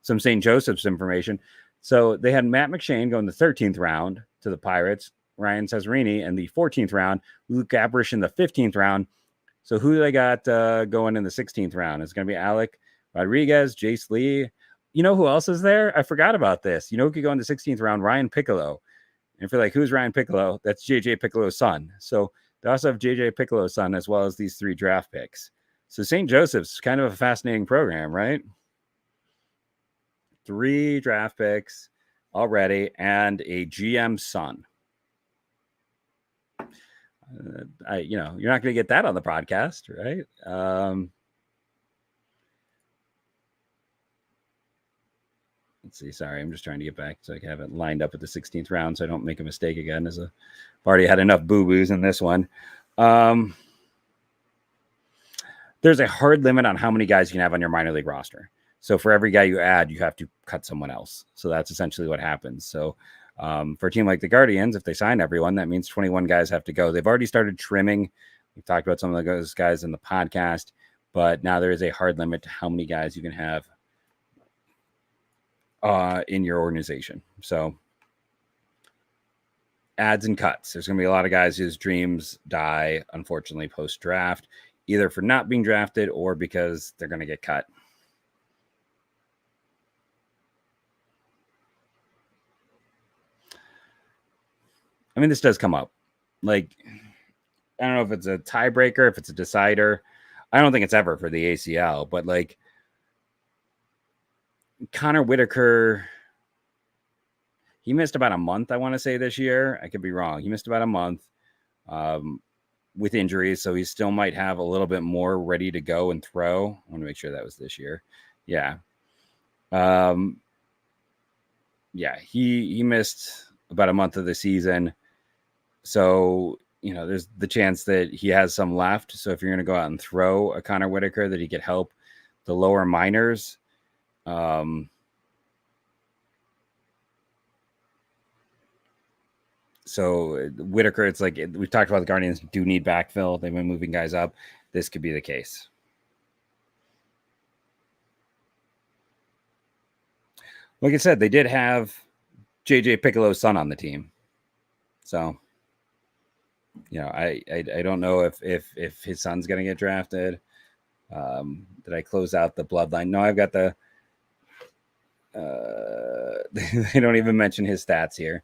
St. Joseph's information. So they had Matt McShane go in the 13th round to the Pirates, Ryan Cesarini in the 14th round, Luke Abrish in the 15th round. So who they got going in the 16th round? It's going to be Alec Rodriguez, Jace Lee. You know who else is there? I forgot about this. You know who could go in the 16th round? Ryan Piccolo. And if you're like, who's Ryan Piccolo? That's JJ Piccolo's son. So they also have JJ Piccolo's son as well as these 3 draft picks. So St. Joseph's kind of a fascinating program, right? 3 draft picks already and a GM son. You're not going to get that on the podcast, right? Let's see. Sorry, I'm just trying to get back so I can have it lined up at the 16th round so I don't make a mistake again. I've already had enough boo-boos in this one. There's a hard limit on how many guys you can have on your minor league roster. So for every guy you add, you have to cut someone else. So that's essentially what happens. So for a team like the Guardians, if they sign everyone, that means 21 guys have to go. They've already started trimming. We've talked about some of those guys in the podcast, but now there is a hard limit to how many guys you can have in your organization. So adds and cuts. There's going to be a lot of guys whose dreams die, unfortunately, post-draft, either for not being drafted or because they're going to get cut. I mean, this does come up. Like, I don't know if it's a tiebreaker, if it's a decider. I don't think it's ever for the ACL, but like Connor Whitaker, he missed about a month, I want to say, this year. I could be wrong. He missed about a month with injuries, so he still might have a little bit more ready to go and throw. I want to make sure that was this year. Yeah. He missed about a month of the season. So, there's the chance that he has some left. So if you're going to go out and throw a Connor Whitaker, that he could help the lower minors. So Whitaker, it's like we've talked about, the Guardians do need backfill. They've been moving guys up. This could be the case. Like I said, they did have JJ Piccolo's son on the team. So, I don't know if his son's going to get drafted. Did I close out the bloodline? No, I've got the they don't even mention his stats here,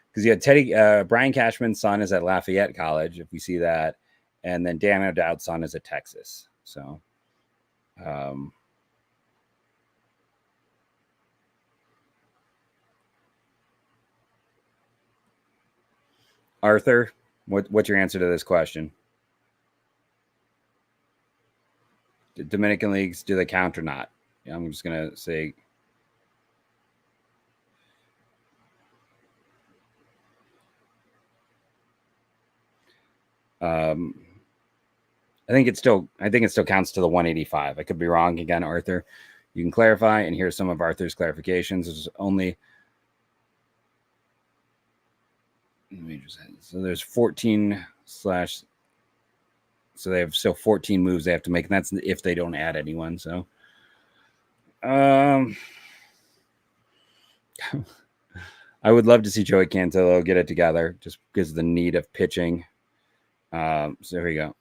because you had Brian Cashman's son is at Lafayette College, if we see that, and then Dan O'Dowd's son is at Texas. So, Arthur, what's your answer to this question? Dominican leagues, do they count or not? I'm just going to say. I think it still counts to the 185. I could be wrong again, Arthur. You can clarify, and here's some of Arthur's clarifications. There's only so there's 14 slash. So they have still 14 moves they have to make, and that's if they don't add anyone. So, I would love to see Joey Cantillo get it together, just because of the need of pitching. So here we go.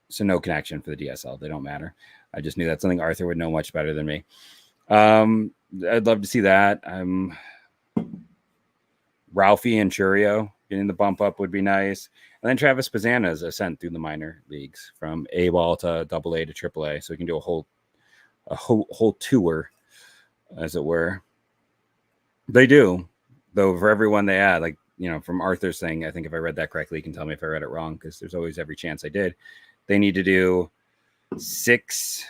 So no connection for the DSL. They don't matter. I just knew that's something Arthur would know much better than me. I'd love to see that. Ralphie and Churio getting the bump up would be nice. And then Travis Pizzana's ascent through the minor leagues from A ball to AA to AAA. So we can do a whole tour, as it were. They do, though, for everyone they add, like, from Arthur's thing, I think if I read that correctly, you can tell me if I read it wrong, because there's always every chance I did. They need to do 6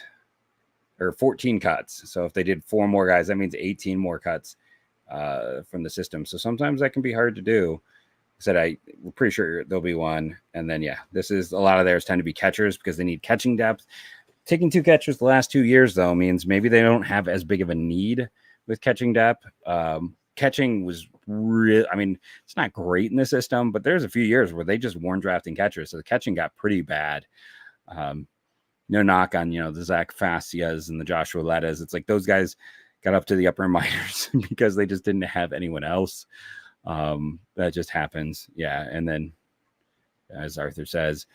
or 14 cuts. So if they did 4 more guys, that means 18 more cuts from the system. So sometimes that can be hard to do. said we're pretty sure there'll be one. And then, yeah, this is a lot of theirs tend to be catchers because they need catching depth. Taking 2 catchers the last 2 years, though, means maybe they don't have as big of a need with catching depth. Catching was real. I mean, it's not great in the system, but there's a few years where they just weren't drafting catchers. So the catching got pretty bad. No knock on, the Zach Facias and the Joshua Lettas. It's like those guys got up to the upper minors because they just didn't have anyone else. That just happens. Yeah. And then, as Arthur says,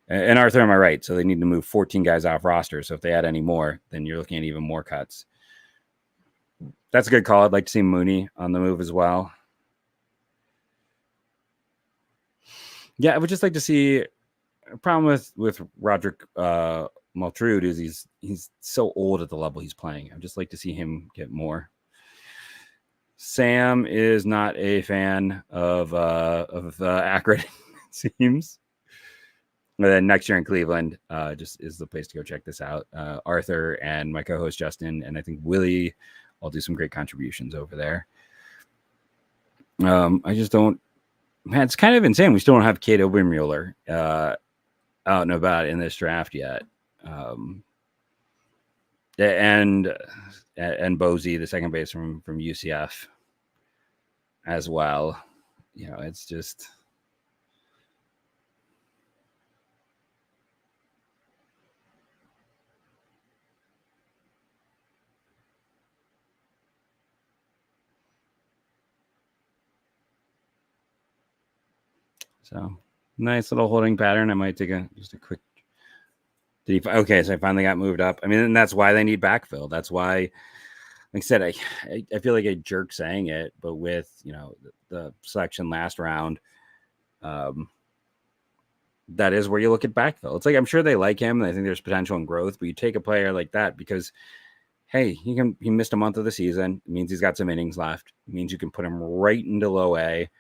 and Arthur, am I right? So they need to move 14 guys off roster. So if they add any more, then you're looking at even more cuts. That's a good call. I'd like to see Mooney on the move as well. Yeah, I would just like to see. A problem with Roderick Maltrude is he's so old at the level he's playing. I'd just like to see him get more. Sam is not a fan of Akron, it seems. And then next year in Cleveland, just is the place to go check this out. Arthur and my co-host Justin, and I think Willie all do some great contributions over there. I just don't. Man, it's kind of insane. We still don't have Kate Obermueller out and about in this draft yet. And Bozy, the second base from UCF, as well. It's just. So nice little holding pattern. I might take just a quick. Okay, so I finally got moved up. I mean, and that's why they need backfill. That's why, like I said, I feel like a jerk saying it, but with the selection last round, that is where you look at backfill. It's like I'm sure they like him, and I think there's potential and growth. But you take a player like that because, hey, he missed a month of the season. It means he's got some innings left. It means you can put him right into low A.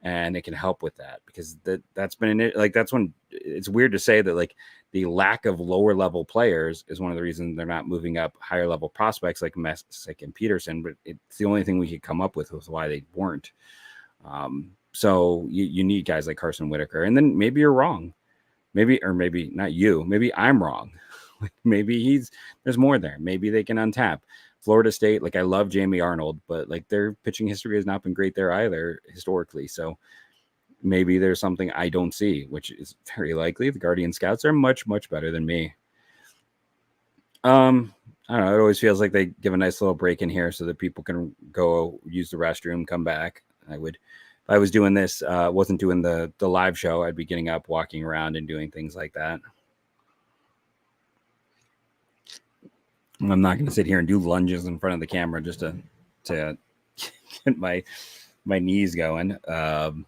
And it can help with that because that's been that's when it's weird to say that like the lack of lower level players is one of the reasons they're not moving up higher level prospects like Messick and Peterson, but it's the only thing we could come up with was why they weren't. So you need guys like Carson Whitaker, and then maybe you're wrong, maybe not you, maybe I'm wrong. Maybe there's more there. Maybe they can untap. Florida State, like I love Jamie Arnold, but like their pitching history has not been great there either historically. So maybe there's something I don't see, which is very likely. The Guardian Scouts are much, much better than me. I don't know. It always feels like they give a nice little break in here so that people can go use the restroom, come back. If I was doing this, wasn't doing the live show, I'd be getting up, walking around and doing things like that. I'm not going to sit here and do lunges in front of the camera just to get my knees going. I want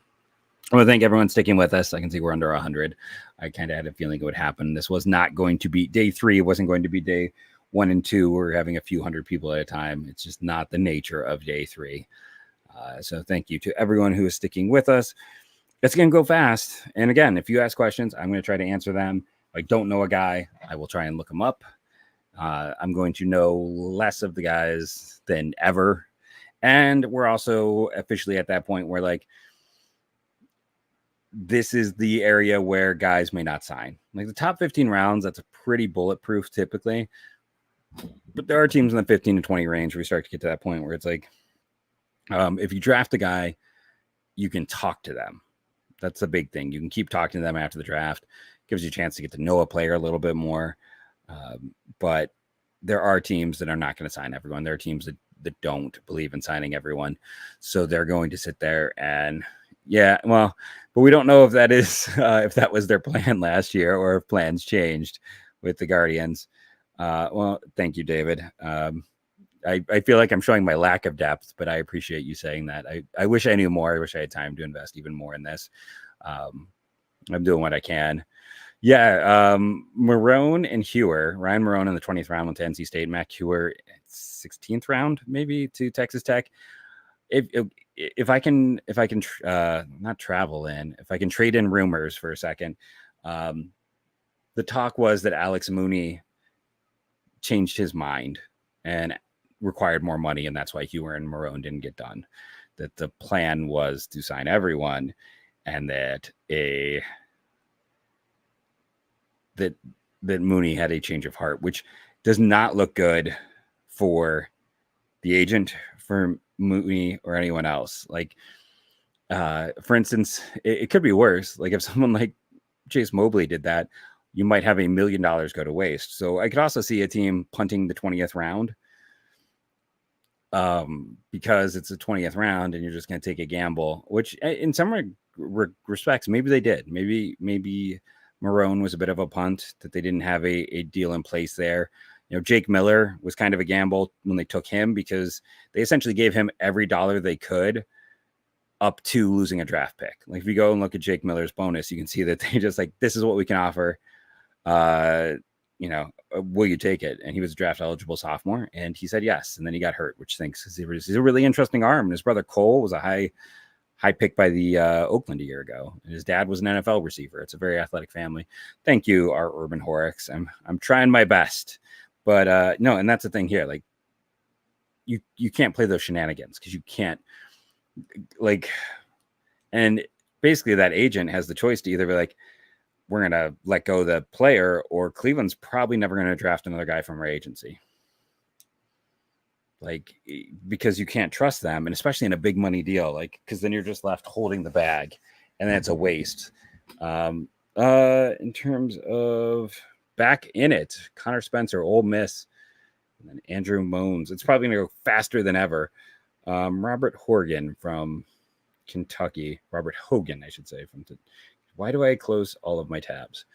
to thank everyone sticking with us. I can see we're under 100. I kind of had a feeling it would happen. This was not going to be day 3. It wasn't going to be day 1 and 2. We're having a few hundred people at a time. It's just not the nature of day 3. So thank you to everyone who is sticking with us. It's going to go fast. And again, if you ask questions, I'm going to try to answer them. If I don't know a guy, I will try and look him up. I'm going to know less of the guys than ever. And we're also officially at that point where like, this is the area where guys may not sign. Like the top 15 rounds, that's a pretty bulletproof typically. But there are teams in the 15 to 20 range where we start to get to that point where it's like, if you draft a guy, you can talk to them. That's the big thing. You can keep talking to them after the draft. Gives you a chance to get to know a player a little bit more. But there are teams that are not going to sign everyone. There are teams that don't believe in signing everyone. So they're going to sit there and but we don't know if that is, if that was their plan last year or if plans changed with the Guardians. Thank you, David. I feel like I'm showing my lack of depth, but I appreciate you saying that. I wish I knew more. I wish I had time to invest even more in this. I'm doing what I can. Yeah, Marone and Hewer. Ryan Marone in the 20th round went to NC State. Mac Hewer, 16th round, maybe to Texas Tech. If I can not travel in, if I can trade in rumors for a second, the talk was that Alex Mooney changed his mind and required more money, and that's why Hewer and Marone didn't get done. That the plan was to sign everyone. and that Mooney had a change of heart, which does not look good for the agent, for Mooney, or anyone else. Like, for instance, it could be worse. Like if someone like Chase Mobley did that, you might have $1 million go to waste. So I could also see a team punting the 20th round, because it's a 20th round and you're just going to take a gamble, which in some respects, maybe they did. Maybe Marone was a bit of a punt, that they didn't have a deal in place there. You know, Jake Miller was kind of a gamble when they took him, because they essentially gave him every dollar they could up to losing a draft pick. Like if you go and look at Jake Miller's bonus, you can see that they just like, this is what we can offer. Will you take it? And he was a draft eligible sophomore, and he said yes. And then he got hurt, which stinks, because he's a really interesting arm. And his brother Cole was a high pick by the Oakland a year ago, and his dad was an NFL receiver. It's a very athletic family. Thank you, our Urban Horrocks. I'm trying my best, but no. And that's the thing here. Like you can't play those shenanigans, because you can't, like, and basically that agent has the choice to either be like, we're going to let go the player, or Cleveland's probably never going to draft another guy from our agency. Like, because you can't trust them, and especially in a big money deal, like, because then you're just left holding the bag, and then it's a waste. In terms of back in it, Connor Spencer, Ole Miss, and then Andrew Moans. It's probably going to go faster than ever. Robert Horgan from Kentucky. Robert Hogan, I should say, from why do I close all of my tabs?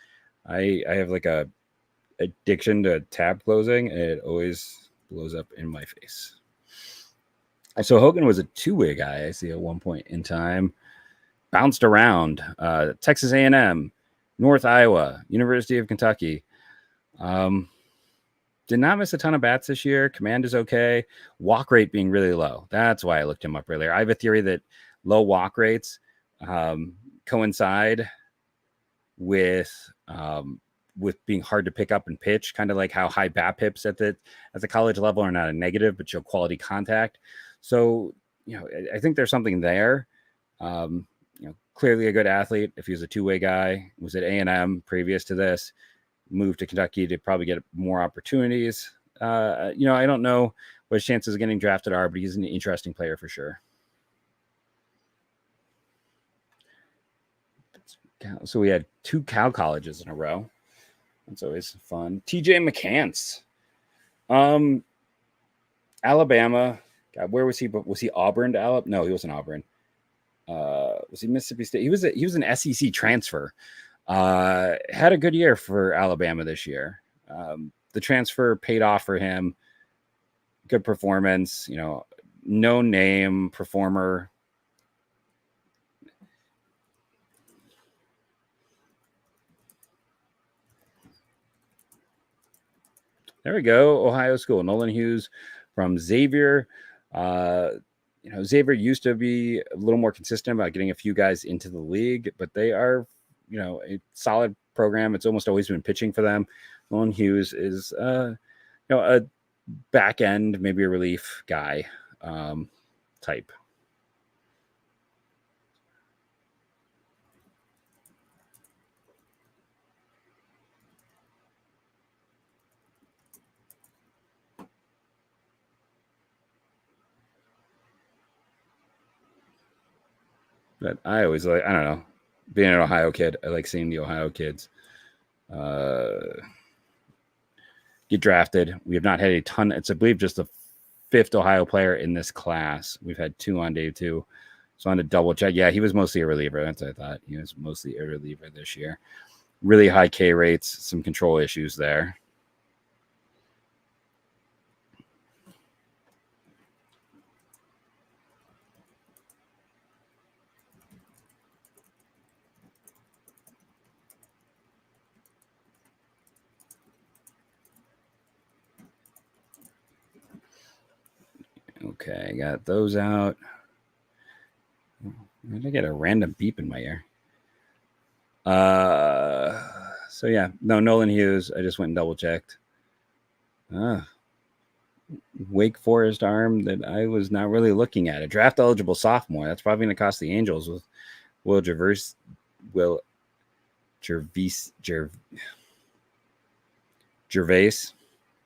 I have like a addiction to tab closing, and it always blows up in my face. So Hogan was a two-way guy, I see, at one point in time. Bounced around. Texas A&M, North Iowa, University of Kentucky. Did not miss a ton of bats this year. Command is okay. Walk rate being really low. That's why I looked him up earlier. I have a theory that low walk rates coincide with being hard to pick up and pitch, kind of like how high BABIPs at the college level are not a negative, but show quality contact. So, I think there's something there. Clearly a good athlete. If he was a two-way guy, was at A&M previous to this, moved to Kentucky to probably get more opportunities. I don't know what his chances of getting drafted are, but he's an interesting player for sure. So we had 2 Cal colleges in a row. That's always fun. TJ McCants. Alabama. God, where was he? Was he Auburn to Alabama? No, he wasn't Auburn. Was he Mississippi State? He was an SEC transfer. Had a good year for Alabama this year. The transfer paid off for him. Good performance. No name performer. There we go. Ohio School. Nolan Hughes from Xavier. Xavier used to be a little more consistent about getting a few guys into the league, but they are, a solid program. It's almost always been pitching for them. Nolan Hughes is, a back end, maybe a relief guy type. But I always I don't know, being an Ohio kid, I like seeing the Ohio kids get drafted. We have not had a ton. It's, I believe, just the 5th Ohio player in this class. We've had 2 on day 2. So on to double check. Yeah, he was mostly a reliever. That's what I thought. He was mostly a reliever this year. Really high K rates, some control issues there. Okay, got those out. Did I get a random beep in my ear? So yeah, no, Nolan Hughes. I just went and double checked. Wake Forest arm that I was not really looking at. A draft eligible sophomore. That's probably going to cost the Angels with Will Gervais,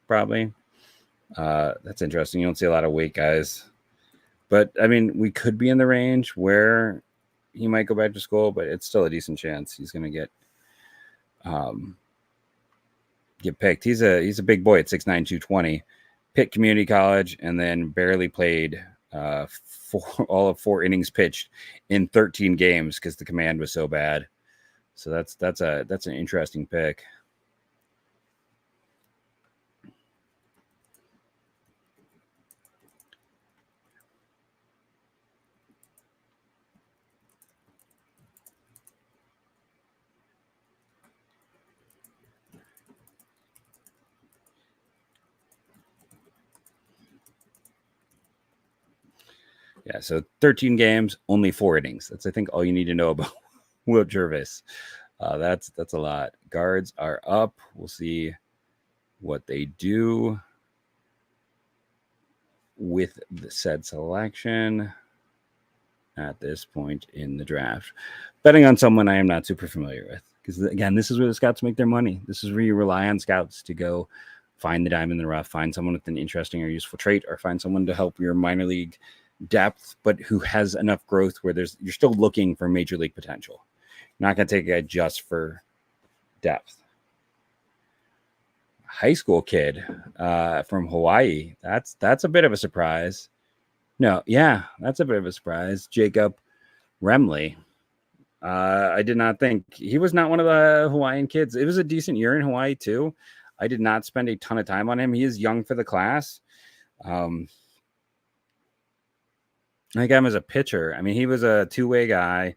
probably. That's interesting. You don't see a lot of weight guys. But, I mean, we could be in the range where he might go back to school, but it's still a decent chance he's going to get picked. He's a big boy at 6'9", 220. Pitt Community College, and then barely played all of 4 innings pitched in 13 games because the command was so bad. So that's an interesting pick. Yeah, so 13 games, only 4 innings. That's, I think, all you need to know about Will Jervis. That's a lot. Guards are up. We'll see what they do with the said selection at this point in the draft. Betting on someone I am not super familiar with. Because, again, this is where the scouts make their money. This is where you rely on scouts to go find the diamond in the rough, find someone with an interesting or useful trait, or find someone to help your minor league depth, but who has enough growth where you're still looking for major league potential. You're not going to take a guy just for depth. High school kid from Hawaii. That's a bit of a surprise. No, yeah, that's a bit of a surprise. Jacob Remley. I did not think he was not one of the Hawaiian kids. It was a decent year in Hawaii too. I did not spend a ton of time on him. He is young for the class. I got him as a pitcher. I mean, he was a two-way guy.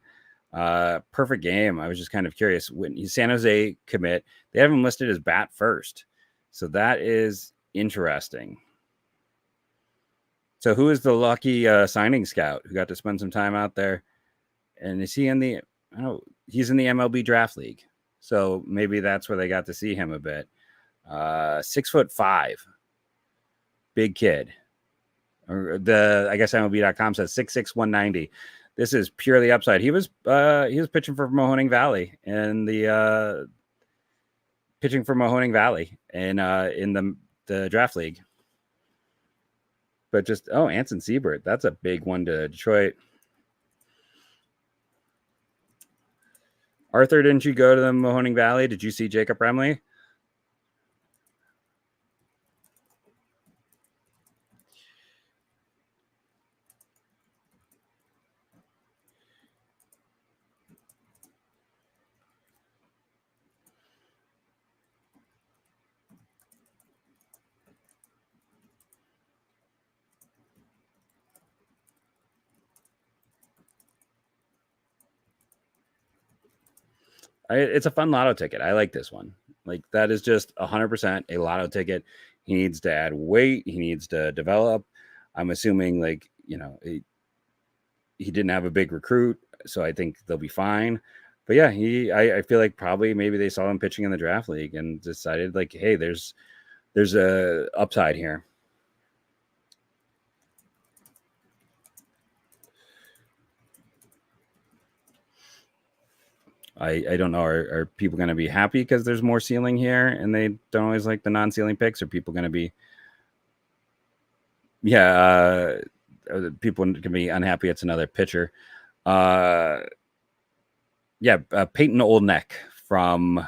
Perfect game. I was just kind of curious. When he's San Jose commit, they have him listed as bat first. So that is interesting. So who is the lucky signing scout who got to spend some time out there? And is he in the, I don't know, he's in the MLB Draft League. So maybe that's where they got to see him a bit. 6'5", big kid. Or I guess MLB.com says 6'6", 190. This is purely upside. He was pitching for Mahoning Valley in the in the draft league. But just Anson Siebert, that's a big one to Detroit. Arthur, didn't you go to the Mahoning Valley? Did you see Jacob Remley? It's a fun lotto ticket. I like this one. Like, that is just 100% a lotto ticket. He needs to add weight. He needs to develop. I'm assuming, he didn't have a big recruit, so I think they'll be fine. But yeah, I feel like probably maybe they saw him pitching in the draft league and decided, like, hey, there's a upside here. I don't know. Are people going to be happy because there's more ceiling here and they don't always like the non-ceiling picks? Or people going to be, people can be unhappy it's another pitcher. Peyton Oldneck from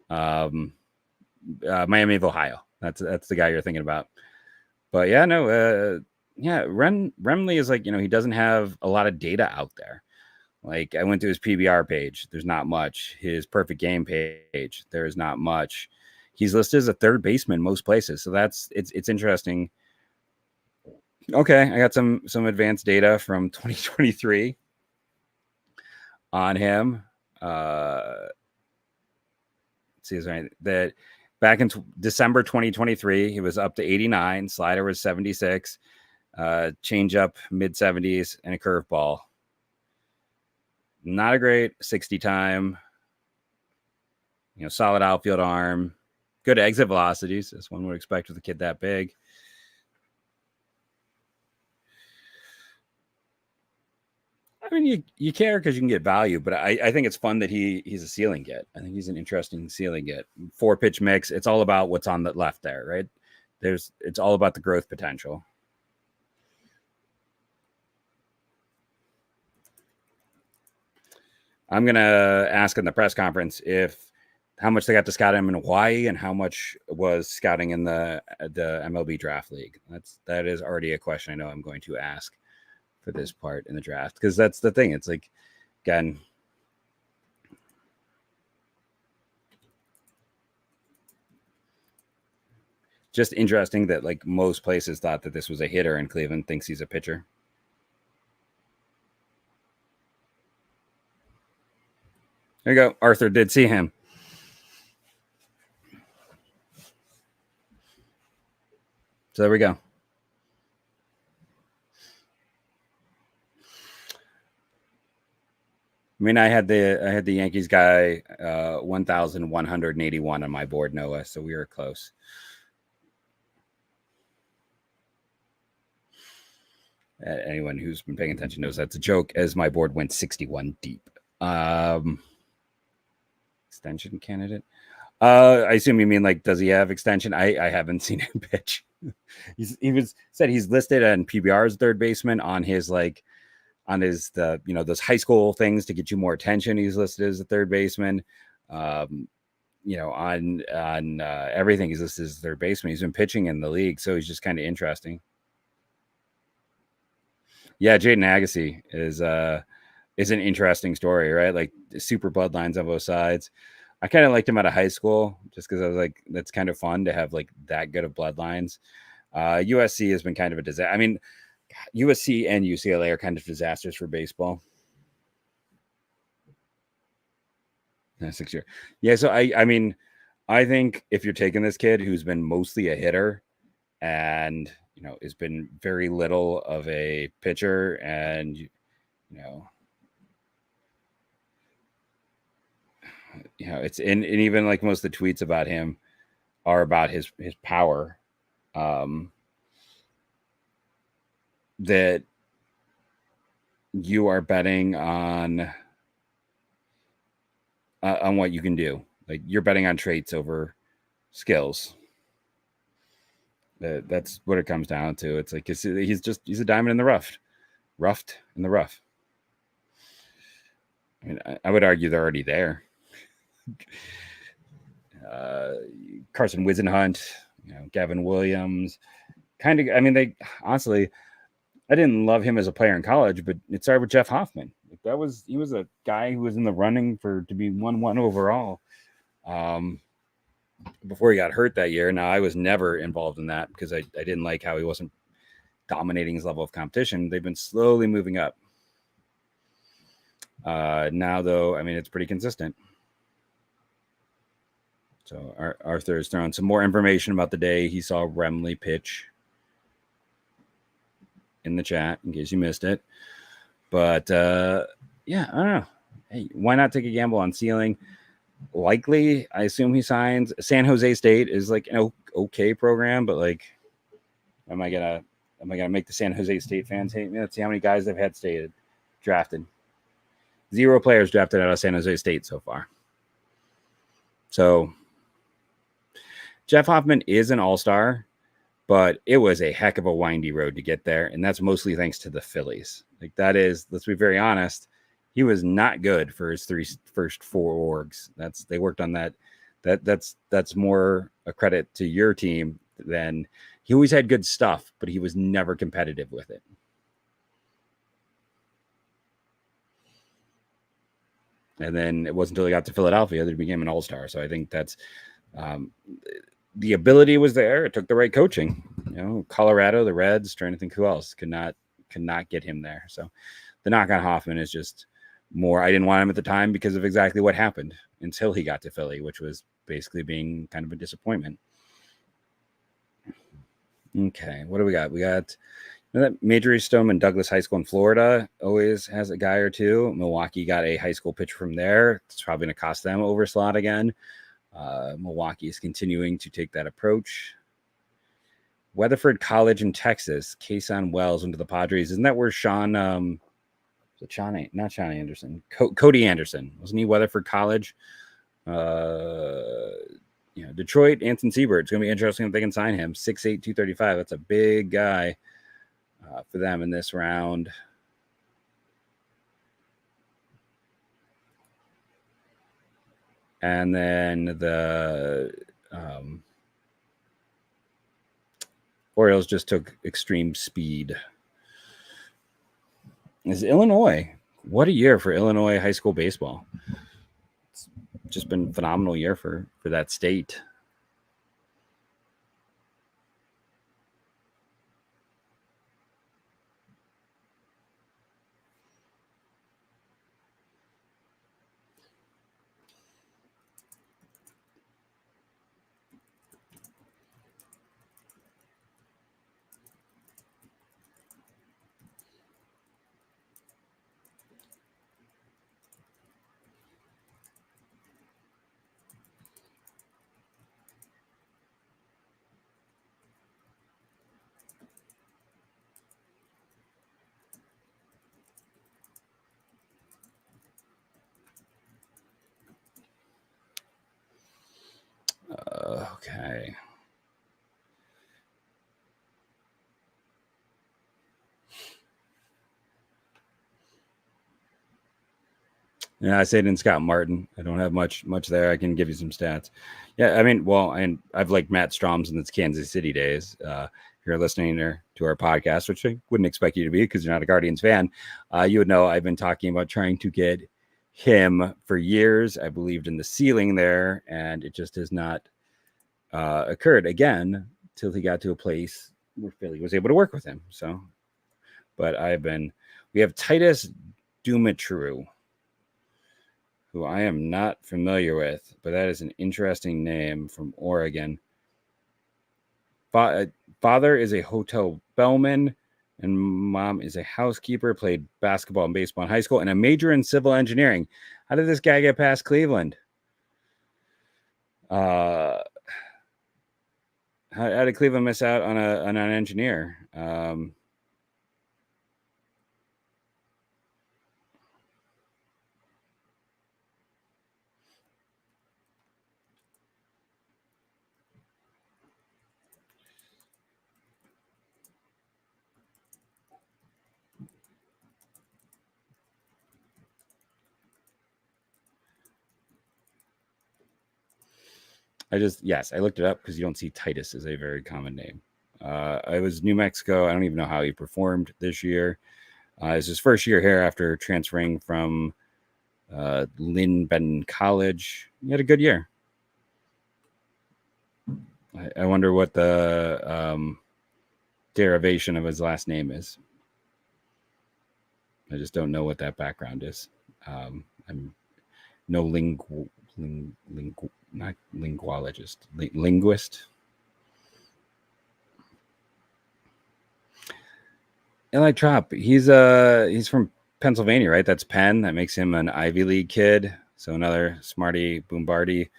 Miami of Ohio. That's the guy you're thinking about. But yeah, no, Remley is like, he doesn't have a lot of data out there. Like, I went to his PBR page. There's not much. His perfect game page. There is not much. He's listed as a third baseman most places. So it's interesting. Okay, I got some advanced data from 2023 on him. Let's see, is right that back in December 2023, he was up to 89. Slider was 76. Change up mid 70s and a curveball. Not a great 60 time. Solid outfield arm. Good exit velocities, as one would expect with a kid that big. I mean, you care because you can get value, but I think it's fun that he's a ceiling get. I think he's an interesting ceiling get. 4-pitch mix. It's all about what's on the left there, right? It's all about the growth potential. I'm gonna ask in the press conference how much they got to scout him in Hawaii and how much was scouting in the MLB Draft League. That is already a question I know I'm going to ask for this part in the draft, because that's the thing. It's like, again, just interesting that like most places thought that this was a hitter and Cleveland thinks he's a pitcher. There you go. Arthur did see him. So there we go. I mean, I had the Yankees guy 1,181 on my board, Noah. So we were close. Anyone who's been paying attention knows that's a joke, as my board went 61 deep. Extension candidate. I assume you mean like, does he have extension? I haven't seen him pitch. Said he's listed on PBR's third baseman on his those high school things to get you more attention. He's listed as a third baseman. On everything he's listed as a third baseman. He's been pitching in the league, so he's just kind of interesting. Yeah, Jaden Agassi is an interesting story, right? Like super bloodlines on both sides. I kind of liked him out of high school just because I was like, that's kind of fun to have like that good of bloodlines. USC has been kind of a disaster. I mean, USC and UCLA are kind of disasters for baseball. 6 year. Yeah. So I mean, I think if you're taking this kid who's been mostly a hitter and, has been very little of a pitcher, and, it's and even like most of the tweets about him are about his power. That you are betting on what you can do. Like you're betting on traits over skills. That's what it comes down to. It's like he's a diamond in the rough, roughed in the rough. I mean, I would argue they're already there. Carson Wisenhunt, Gavin Williams, kind of. I mean, they honestly, I didn't love him as a player in college, but it started with Jeff Hoffman. He was a guy who was in the running to be 1-1 overall. Before he got hurt that year. Now I was never involved in that because I didn't like how he wasn't dominating his level of competition. They've been slowly moving up. Now though, I mean, it's pretty consistent. So Arthur is throwing some more information about the day he saw Remley pitch in the chat in case you missed it. But yeah, I don't know. Hey, why not take a gamble on ceiling? Likely, I assume he signs. San Jose State is like an okay program, but like, am I gonna make the San Jose State fans hate me? Let's see how many guys they've had drafted. 0 players drafted out of San Jose State so far. So Jeff Hoffman is an all-star, but it was a heck of a windy road to get there, and that's mostly thanks to the Phillies. Like that is, let's be very honest, he was not good for his first 4 orgs. They worked on that. That's more a credit to your team than he always had good stuff, but he was never competitive with it. And then it wasn't until he got to Philadelphia that he became an all-star. So I think that's the ability was there. It took the right coaching. Colorado, the Reds, trying to think who else could not get him there. So the knock on Hoffman is just more. I didn't want him at the time because of exactly what happened until he got to Philly, which was basically being kind of a disappointment. Okay, what do we got? We got that Major Stone and Douglas High School in Florida always has a guy or two. Milwaukee got a high school pitcher from there. It's probably going to cost them over slot again. Milwaukee is continuing to take that approach. Weatherford College in Texas, Kason Wells into the Padres. Isn't that where Sean Not Shawnee Anderson. Cody Anderson. Wasn't he Weatherford College? Detroit, Anson Siebert. It's going to be interesting if they can sign him. 6'8", 235. That's a big guy for them in this round. And then the Orioles just took extreme speed. Is Illinois. What a year for Illinois high school baseball. It's just been a phenomenal year for that state. Okay. Yeah, I stayed in Scott Martin. I don't have much there. I can give you some stats. Yeah, I mean, and I've liked Matt Strom since its Kansas City days. If you're listening to our podcast, which I wouldn't expect you to be because you're not a Guardians fan, you would know I've been talking about trying to get him for years. I believed in the ceiling there, and it just has not occurred again till he got to a place where Philly was able to work with him. So, but we have Titus Dumitru, who I am not familiar with, but that is an interesting name from Oregon. Father is a hotel bellman, and mom is a housekeeper, played basketball and baseball in high school, and a major in civil engineering. How did this guy get past Cleveland? How did Cleveland miss out on an engineer? I looked it up because you don't see Titus as a very common name. I was New Mexico. I don't even know how he performed this year. It's his first year here after transferring from Lynn Benton College. He had a good year. I wonder what the derivation of his last name is. I just don't know what that background is. I'm no not linguologist, linguist. Eli Trop, he's from Pennsylvania, right? That's Penn. That makes him an Ivy League kid. So another smarty boombardy.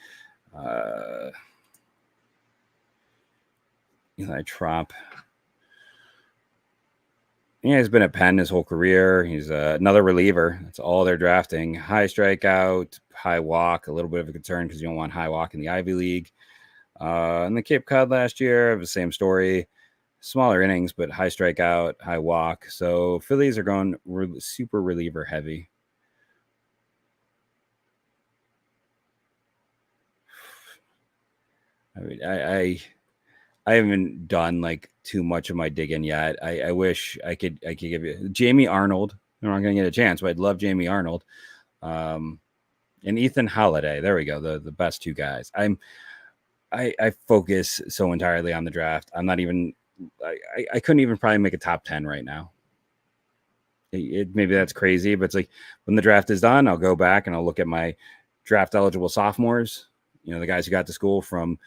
Eli Trop. Yeah, he's been at Penn his whole career. He's another reliever. That's all they're drafting. High strikeout, high walk, a little bit of a concern because you don't want high walk in the Ivy League. In the Cape Cod last year, the same story. Smaller innings, but high strikeout, high walk. So Phillies are going super reliever heavy. I mean, I haven't done like too much of my digging yet. I wish I could give you Jamie Arnold. I'm not going to get a chance, but I'd love Jamie Arnold. And Ethan Holiday. There we go. The best two guys. I focus so entirely on the draft. I'm not even. I couldn't even probably make a top 10 right now. Maybe that's crazy, but it's like when the draft is done, I'll go back and I'll look at my draft eligible sophomores. The guys who got to school from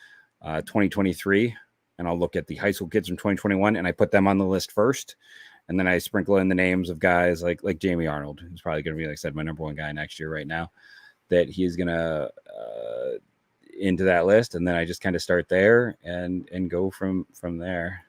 2023. And I'll look at the high school kids from 2021 and I put them on the list first. And then I sprinkle in the names of guys like Jamie Arnold, who's probably going to be, like I said, my number one guy next year right now, that he's going to into that list. And then I just kind of start there and go from there.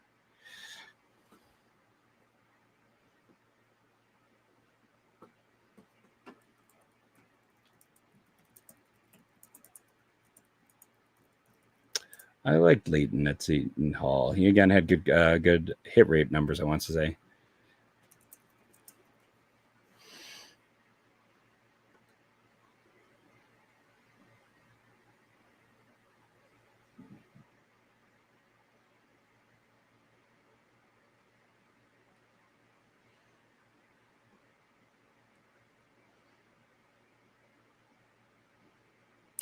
I liked Leighton at Seton Hall. He again had good hit rate numbers, I want to say.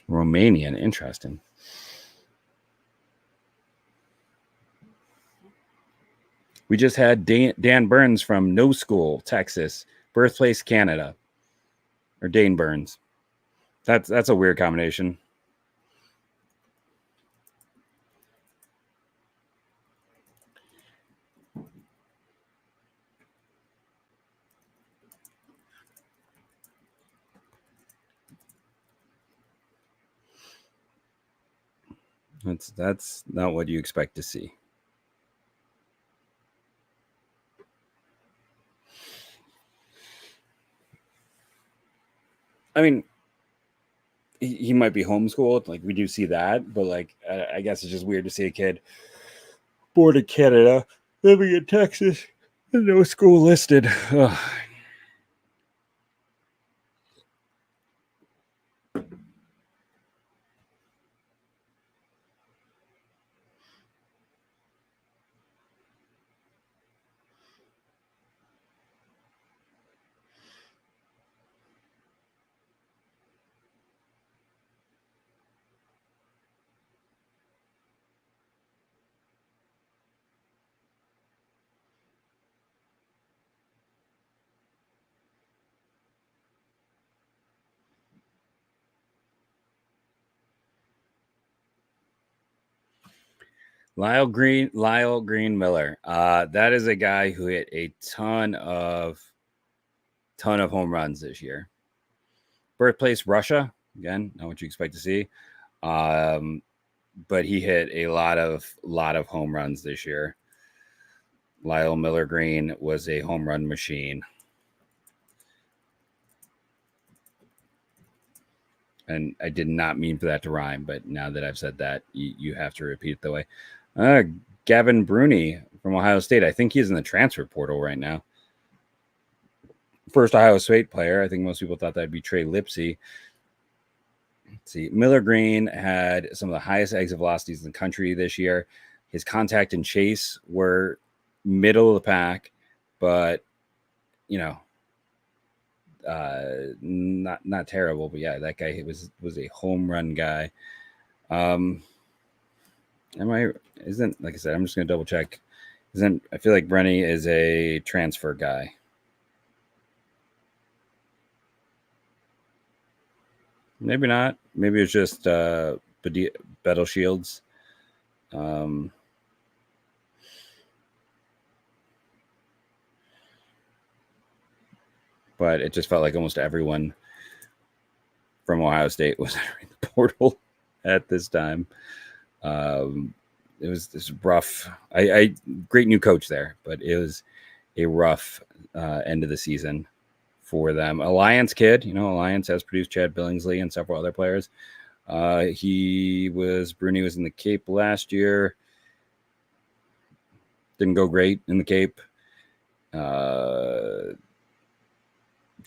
Romanian, interesting. We just had Dan Burns from No School, Texas, birthplace Canada, or Dane Burns. That's a weird combination. That's not what you expect to see. I mean, he might be homeschooled. Like we do see that, but like I guess it's just weird to see a kid born in Canada living in Texas, no school listed. Ugh. Lyle Green Miller. That is a guy who hit a ton of home runs this year. Birthplace Russia, again, not what you expect to see. But he hit a lot of home runs this year. Lyle Miller Green was a home run machine. And I did not mean for that to rhyme, but now that I've said that, you have to repeat it the way. Gavin Bruni from Ohio State. I think he's in the transfer portal right now. First Ohio State player. I think most people thought that'd be Trey Lipsy. Let's see. Miller Green had some of the highest exit velocities in the country this year. His contact and chase were middle of the pack, but not terrible. But yeah, that guy was a home run guy. Isn't, like I said, I'm just gonna double check. I feel like Brenny is a transfer guy. Maybe not. Maybe it's just Battle Shields. But it just felt like almost everyone from Ohio State was entering the portal at this time. It was this rough. I great new coach there, but it was a rough end of the season for them. Alliance kid, Alliance has produced Chad Billingsley and several other players. Bruni was in the Cape last year. Didn't go great in the Cape.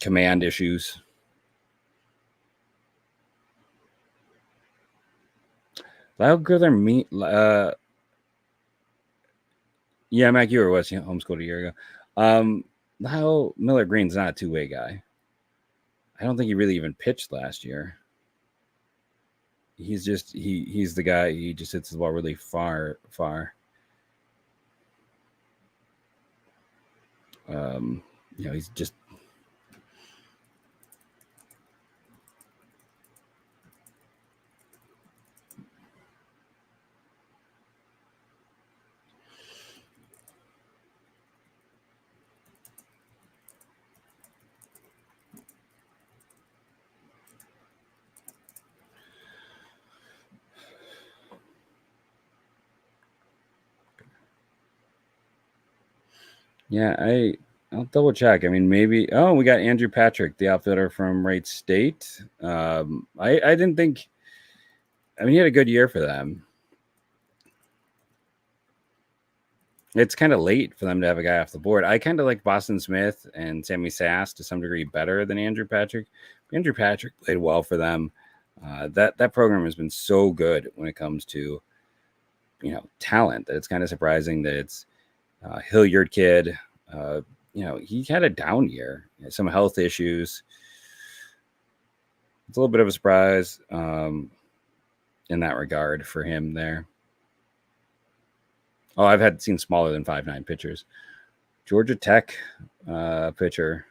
Command issues. Lyle Gurther, yeah, Mac Ewer was homeschooled a year ago. Lyle Miller Green's not a two-way guy. I don't think he really even pitched last year. He's just he's the guy. He just hits the ball really far. He's just. Yeah, I'll double check. I mean, maybe. Oh, we got Andrew Patrick, the outfielder from Wright State. I didn't think. I mean, he had a good year for them. it's kind of late for them to have a guy off the board. I kind of like Boston Smith and Sammy Sass to some degree better than Andrew Patrick. Andrew Patrick played well for them. That program has been so good when it comes to talent that it's kind of surprising that it's Hilliard kid. He had a down year, some health issues. It's a little bit of a surprise in that regard for him there. Oh, I've seen smaller than 5'9" pitchers. Georgia Tech pitcher.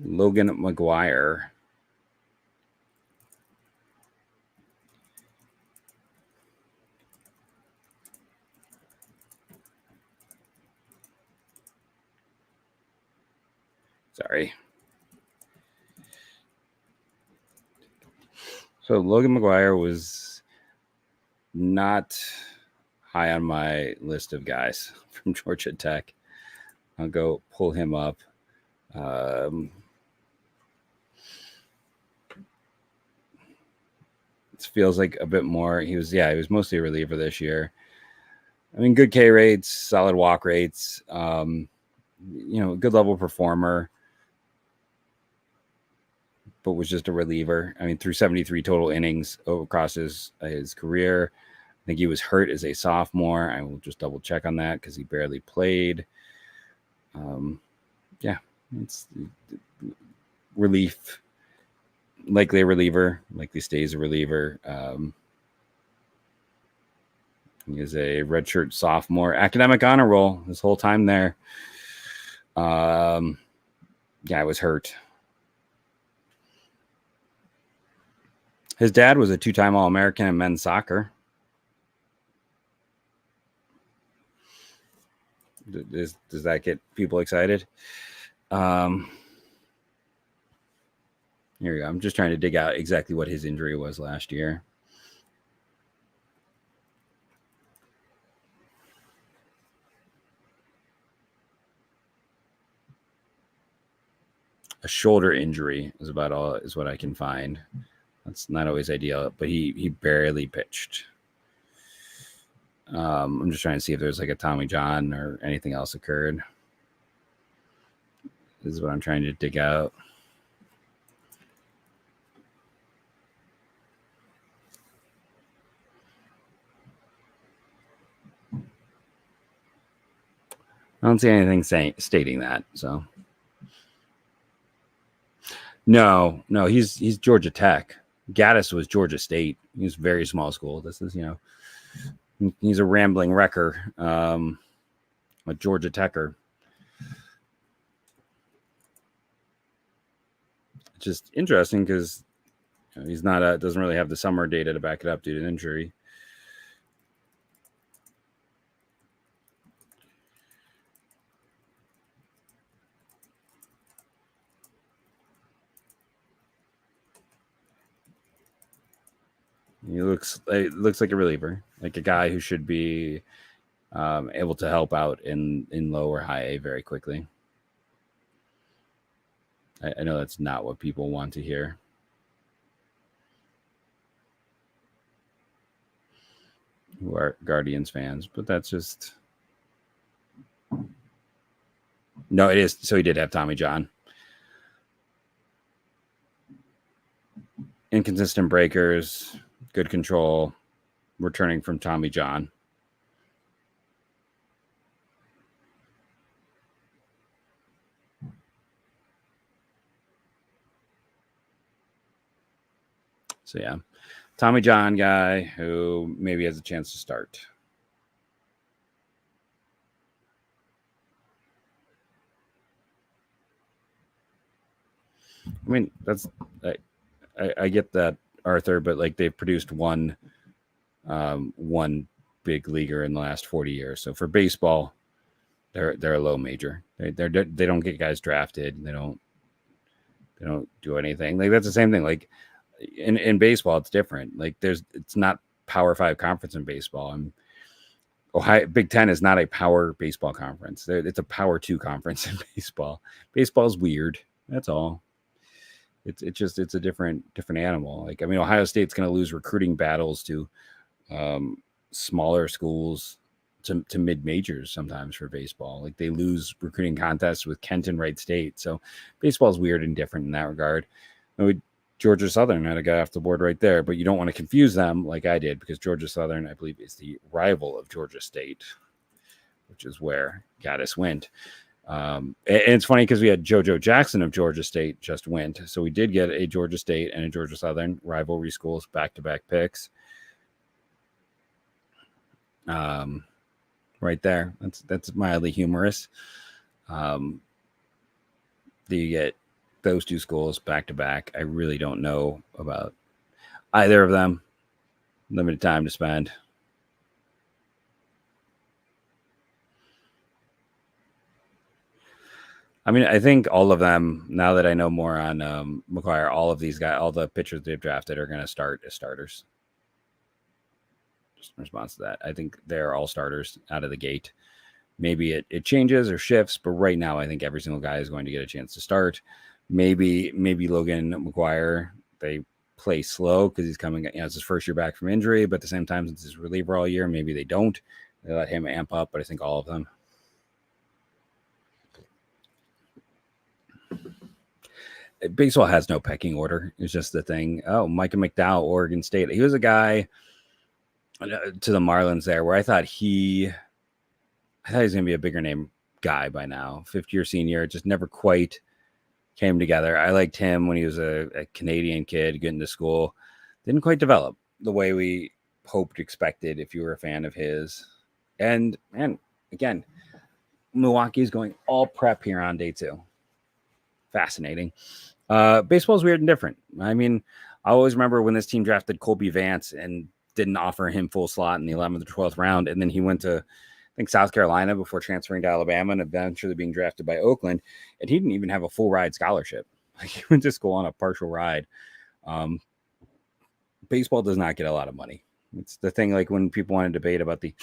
Logan McGuire. Sorry. So Logan McGuire was not high on my list of guys from Georgia Tech. I'll go pull him up. It feels like a bit more. He was mostly a reliever this year. I mean, good K rates, solid walk rates. Good level performer, but was just a reliever. I mean, through 73 total innings across his career. I think he was hurt as a sophomore. I will just double check on that because he barely played. It's relief, likely a reliever, likely stays a reliever. He is a redshirt sophomore, academic honor roll this whole time there. I was hurt. His dad was a 2-time All-American in men's soccer. Does that get people excited? Here we go. I'm just trying to dig out exactly what his injury was last year. A shoulder injury is about all is what I can find. That's not always ideal, but he barely pitched. I'm just trying to see if there's like a Tommy John or anything else occurred. This is what I'm trying to dig out. I don't see anything stating that. So no, he's Georgia Tech. Gaddis was Georgia State. He's a very small school. This is he's a rambling wrecker, a Georgia Techer. Just interesting because he's not doesn't really have the summer data to back it up due to an injury. He looks like a reliever, like a guy who should be able to help out in low or high A very quickly. I know that's not what people want to hear. Who are Guardians fans, but that's just no, it is. So he did have Tommy John. Inconsistent breakers, good control, returning from Tommy John. So yeah, Tommy John guy who maybe has a chance to start. I mean, I get that, Arthur, but like they've produced one big leaguer in the last 40 years. So for baseball, they're a low major. They don't get guys drafted. They don't do anything. Like that's the same thing. Like in baseball, it's different. Like it's not Power 5 conference in baseball. Ohio Big Ten is not a power baseball conference. It's a Power 2 conference in baseball. Baseball's weird. That's all. It's a different animal. Like, I mean, Ohio State's going to lose recruiting battles to smaller schools, to mid majors sometimes for baseball. Like, they lose recruiting contests with Kent and Wright State. So baseball is weird and different in that regard. Georgia Southern had a guy off the board right there, but you don't want to confuse them like I did, because Georgia Southern, I believe, is the rival of Georgia State, which is where Gaddis went. And it's funny because we had JoJo Jackson of Georgia State just went. So we did get a Georgia State and a Georgia Southern rivalry schools back-to-back picks. Right there. That's mildly humorous. Do you get those two schools back-to-back? I really don't know about either of them. Limited time to spend. I mean, I think all of them, now that I know more on McGuire, all of these guys, all the pitchers they've drafted are going to start as starters. Just in response to that, I think they're all starters out of the gate. Maybe it changes or shifts, but right now I think every single guy is going to get a chance to start. Maybe Logan McGuire, they play slow because he's coming, it's his first year back from injury, but at the same time, since he's reliever all year, maybe they don't. They let him amp up, but I think all of them. Baseball has no pecking order. It's just the thing. Oh, Micah McDowell, Oregon State. He was a guy to the Marlins there where I thought he was going to be a bigger name guy by now. 5th-year senior, just never quite came together. I liked him when he was a Canadian kid getting to school. Didn't quite develop the way we hoped, expected if you were a fan of his. And again, Milwaukee's going all prep here on day 2. Fascinating. Baseball is weird and different. I mean, I always remember when this team drafted Colby Vance and didn't offer him full slot in the 11th or 12th round. And then he went to, I think, South Carolina before transferring to Alabama and eventually being drafted by Oakland. And he didn't even have a full ride scholarship. Like, he went to school on a partial ride. Baseball does not get a lot of money. It's the thing, like when people want to debate about the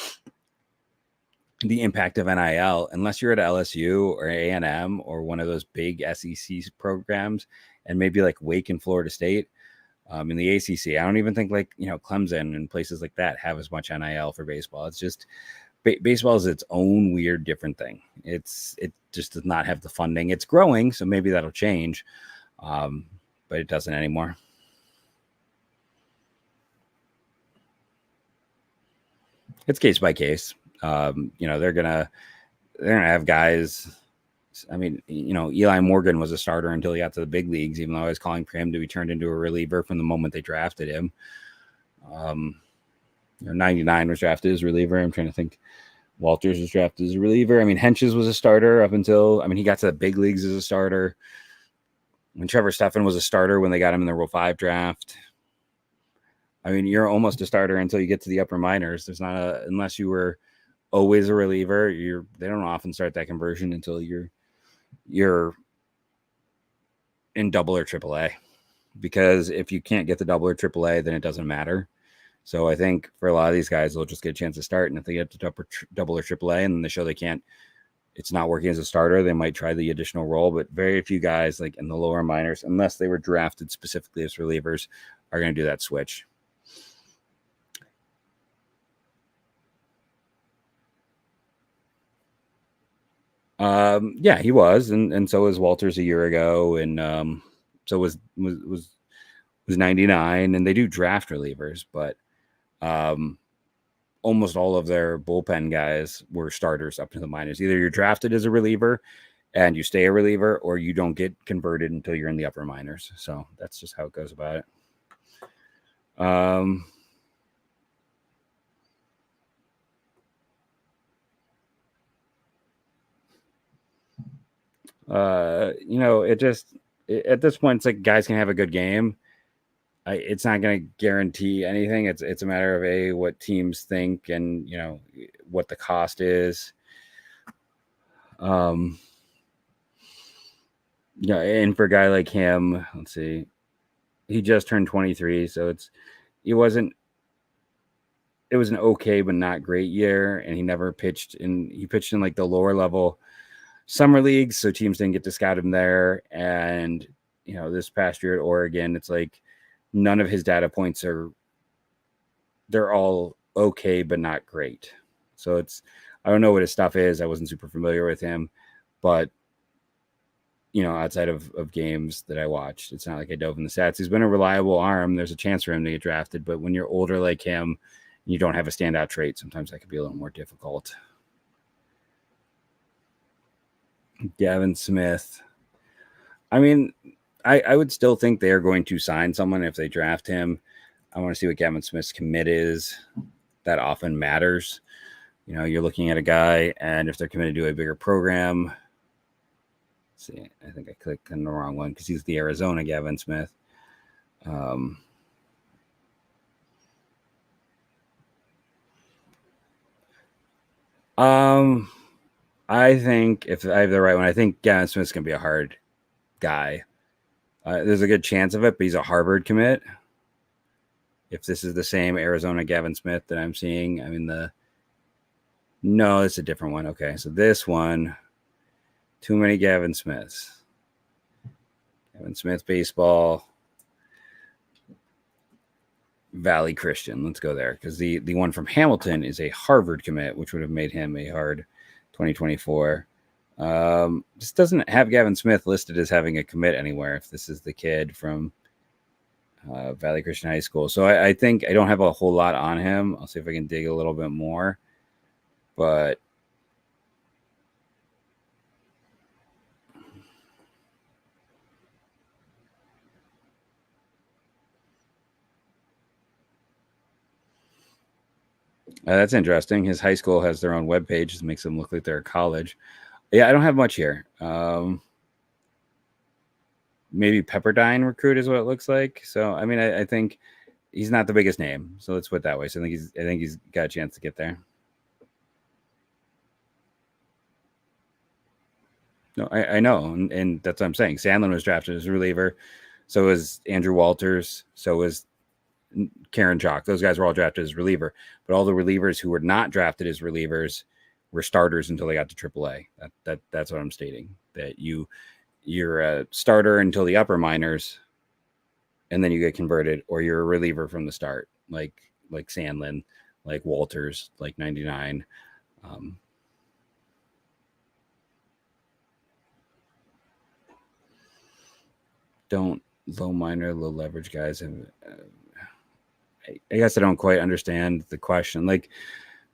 impact of NIL, unless you're at LSU or A&M or one of those big SEC programs, and maybe like Wake and Florida State, in the ACC, I don't even think like, Clemson and places like that have as much NIL for baseball. It's just baseball is its own weird, different thing. It just does not have the funding. It's growing, so maybe that'll change, but it doesn't anymore. It's case by case. They're gonna have guys. I mean, Eli Morgan was a starter until he got to the big leagues, even though I was calling for him to be turned into a reliever from the moment they drafted him. 99 was drafted as a reliever. I'm trying to think. Walters was drafted as a reliever. I mean, Henches was a starter up until, he got to the big leagues as a starter. When Trevor Stephan was a starter when they got him in the Rule 5 draft. I mean, you're almost a starter until you get to the upper minors. There's not unless you were always a reliever, they don't often start that conversion until you're in double or triple A, because if you can't get the double or triple A, then it doesn't matter. So I think for a lot of these guys, they'll just get a chance to start. And if they get to double or triple A and then they show it's not working as a starter, they might try the additional role. But very few guys, like in the lower minors, unless they were drafted specifically as relievers, are going to do that switch. Yeah, he was, and so was Walters a year ago, and so was 99, and they do draft relievers, but almost all of their bullpen guys were starters up to the minors. Either you're drafted as a reliever and you stay a reliever, or you don't get converted until you're in the upper minors. So that's just how it goes about it. At this point, it's like guys can have a good game. It's not going to guarantee anything. It's a matter of what teams think and what the cost is. And for a guy like him, let's see, he just turned 23, so it was an okay but not great year, and he never pitched in. He pitched in like the lower level summer leagues, so teams didn't get to scout him there, and this past year at Oregon, it's like none of his data points they're all okay, but not great. So I don't know what his stuff is. I wasn't super familiar with him, but outside of games that I watched, it's not like I dove in the stats. He's been a reliable arm. There's a chance for him to get drafted, but when you're older like him and you don't have a standout trait, sometimes that could be a little more difficult. Gavin Smith. I mean, I would still think they are going to sign someone if they draft him. I want to see what Gavin Smith's commit is. That often matters. You're looking at a guy, and if they're committed to a bigger program, see, I think I clicked on the wrong one because he's the Arizona Gavin Smith. I think if I have the right one, I think Gavin Smith's going to be a hard guy. There's a good chance of it, but he's a Harvard commit. If this is the same Arizona Gavin Smith that I'm seeing, no, it's a different one. Okay, so this one, too many Gavin Smiths. Gavin Smith baseball, Valley Christian. Let's go there because the one from Hamilton is a Harvard commit, which would have made him a hard 2024. This doesn't have Gavin Smith listed as having a commit anywhere if this is the kid from Valley Christian High School. So I think I don't have a whole lot on him. I'll see if I can dig a little bit more. But that's interesting. His high school has their own webpage. It makes them look like they're a college. Yeah, I don't have much here. Maybe Pepperdine recruit is what it looks like. So, I think he's not the biggest name. So let's put it that way. So I think he's got a chance to get there. No, I know. And that's what I'm saying. Sandlin was drafted as a reliever. So was Andrew Walters. So was Karen Chalk. Those guys were all drafted as reliever. But all the relievers who were not drafted as relievers were starters until they got to AAA. That's what I'm stating. That you're a starter until the upper minors, and then you get converted, or you're a reliever from the start, like Sandlin, like Walters, like 99. Don't low minor, low leverage guys have. I guess I don't quite understand the question.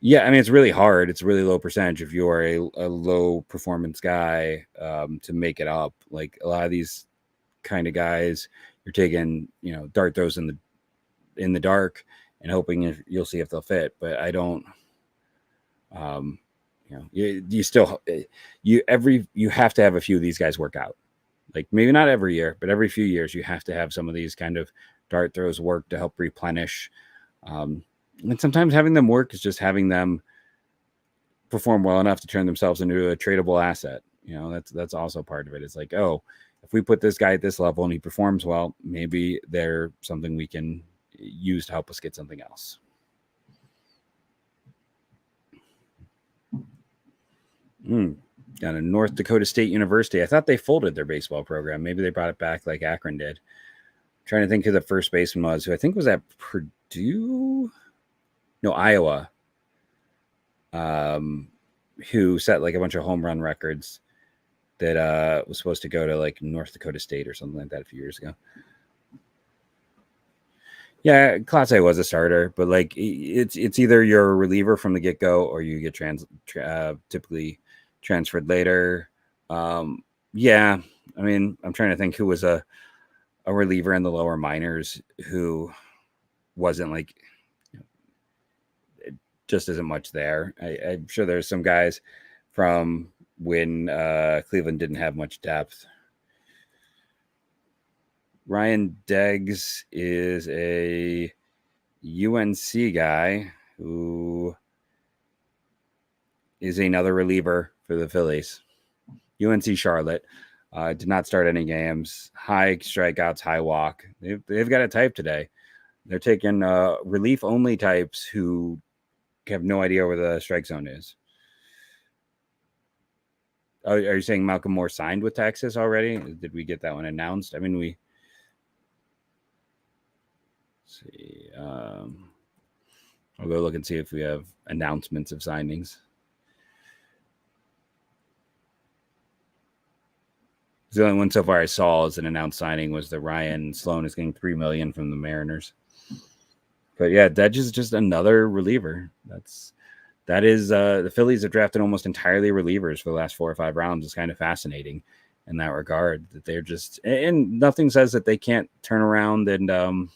Yeah, it's really hard. It's a really low percentage if you're a low performance guy to make it up. Like a lot of these kind of guys, you're taking dart throws in the dark and hoping you'll see if they'll fit. But I don't. You still you have to have a few of these guys work out. Like maybe not every year, but every few years you have to have some of these kind of dart throws work to help replenish. And sometimes having them work is just having them perform well enough to turn themselves into a tradable asset. That's also part of it. It's like, oh, if we put this guy at this level and he performs well, maybe they're something we can use to help us get something else. Down in North Dakota State University. I thought they folded their baseball program. Maybe they brought it back like Akron did. Trying to think who the first baseman was, who I think was at Purdue. No, Iowa. Who set like a bunch of home run records that was supposed to go to like North Dakota State or something like that a few years ago. Yeah, Class A was a starter, but like it's either you're a reliever from the get-go or you get typically transferred later. Yeah, I'm trying to think who was a reliever in the lower minors who wasn't like it just isn't much there. I'm sure there's some guys from when Cleveland didn't have much depth. Ryan Deggs is a UNC guy who is another reliever for the Phillies. UNC Charlotte. Did not start any games. High strikeouts, high walk. They've got a type today. They're taking relief-only types who have no idea where the strike zone is. Oh, are you saying Malcolm Moore signed with Texas already? Did we get that one announced? I mean, let's see. I'll go look and see if we have announcements of signings. The only one so far I saw as an announced signing was the Ryan Sloan is getting $3 million from the Mariners. But yeah, Dedge is just another reliever. That is the Phillies have drafted almost entirely relievers for the last 4 or 5 rounds. It's kind of fascinating in that regard that they're just, and nothing says that they can't turn around and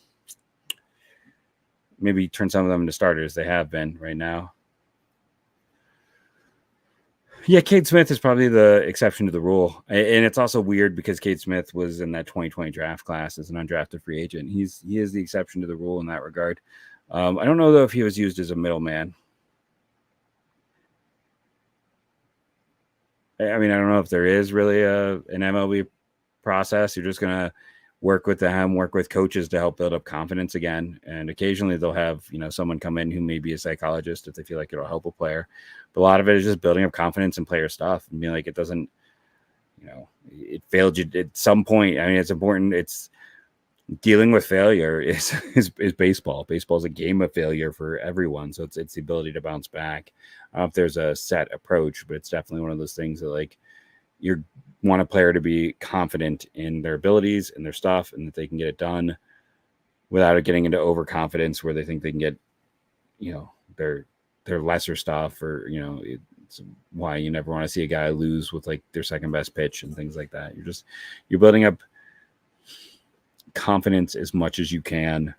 maybe turn some of them into starters. They have been right now. Yeah, Cade Smith is probably the exception to the rule. And it's also weird because Cade Smith was in that 2020 draft class as an undrafted free agent. He is the exception to the rule in that regard. I don't know, though, if he was used as a middleman. I mean, I don't know if there is really an MLB process. You're just going to work with them, work with coaches to help build up confidence again. And occasionally they'll have, someone come in who may be a psychologist if they feel like it'll help a player. But a lot of it is just building up confidence in player stuff and being like, it doesn't, it failed you at some point. I mean, it's important. It's dealing with failure is baseball. Baseball is a game of failure for everyone. So it's the ability to bounce back. I don't know if there's a set approach, but it's definitely one of those things that like you want a player to be confident in their abilities and their stuff and that they can get it done without it getting into overconfidence where they think they can get, their lesser stuff or, it's why you never want to see a guy lose with like their second best pitch and things like that. You're building up confidence as much as you can.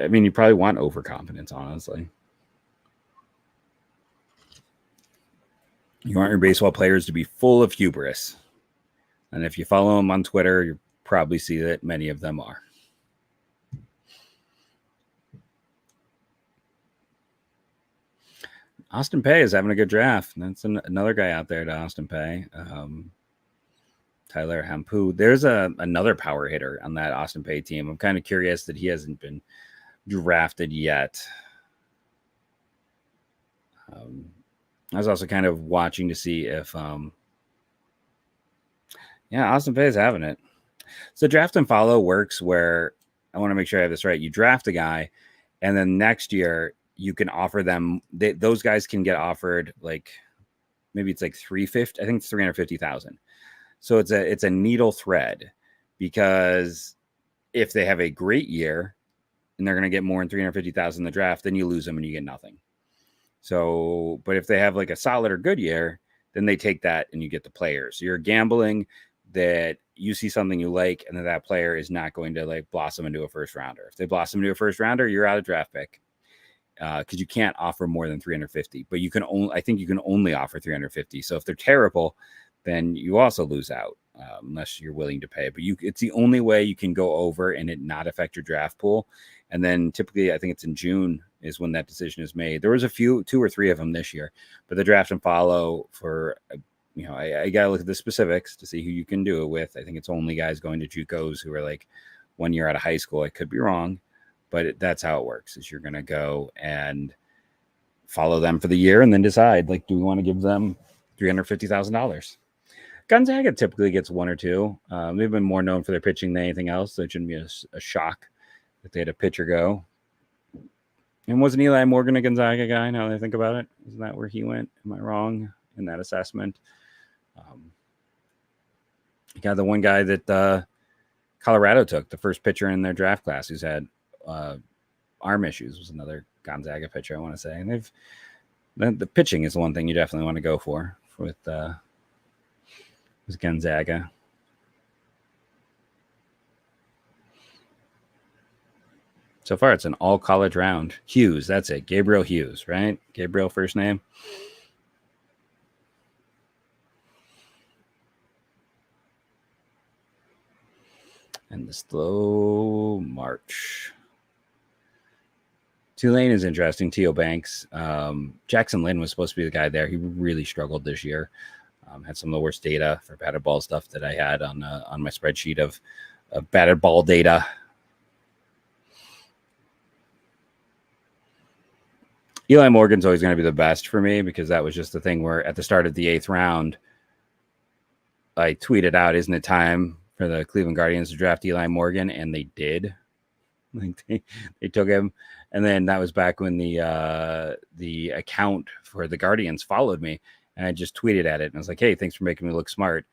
I mean, you probably want overconfidence, honestly. You want your baseball players to be full of hubris. And if you follow them on Twitter, you probably see that many of them are. Austin Pay is having a good draft. That's another guy out there to Austin Pay. Tyler Hampu. There's another power hitter on that Austin Pay team. I'm kind of curious that he hasn't been drafted yet. I was also kind of watching to see if, Austin Pay is having it. So draft and follow works where I want to make sure I have this right. You draft a guy, and then next year you can offer them. Those guys can get offered like maybe it's like $350,000. I think it's $350,000. So it's a needle thread because if they have a great year and they're going to get more than $350,000 in the draft, then you lose them and you get nothing. So, but if they have like a solid or good year, then they take that and you get the players. So you're gambling that you see something you like and that player is not going to like blossom into a first rounder. If they blossom into a first rounder, you're out of draft pick because you can't offer more than 350. But I think you can only offer 350. So if they're terrible, then you also lose out unless you're willing to pay. But it's the only way you can go over and it not affect your draft pool. And then typically, I think it's in June is when that decision is made. There was 2 or 3 of them this year, but the draft and follow for, I got to look at the specifics to see who you can do it with. I think it's only guys going to JUCOs who are like 1 year out of high school. I could be wrong, but that's how it works is you're going to go and follow them for the year and then decide, like, do we want to give them $350,000? Gonzaga typically gets 1 or 2. They've been more known for their pitching than anything else. So it shouldn't be a shock that they had a pitcher go. And wasn't Eli Morgan a Gonzaga guy? Now that I think about it, isn't that where he went? Am I wrong in that assessment? The one guy that Colorado took, the first pitcher in their draft class who's had arm issues, was another Gonzaga pitcher, I want to say. And the pitching is the one thing you definitely want to go for with Gonzaga. So far, it's an all-college round. Hughes, that's it. Gabriel Hughes, right? Gabriel first name. And the slow march. Tulane is interesting. T.O. Banks. Jackson Lynn was supposed to be the guy there. He really struggled this year. Had some of the worst data for batted ball stuff that I had on my spreadsheet of batted ball data. Eli Morgan's always going to be the best for me because that was just the thing where at the start of the 8th round, I tweeted out, "Isn't it time for the Cleveland Guardians to draft Eli Morgan?" And they did. Like they took him, and then that was back when the account for the Guardians followed me, and I just tweeted at it, and I was like, "Hey, thanks for making me look smart."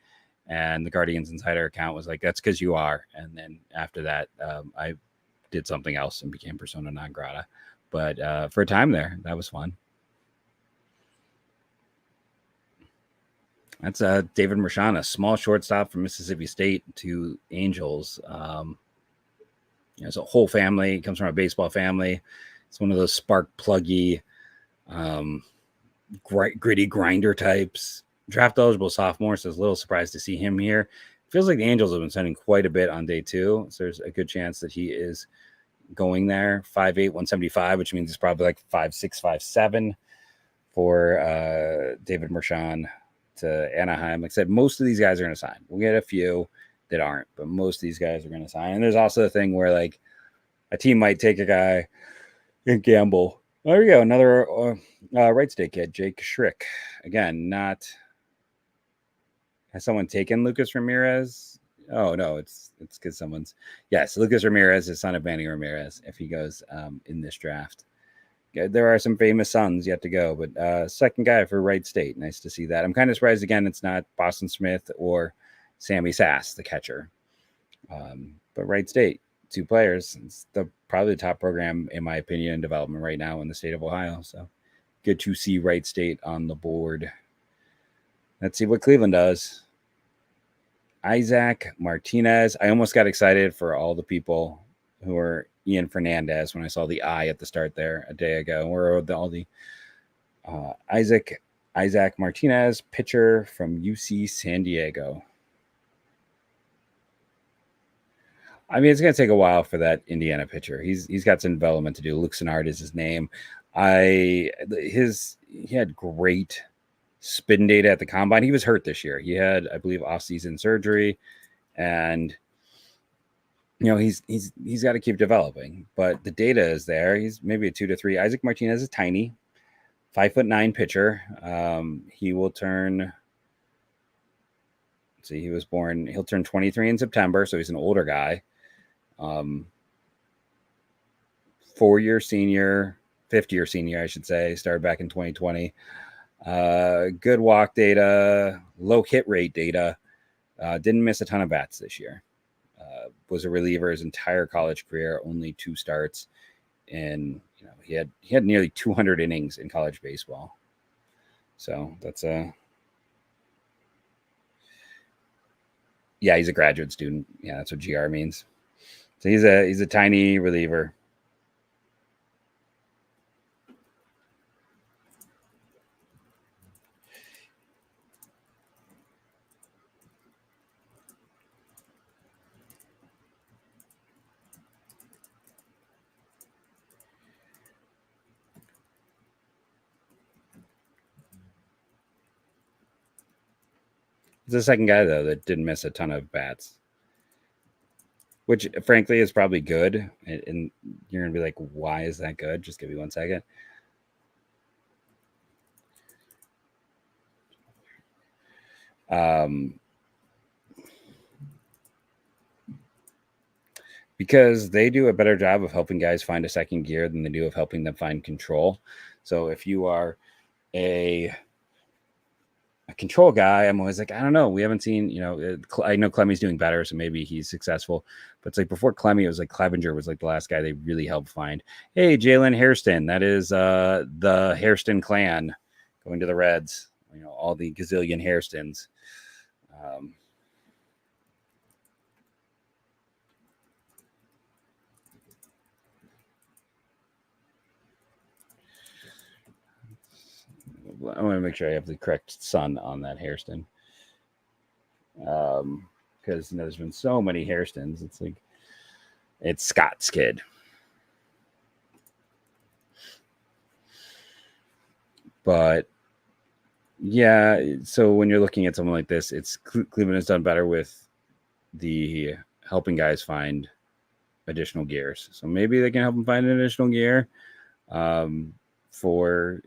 And the Guardians Insider account was like, "That's because you are." And then after that, I did something else and became persona non grata. But for a time there, that was fun. That's David Mershon, a small shortstop from Mississippi State to Angels. It's a whole family. He comes from a baseball family. It's one of those spark pluggy, gritty grinder types. Draft eligible sophomore, so I was a little surprised to see him here. Feels like the Angels have been sending quite a bit on day 2, so there's a good chance that he is going there. 5'8", 175, which means it's probably like 5'6", 5'7" for David Mershon to Anaheim. Like I said, most of these guys are going to sign. We'll get a few that aren't, but most of these guys are going to sign. And there's also a thing where like a team might take a guy and gamble. Oh, there we go. Another Wright State kid, Jake Schrick. Again, not... Has someone taken Lucas Ramirez? Oh, no, it's because someone's... Yes, Lucas Ramirez is son of Manny Ramirez if he goes in this draft. There are some famous sons yet to go, but second guy for Wright State. Nice to see that. I'm kind of surprised, again, it's not Boston Smith or Sammy Sass, the catcher. But Wright State, 2 players. It's probably the top program, in my opinion, in development right now in the state of Ohio. So good to see Wright State on the board. Let's see what Cleveland does. Isaac Martinez. I almost got excited for all the people who are Ian Fernandez when I saw the I at the start there a day ago. Where are all the Isaac Martinez, pitcher from UC San Diego. I mean, it's going to take a while for that Indiana pitcher. He's got some development to do. Luke Sennard is his name. He had great spin data at the combine. He was hurt this year. He had, I believe, off-season surgery, and he's got to keep developing. But the data is there. He's maybe a 2 to 3. Isaac Martinez is tiny, 5'9" pitcher. He will turn. Let's see, he'll turn 23 in September, so he's an older guy. 4-year senior, 5th-year senior, I should say. Started back in 2020. Good walk data, low hit rate data. Didn't miss a ton of bats this year. Was a reliever his entire college career, only 2 starts. And he had nearly 200 innings in college baseball. So that's he's a graduate student. Yeah, that's what GR means. So he's a tiny reliever. He's the second guy, though, that didn't miss a ton of bats, which, frankly, is probably good. And you're going to be like, why is that good? Just give me 1 second. Because they do a better job of helping guys find a second gear than they do of helping them find control. So if you are a control guy, I'm always like, I don't know. We haven't seen, I know Clemmy's doing better, so maybe he's successful. But it's like before Clemmy, it was like Clevenger was like the last guy they really helped find. Hey, Jalen Hairston. That is the Hairston clan going to the Reds. All the gazillion Hairstons. I want to make sure I have the correct son on that Hairston. Because there's been so many Hairstons. It's like, it's Scott's kid. But yeah, so when you're looking at something like this, it's Cleveland has done better with the helping guys find additional gears. So maybe they can help them find an additional gear. for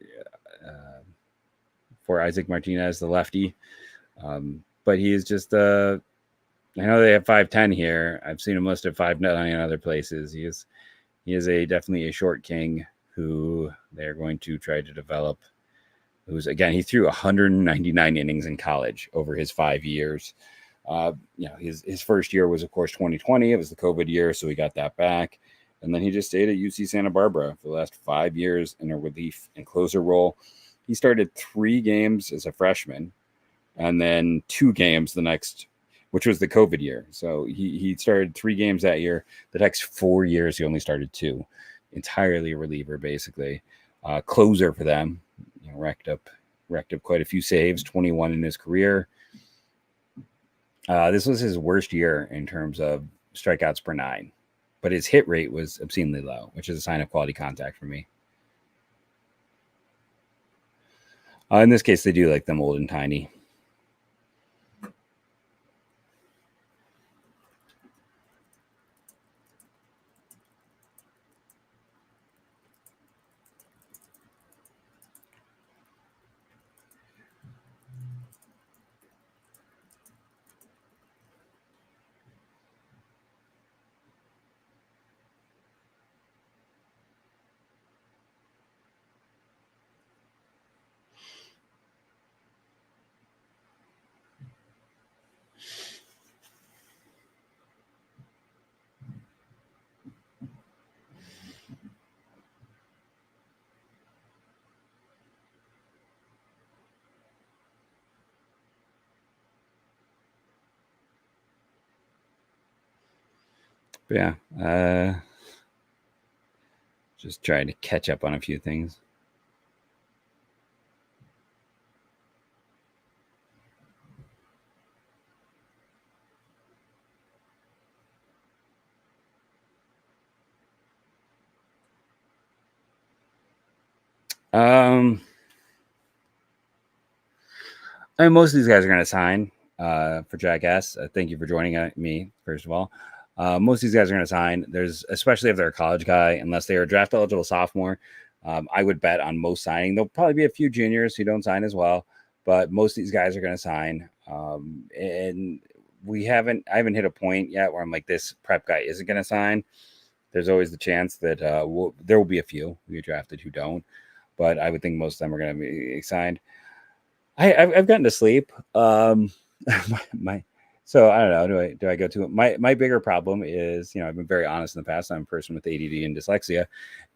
Isaac Martinez, the lefty. But he is just I know they have 5'10" here. I've seen him listed 5'9" in other places. He is definitely a short king who they're going to try to develop. Who's, again, he threw 199 innings in college over his 5 years. His first year was, of course, 2020. It was the COVID year, so he got that back. And then he just stayed at UC Santa Barbara for the last 5 years in a relief and closer role. He started 3 games as a freshman and then 2 games the next, which was the COVID year. So he started 3 games that year. The next 4 years, he only started 2. Entirely a reliever, basically. Closer for them. Racked up quite a few saves, 21 in his career. This was his worst year in terms of strikeouts per 9, but his hit rate was obscenely low, which is a sign of quality contact for me. In this case, they do like them old and tiny. But yeah, just trying to catch up on a few things. I mean, most of these guys are going to sign for Jackass. Thank you for joining me, first of all. Most of these guys are going to sign. There's, especially if they're a college guy, unless they are a draft eligible sophomore, I would bet on most signing. There'll probably be a few juniors who don't sign as well, but most of these guys are going to sign. And I haven't hit a point yet where I'm like, this prep guy isn't going to sign. There's always the chance that there will be a few who get drafted who don't, but I would think most of them are going to be signed. I've gotten to sleep. So I don't know. Do I go to it? My bigger problem is, I've been very honest in the past. I'm a person with ADD and dyslexia,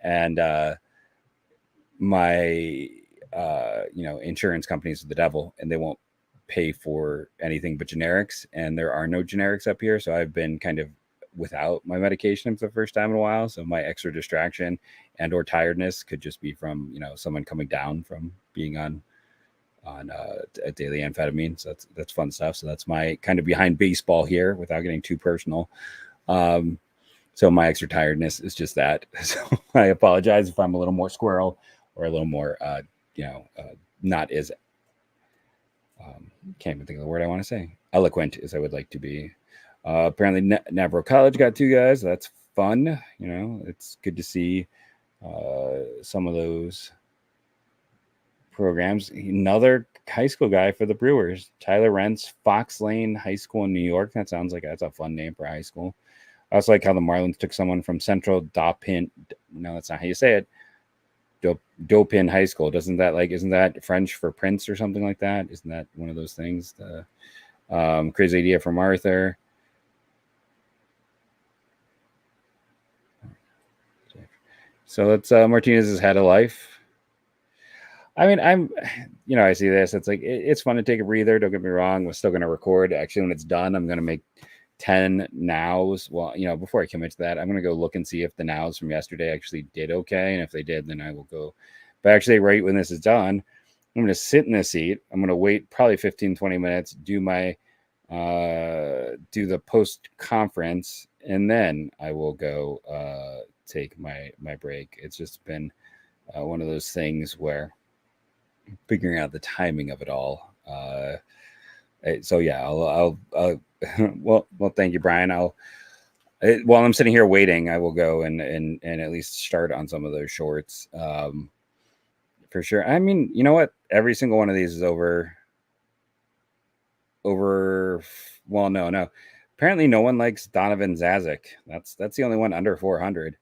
and my insurance companies are the devil, and they won't pay for anything but generics, and there are no generics up here. So I've been kind of without my medication for the first time in a while. So my extra distraction and or tiredness could just be from someone coming down from being on a daily amphetamine. So that's fun stuff. So that's my kind of behind baseball here without getting too personal. So my extra tiredness is just that. So I apologize if I'm a little more squirrel or a little more, not as, can't even think of the word I want to say, eloquent as I would like to be. Apparently Navarro College got 2 guys. So that's fun. It's good to see some of those programs. Another high school guy for the Brewers, Tyler Rentz, Fox Lane High School in New York. That sounds like that's a fun name for high school. I also like how the Marlins took someone from Central Dauphin. No, that's not how you say it. Dauphin High School. Isn't that French for prince or something like that? Isn't that one of those things? Crazy idea from Arthur. So let's Martinez has had a life. I mean, I see this. It's like, it's fun to take a breather. Don't get me wrong. We're still going to record. Actually, when it's done, I'm going to make 10 nows. Well, before I commit to that, I'm going to go look and see if the nows from yesterday actually did okay. And if they did, then I will go. But actually, right when this is done, I'm going to sit in this seat. I'm going to wait probably 15, 20 minutes, do the post conference, and then I will go take my break. It's just been one of those things where figuring out the timing of it all. So yeah, I'll well, thank you, Brian. While I'm sitting here waiting, I will go and at least start on some of those shorts. For sure. I mean, you know what? Every single one of these is over. Well, no. Apparently, no one likes Donovan Zazic. That's the only one under 400,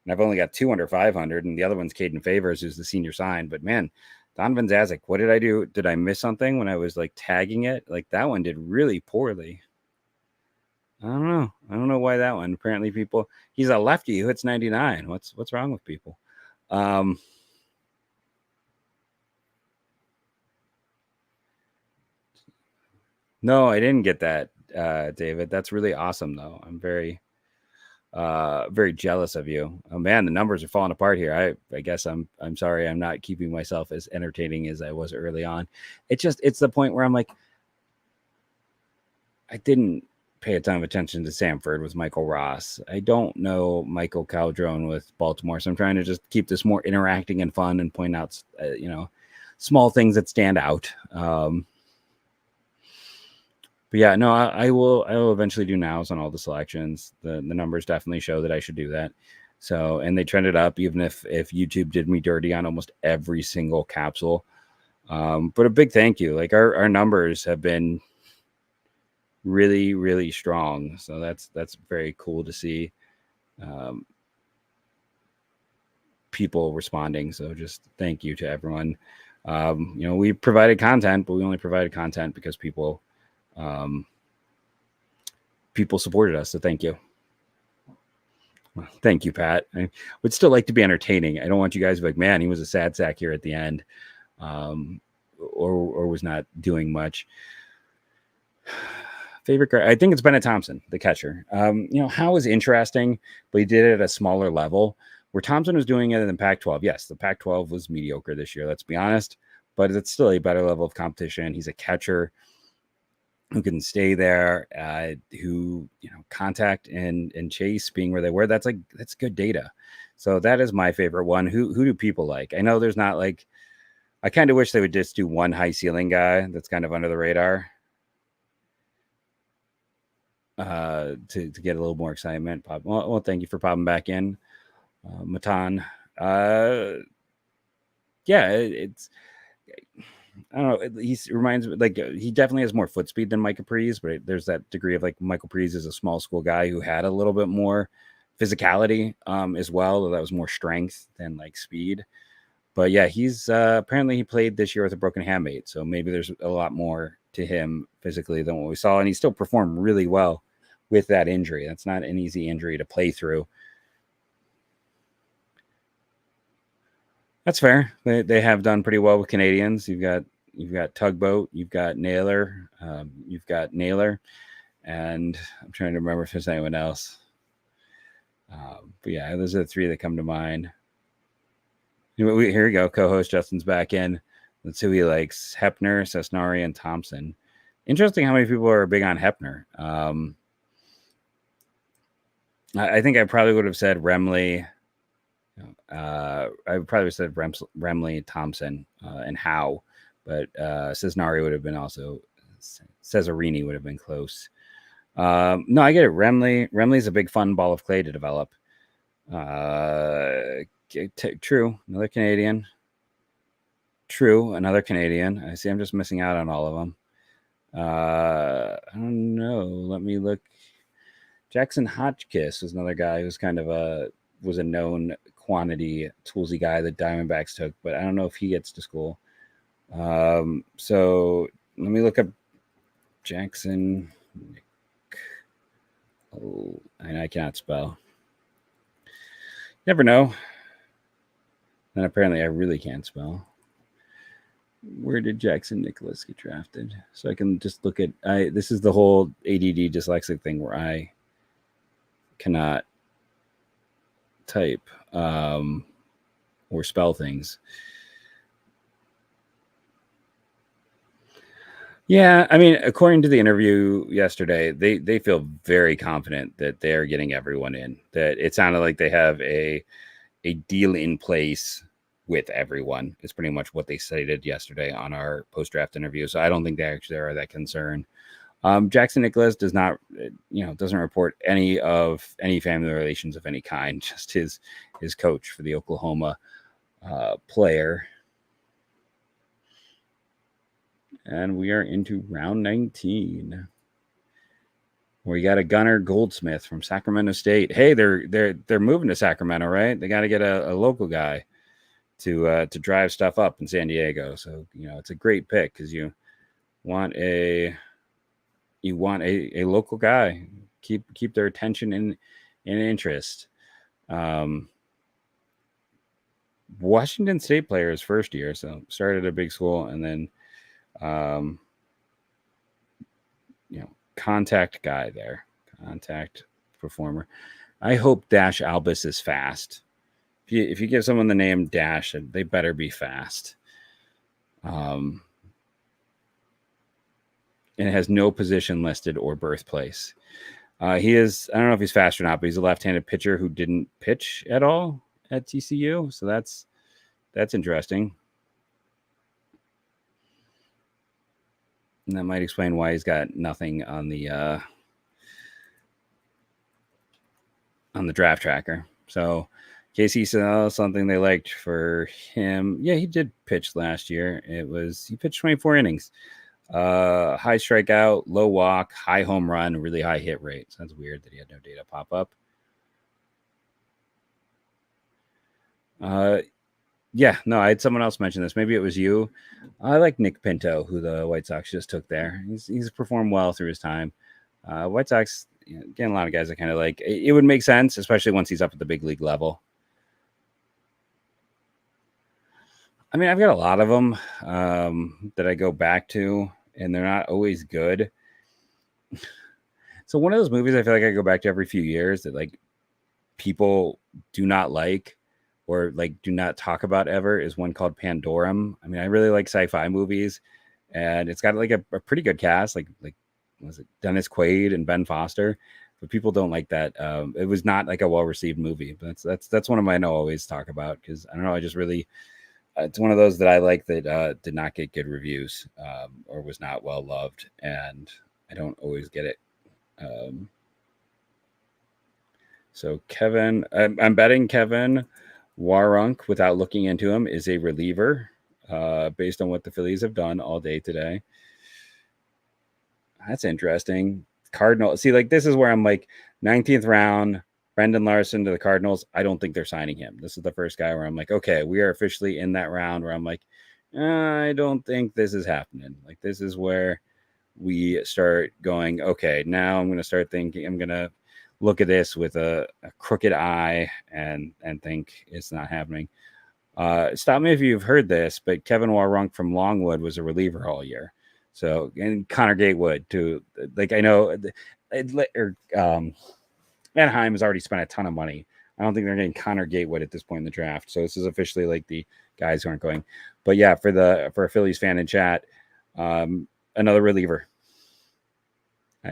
and I've only got 2 under 500, and the other one's Caden Favors, who's the senior sign. But man, Donovan Zazic, what did I do? Did I miss something when I was like tagging it? Like that one did really poorly. I don't know. I don't know why that one. Apparently, he's a lefty who hits 99. What's wrong with people? No, I didn't get that, David. That's really awesome, though. I'm very jealous of you. Oh man, the numbers are falling apart here. I guess I'm sorry. I'm not keeping myself as entertaining as I was early on. It's the point where I'm like, I didn't pay a ton of attention to Samford with Michael Ross. I don't know Michael Caldrone with Baltimore, so I'm trying to just keep this more interacting and fun and point out, small things that stand out. But yeah, no, I will eventually do nows on all the selections. The numbers definitely show that I should do that. So, and they trended up even if YouTube did me dirty on almost every single capsule. But a big thank you. Like our numbers have been really, really strong. So that's very cool to see. People responding. So just thank you to everyone. We provided content, but we only provided content because people supported us. So thank you. Well, thank you, Pat. I would still like to be entertaining. I don't want you guys to be like, man, he was a sad sack here at the end, or was not doing much. Favorite guard? I think it's Bennett Thompson, the catcher. Howe is interesting, but he did it at a smaller level. Where Thompson was doing it in the Pac-12. Yes, the Pac-12 was mediocre this year, let's be honest, but it's still a better level of competition. He's a catcher who can stay there, who contact and chase being where they were. That's good data. So that is my favorite one. Who do people like? I know there's not like. I kind of wish they would just do one high ceiling guy that's kind of under the radar. To get a little more excitement. Well, thank you for popping back in, Matan. Yeah, it's. I don't know. He reminds me like he definitely has more foot speed than Micah Prees, but there's that degree of like Michael Prees is a small school guy who had a little bit more physicality as well. That was more strength than like speed. But yeah, he's apparently he played this year with a broken hamate, so maybe there's a lot more to him physically than what we saw, and he still performed really well with that injury. That's not an easy injury to play through. That's fair. They have done pretty well with Canadians. You've got Tugboat, you've got Naylor, and I'm trying to remember if there's anyone else. But yeah, those are the three that come to mind. Here we go. Co-host Justin's back in. That's who he likes: Hepner, Cesnari, and Thompson. Interesting how many people are big on Hepner. I think I probably would have said Remley. I would probably have said Remley, Thompson, and Howe, but Cesnari would have been also. Cesarini would have been close. No, I get it. Remley's a big fun ball of clay to develop. True. Another Canadian. True. Another Canadian. I see I'm just missing out on all of them. I don't know. Let me look. Jackson Hotchkiss was another guy who's kind of was a known quantity toolsy guy that Diamondbacks took, but I don't know if he gets to school. So let me look up Jackson. Oh, I cannot spell. Never know. And apparently I really can't spell. Where did Jackson Nicholas get drafted? So I can just look at this is the whole ADD dyslexic thing where I cannot type or spell things. Yeah, I mean, according to the interview yesterday, they feel very confident that they are getting everyone in. That it sounded like they have a deal in place with everyone. Is pretty much what they stated yesterday on our post-draft interview. So I don't think they actually are that concerned. Jackson Nicholas does not, doesn't report any family relations of any kind. Just his coach for the Oklahoma player. And we are into round 19. We got a Gunnar Goldsmith from Sacramento State. Hey, they're moving to Sacramento, right? They got to get a local guy to drive stuff up in San Diego. So it's a great pick because you want a local guy. Keep their attention and interest. Washington State player his first year, so started at a big school and then contact guy there, contact performer. I hope Dash Albus is fast. If you give someone the name Dash, they better be fast. And it has no position listed or birthplace. He is, I don't know if he's fast or not, but he's a left-handed pitcher who didn't pitch at all at TCU. So that's interesting. And that might explain why he's got nothing on the draft tracker. So in case he saw something they liked for him, yeah, he did pitch last year. He pitched 24 innings. High strikeout, low walk, high home run, really high hit rate. So that's weird that he had no data pop up. Yeah, no, I had someone else mention this. Maybe it was you. I like Nick Pinto, who the White Sox just took there. He's performed well through his time. White Sox, again, a lot of guys I kind of like. It would make sense, especially once he's up at the big league level. I mean, I've got a lot of them that I go back to, and they're not always good. So one of those movies I feel like I go back to every few years that like people do not like or like do not talk about ever is one called Pandorum. I mean, I really like sci-fi movies, and it's got like a pretty good cast, like was it Dennis Quaid and Ben Foster, but people don't like that. It was not like a well-received movie, but that's one of mine I always talk about because I don't know, I just really it's one of those that I like that did not get good reviews or was not well loved, and I don't always get it. So Kevin, I'm betting Kevin Warunk, without looking into him, is a reliever based on what the Phillies have done all day today. That's interesting. Cardinal. See, like this is where I'm like 19th round, Brendan Larson to the Cardinals. I don't think they're signing him. This is the first guy where I'm like, okay, we are officially in that round where I'm like, I don't think this is happening. Like this is where we start going, okay, now I'm going to start thinking, I'm going to look at this with a crooked eye and think it's not happening. Stop me if you've heard this, but Kevin Warunk from Longwood was a reliever all year. So, and Connor Gatewood too. Like I know, Anaheim has already spent a ton of money. I don't think they're getting Connor Gatewood at this point in the draft. So this is officially like the guys who aren't going. But yeah, for a Phillies fan in chat, another reliever.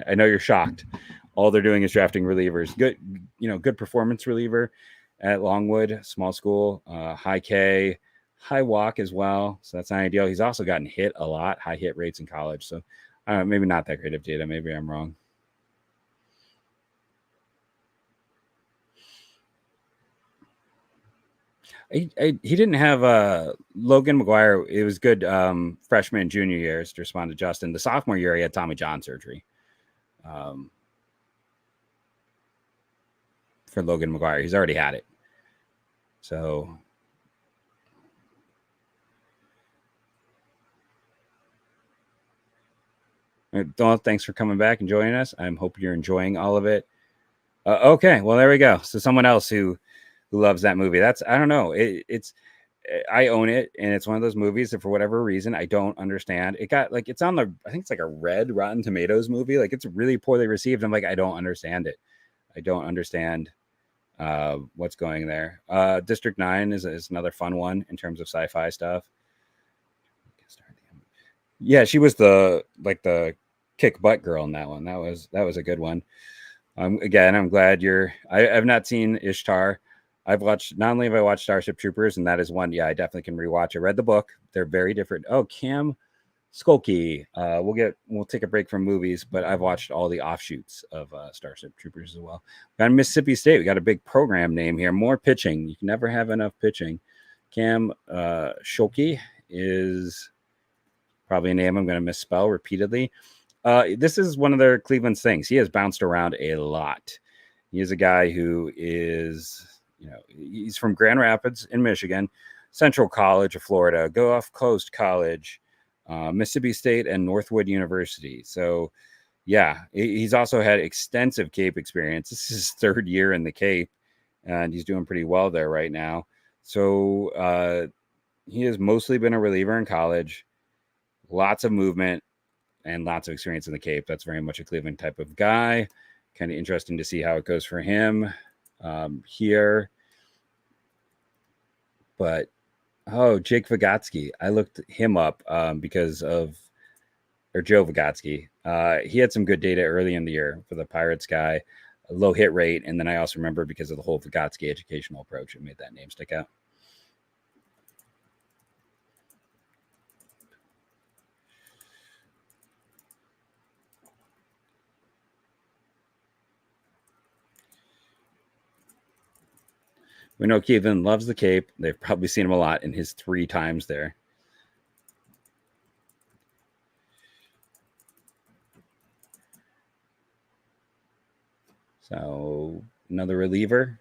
I know you're shocked. All they're doing is drafting relievers. Good performance reliever at Longwood, small school, high K, high walk as well. So that's not ideal. He's also gotten hit a lot, high hit rates in college. So maybe not that great of data. Maybe I'm wrong. He didn't have Logan McGuire. It was good freshman and junior years to respond to Justin. The sophomore year, he had Tommy John surgery. For Logan McGuire. He's already had it. So Donald, thanks for coming back and joining us. I hope you're enjoying all of it. Okay, well, there we go. So someone else who loves that movie. That's, I don't know. I own it, and it's one of those movies that for whatever reason I don't understand. It got like it's on the, I think it's like a red Rotten Tomatoes movie. Like it's really poorly received. I'm like, I don't understand it. I don't understand what's going there. District 9 is another fun one in terms of sci-fi stuff. Yeah, she was the kick butt girl in that one. That was a good one. Again, I'm glad I've not seen Ishtar. I've watched, not only have I watched Starship Troopers, and that is one, yeah, I definitely can rewatch. I read the book. They're very different. Oh, Cam Skolky. We'll take a break from movies, but I've watched all the offshoots of Starship Troopers as well. We got Mississippi State. We got a big program name here. More pitching. You can never have enough pitching. Cam Skolky is probably a name I'm going to misspell repeatedly. This is one of their Cleveland's things. He has bounced around a lot. He is a guy who is, he's from Grand Rapids in Michigan, Central College of Florida, Gulf Coast College, Mississippi State, and Northwood University. So, yeah, he's also had extensive Cape experience. This is his third year in the Cape, and he's doing pretty well there right now. So he has mostly been a reliever in college, lots of movement, and lots of experience in the Cape. That's very much a Cleveland type of guy. Kind of interesting to see how it goes for him here. But, Jake Vygotsky. I looked him up because of, or Joe Vygotsky. He had some good data early in the year for the Pirates guy, a low hit rate. And then I also remember because of the whole Vygotsky educational approach, it made that name stick out. We know Kevin loves the Cape. They've probably seen him a lot in his 3 times there. So another reliever.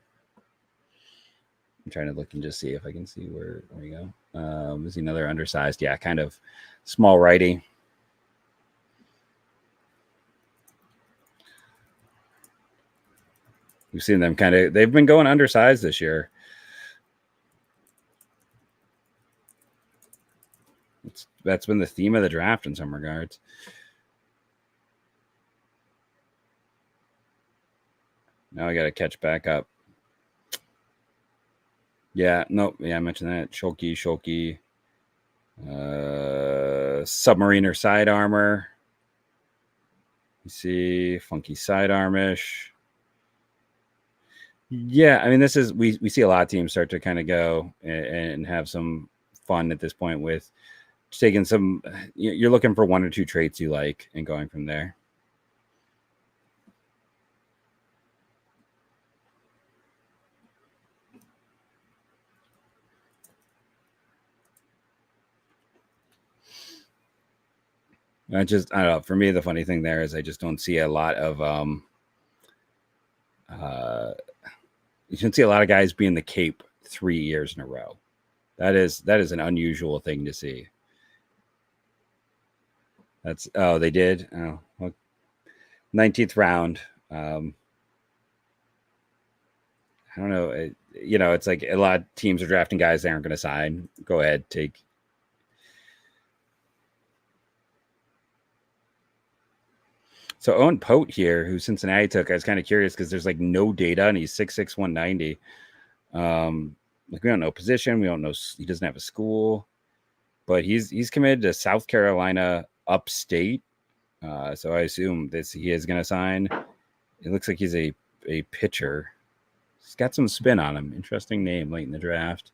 I'm trying to look and just see if I can see where we go. Is he another undersized? Yeah, kind of small righty. We've seen them they've been going undersized this year. That's been the theme of the draft in some regards. Now I got to catch back up. Yeah, nope. Yeah, I mentioned that. Shulky. Submariner side armor. You see, funky sidearmish. Yeah, I mean, this is we see a lot of teams start to kind of go and have some fun at this point with taking some. You're looking for 1 or 2 traits you like and going from there. I don't know. For me, the funny thing there is I just don't see a lot of you can see a lot of guys being the Cape 3 years in a row. That is an unusual thing to see. They did. Oh, well, 19th round. I don't know. It's like a lot of teams are drafting guys they aren't going to sign. Go ahead, take. So Owen Pote here, who Cincinnati took, I was kind of curious because there's like no data, and he's 6'6", 190. Like we don't know position, we don't know. He doesn't have a school, but he's committed to South Carolina upstate. So I assume he is going to sign. It looks like he's a pitcher. He's got some spin on him. Interesting name late in the draft.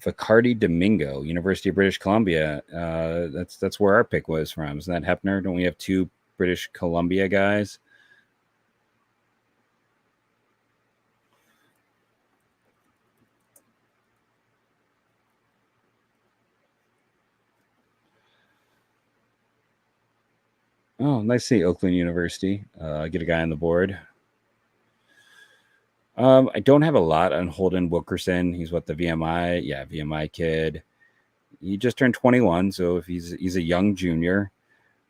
Vicardi Domingo, University of British Columbia. That's where our pick was from. Isn't that Hepner? Don't we have 2 British Columbia guys? Oh, nice to see Oakland University. Get a guy on the board. I don't have a lot on Holden Wilkerson. He's the VMI? Yeah, VMI kid. He just turned 21, so if he's a young junior.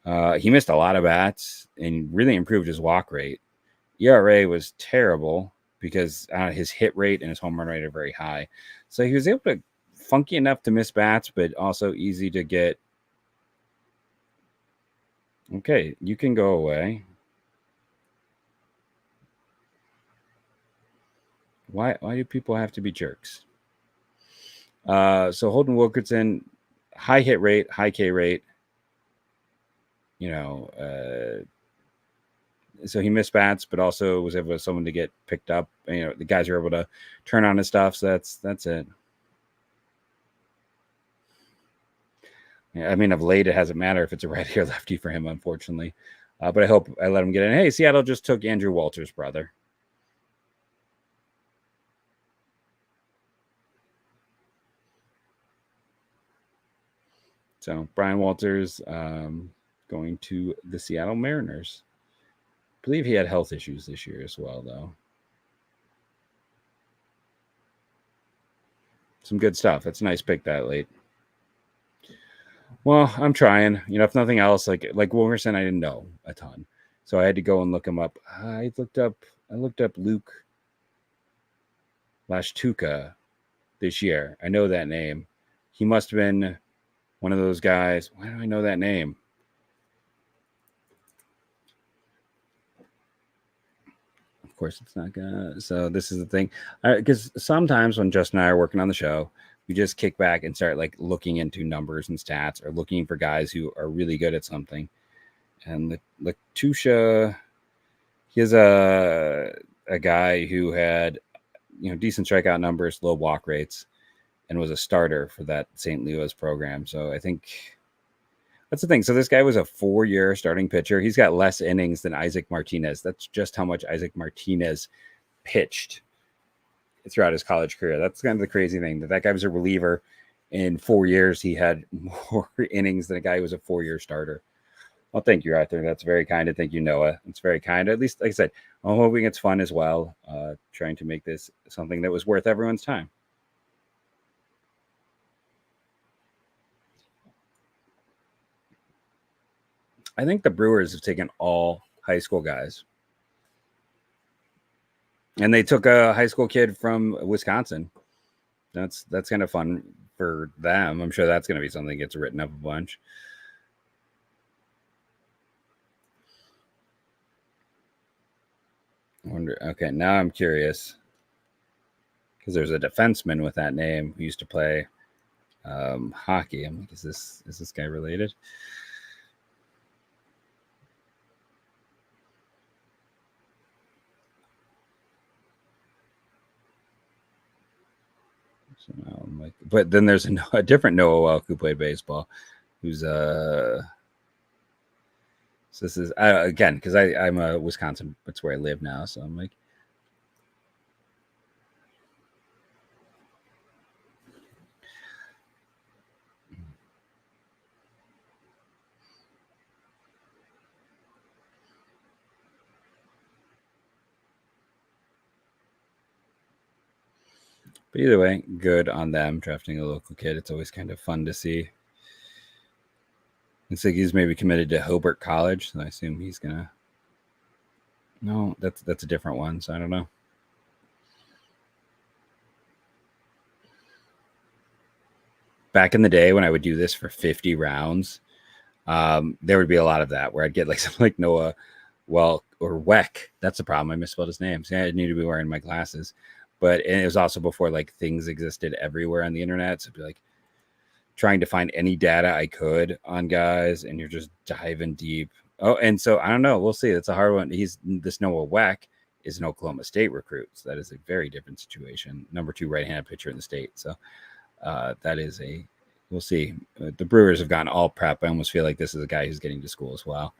He missed a lot of bats and really improved his walk rate. ERA was terrible because his hit rate and his home run rate are very high. So he was able to funky enough to miss bats, but also easy to get. Okay, you can go away. Why do people have to be jerks? So Holden Wilkerson, high hit rate, high K rate. So he missed bats, but also was able to someone to get picked up. The guys are able to turn on his stuff. So that's it. I mean, of late, it hasn't mattered if it's a righty or lefty for him, unfortunately. But I hope I let him get in. Hey, Seattle just took Andrew Walters' brother. So Brian Walters going to the Seattle Mariners. I believe he had health issues this year as well, though. Some good stuff. That's a nice pick that late. Well, I'm trying. If nothing else, like Wilkerson, I didn't know a ton, so I had to go and look him up. I looked up Luke Lashtuka this year. I know that name. He must have been one of those guys. Why do I know that name? Of course, it's not gonna. So this is the thing, because sometimes when Justin and I are working on the show, we just kick back and start like looking into numbers and stats, or looking for guys who are really good at something. And Latusha, he's a guy who had decent strikeout numbers, low walk rates, and was a starter for that St. Louis program. So I think that's the thing. So this guy was a 4-year starting pitcher. He's got less innings than Isaac Martinez. That's just how much Isaac Martinez pitched throughout his college career. That's kind of the crazy thing, that guy was a reliever. In 4 years, he had more innings than a guy who was a 4-year starter. Well, thank you, Arthur. That's very kind. And thank you, Noah. It's very kind. At least, like I said, I'm hoping it's fun as well. Trying to make this something that was worth everyone's time. I think the Brewers have taken all high school guys. And they took a high school kid from Wisconsin. That's kind of fun for them. I'm sure that's going to be something that gets written up a bunch. Okay, now I'm curious, because there's a defenseman with that name who used to play hockey. I'm like, is this guy related? So now I'm like, but then there's a different Noah Welk who played baseball, who's So this is again, because I'm a Wisconsin. That's where I live now. So I'm like, but either way, good on them drafting a local kid. It's always kind of fun to see. It's like he's maybe committed to Hobart College, so I assume he's gonna. No, that's a different one. So I don't know. Back in the day when I would do this for 50 rounds, there would be a lot of that where I'd get like something like Noah Welk or Weck. That's the problem. I misspelled his name. See, I need to be wearing my glasses. But it was also before like things existed everywhere on the internet. So it'd be like trying to find any data I could on guys, and you're just diving deep. Oh, and so I don't know. We'll see. It's a hard one. This Noah Weck is an Oklahoma State recruit. So that is a very different situation. Number 2 right-handed pitcher in the state. So that is we'll see. The Brewers have gotten all prep. I almost feel like this is a guy who's getting to school as well.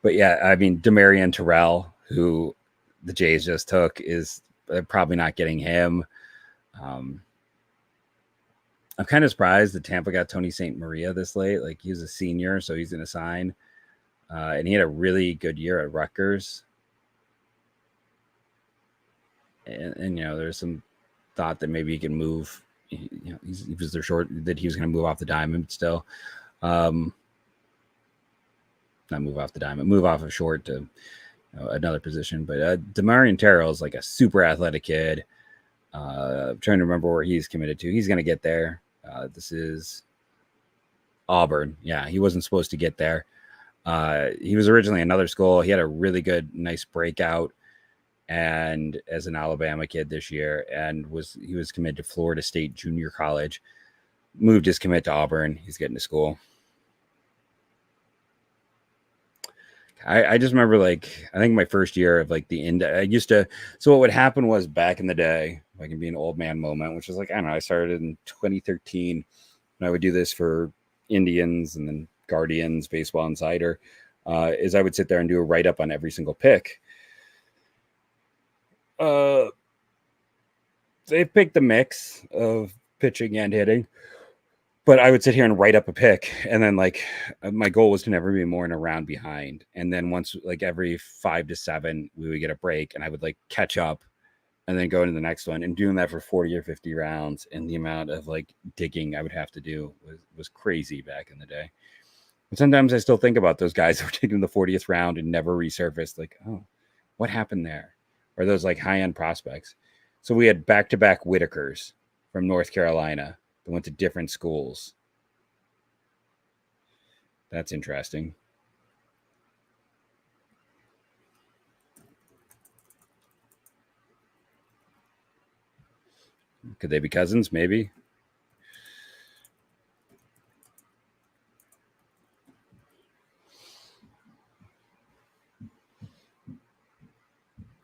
But yeah, I mean, Demarion Terrell, who the Jays just took, is probably not getting him. I'm kind of surprised that Tampa got Tony St. Maria this late. Like, he's a senior, so he's going to sign. And he had a really good year at Rutgers. And there's some thought that maybe he can move. He was there short, that he was going to move off the diamond, but still. Not move off the diamond, move off of short to another position. But Demarion Terrell is like a super athletic kid. I'm trying to remember where he's committed to. He's going to get there. This is Auburn. Yeah, he wasn't supposed to get there. He was originally another school. He had a really good, nice breakout, and as an Alabama kid this year, and he was committed to Florida State Junior College. Moved his commit to Auburn. He's getting to school. I just remember, like, I think my first year of like so what would happen was, back in the day, if I can be an old man moment, which is like, I don't know, I started in 2013, and I would do this for Indians and then Guardians, Baseball Insider, is I would sit there and do a write-up on every single pick. They've picked a mix of pitching and hitting, but I would sit here and write up a pick, and then like my goal was to never be more than a round behind. And then once like every 5 to 7, we would get a break, and I would like catch up and then go into the next one. And doing that for 40 or 50 rounds, and the amount of like digging I would have to do was crazy back in the day. And sometimes I still think about those guys who were taking the 40th round and never resurfaced. Like, oh, what happened there? Or those like high end prospects. So we had back-to-back Whitakers from North Carolina that went to different schools. That's interesting. Could they be cousins? Maybe.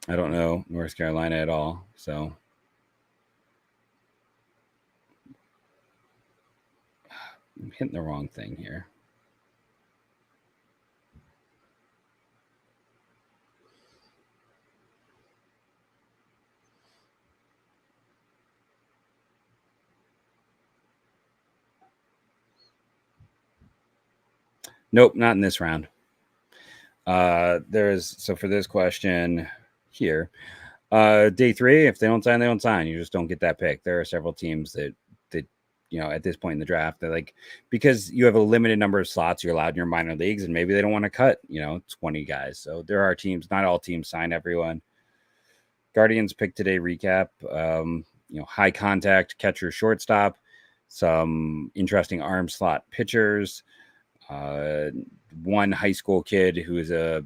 I don't know North Carolina at all. So I'm hitting the wrong thing here. Nope, not in this round. So for this question here, day 3, if they don't sign, they don't sign. You just don't get that pick. There are several teams that at this point in the draft, they're like, because you have a limited number of slots you're allowed in your minor leagues, and maybe they don't want to cut 20 guys. So there are teams, not all teams sign everyone. Guardians pick today recap. High contact catcher, shortstop, some interesting arm slot pitchers. One high school kid who is a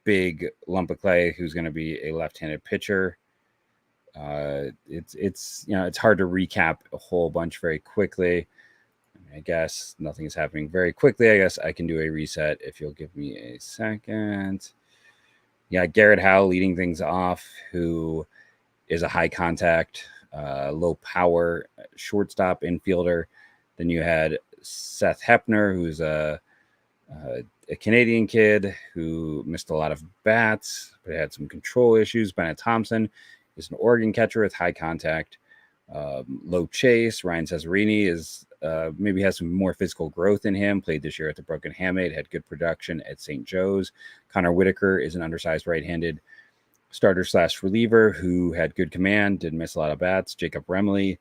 big lump of clay who's going to be a left-handed pitcher. It's hard to recap a whole bunch very quickly. I guess nothing is happening very quickly. I guess I can do a reset if you'll give me a second. Yeah, Garrett Howe leading things off, who is a high contact, low power shortstop infielder. Then you had Seth Hepner, who's a Canadian kid who missed a lot of bats, but had some control issues. Bennett Thompson is an Oregon catcher with high contact, low chase. Ryan Cesarini is maybe has some more physical growth in him. Played this year at the Broken Hamate, had good production at St. Joe's. Connor Whitaker is an undersized right-handed starter/reliever who had good command, didn't miss a lot of bats. Jacob Remley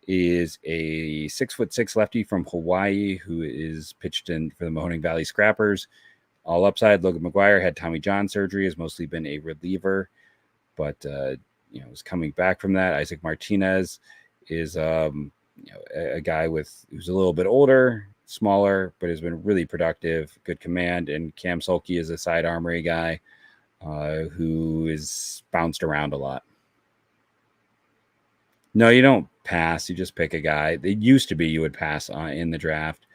is a 6'6" lefty from Hawaii who is pitched in for the Mahoning Valley Scrappers. All upside. Logan McGuire had Tommy John surgery, has mostly been a reliever, but is coming back from that. Isaac Martinez is a guy who's a little bit older, smaller, but has been really productive, good command. And Cam Sulkey is a side armory guy who is bounced around a lot. No, you don't pass. You just pick a guy. It used to be you would pass in the draft,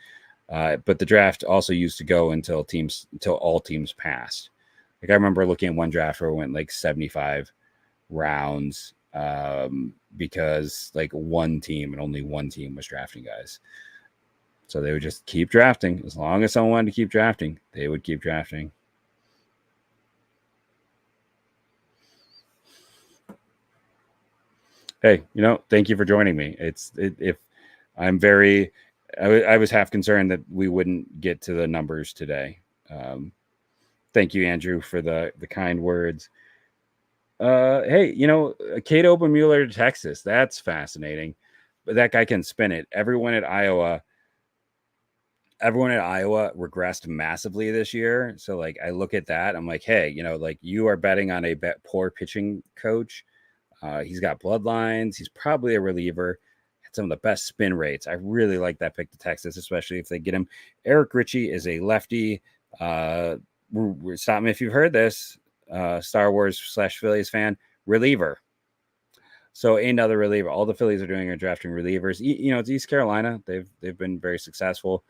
but the draft also used to go until all teams passed. Like I remember looking at one draft where it went like 75 rounds because like one team and only one team was drafting guys. So they would just keep drafting. As long as someone wanted to keep drafting, they would keep drafting. Hey, thank you for joining me. I was half concerned that we wouldn't get to the numbers today. Thank you, Andrew, for the kind words. Hey, Kate Obermueller to Texas. That's fascinating. But that guy can spin it. Everyone at Iowa regressed massively this year. So like I look at that, I'm like, hey, like you are betting on a poor pitching coach. He's got bloodlines. He's probably a reliever. Had some of the best spin rates. I really like that pick to Texas, especially if they get him. Eric Ritchie is a lefty. Stop me if you've heard this. Star Wars/Phillies fan, reliever. So another reliever. All the Phillies are doing are drafting relievers. It's East Carolina. They've been very successful.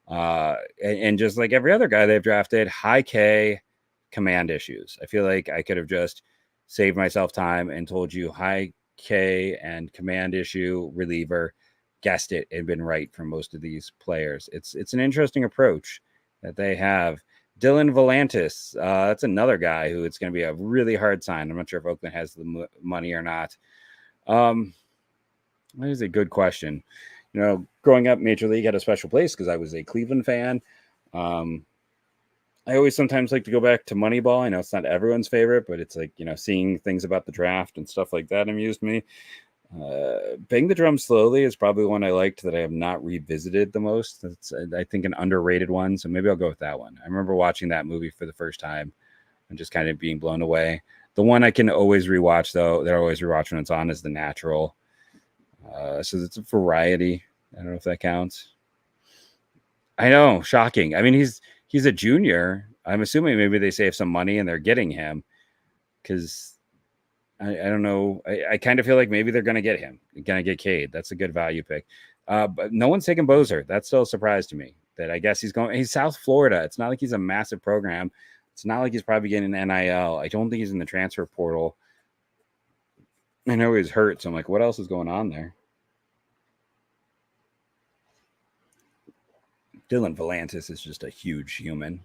And just like every other guy they've drafted, high K, command issues. I feel like I could have just saved myself time and told you high K and command issue reliever, guessed it and been right for most of these players. It's an interesting approach that they have. Dylan Volantis, that's another guy who it's going to be a really hard sign. I'm not sure if Oakland has the money or not. That is a good question. Growing up, Major League had a special place because I was a Cleveland fan. Um, I always sometimes like to go back to Moneyball. I know it's not everyone's favorite, but it's like, seeing things about the draft and stuff like that amused me. Bang the Drum Slowly is probably one I liked that I have not revisited the most. It's, I think, an underrated one, so maybe I'll go with that one. I remember watching that movie for the first time and just kind of being blown away. The one I can always rewatch, though, that I always rewatch when it's on, is The Natural. So it's a variety. I don't know if that counts. I know, shocking. I mean, he's a junior. I'm assuming maybe they save some money and they're getting him because I don't know. I kind of feel like maybe they're going to get him. Going to get Cade. That's a good value pick. But no one's taking Bozer. That's still a surprise to me. That I guess he's South Florida. It's not like he's a massive program. It's not like he's probably getting an NIL. I don't think he's in the transfer portal. I know he's hurt, so I'm like, what else is going on there? Dylan Volantis is just a huge human.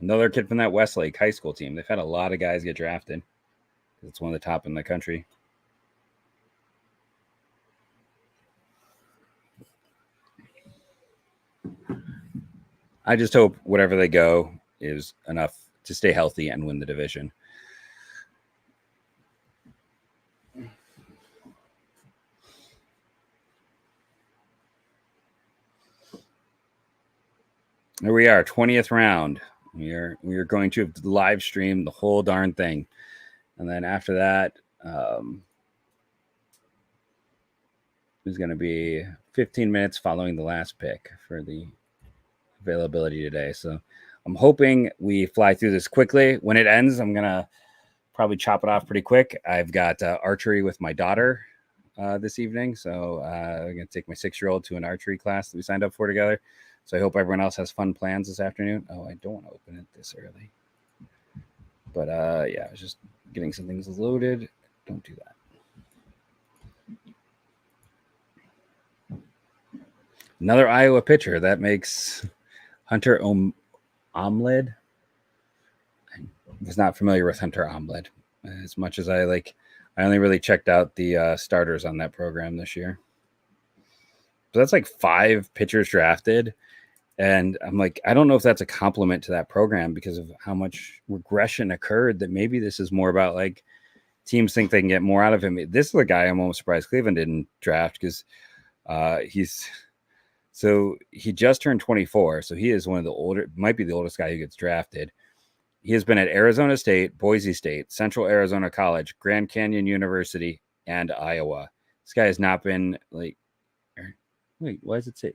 Another kid from that Westlake high school team. They've had a lot of guys get drafted. It's one of the top in the country. I just hope whatever they go is enough to stay healthy and win the division. There we are, 20th round. We are going to live stream the whole darn thing. And then after that, there's going to be 15 minutes following the last pick for the availability today. So I'm hoping we fly through this quickly. When it ends, I'm going to probably chop it off pretty quick. I've got archery with my daughter this evening. So I'm going to take my 6-year-old to an archery class that we signed up for together. So I hope everyone else has fun plans this afternoon. Oh, I don't want to open it this early. But yeah, I was just getting some things loaded. Don't do that. Another Iowa pitcher. That makes Hunter Omled. I was not familiar with Hunter Omled as much as I like. I only really checked out the starters on that program this year. So that's like 5 pitchers drafted. And I'm like, I don't know if that's a compliment to that program because of how much regression occurred, that maybe this is more about like teams think they can get more out of him. This is a guy I'm almost surprised Cleveland didn't draft because he just turned 24. So he is one of the older, might be the oldest guy who gets drafted. He has been at Arizona State, Boise State, Central Arizona College, Grand Canyon University, and Iowa. This guy has not been like, wait, why does it say?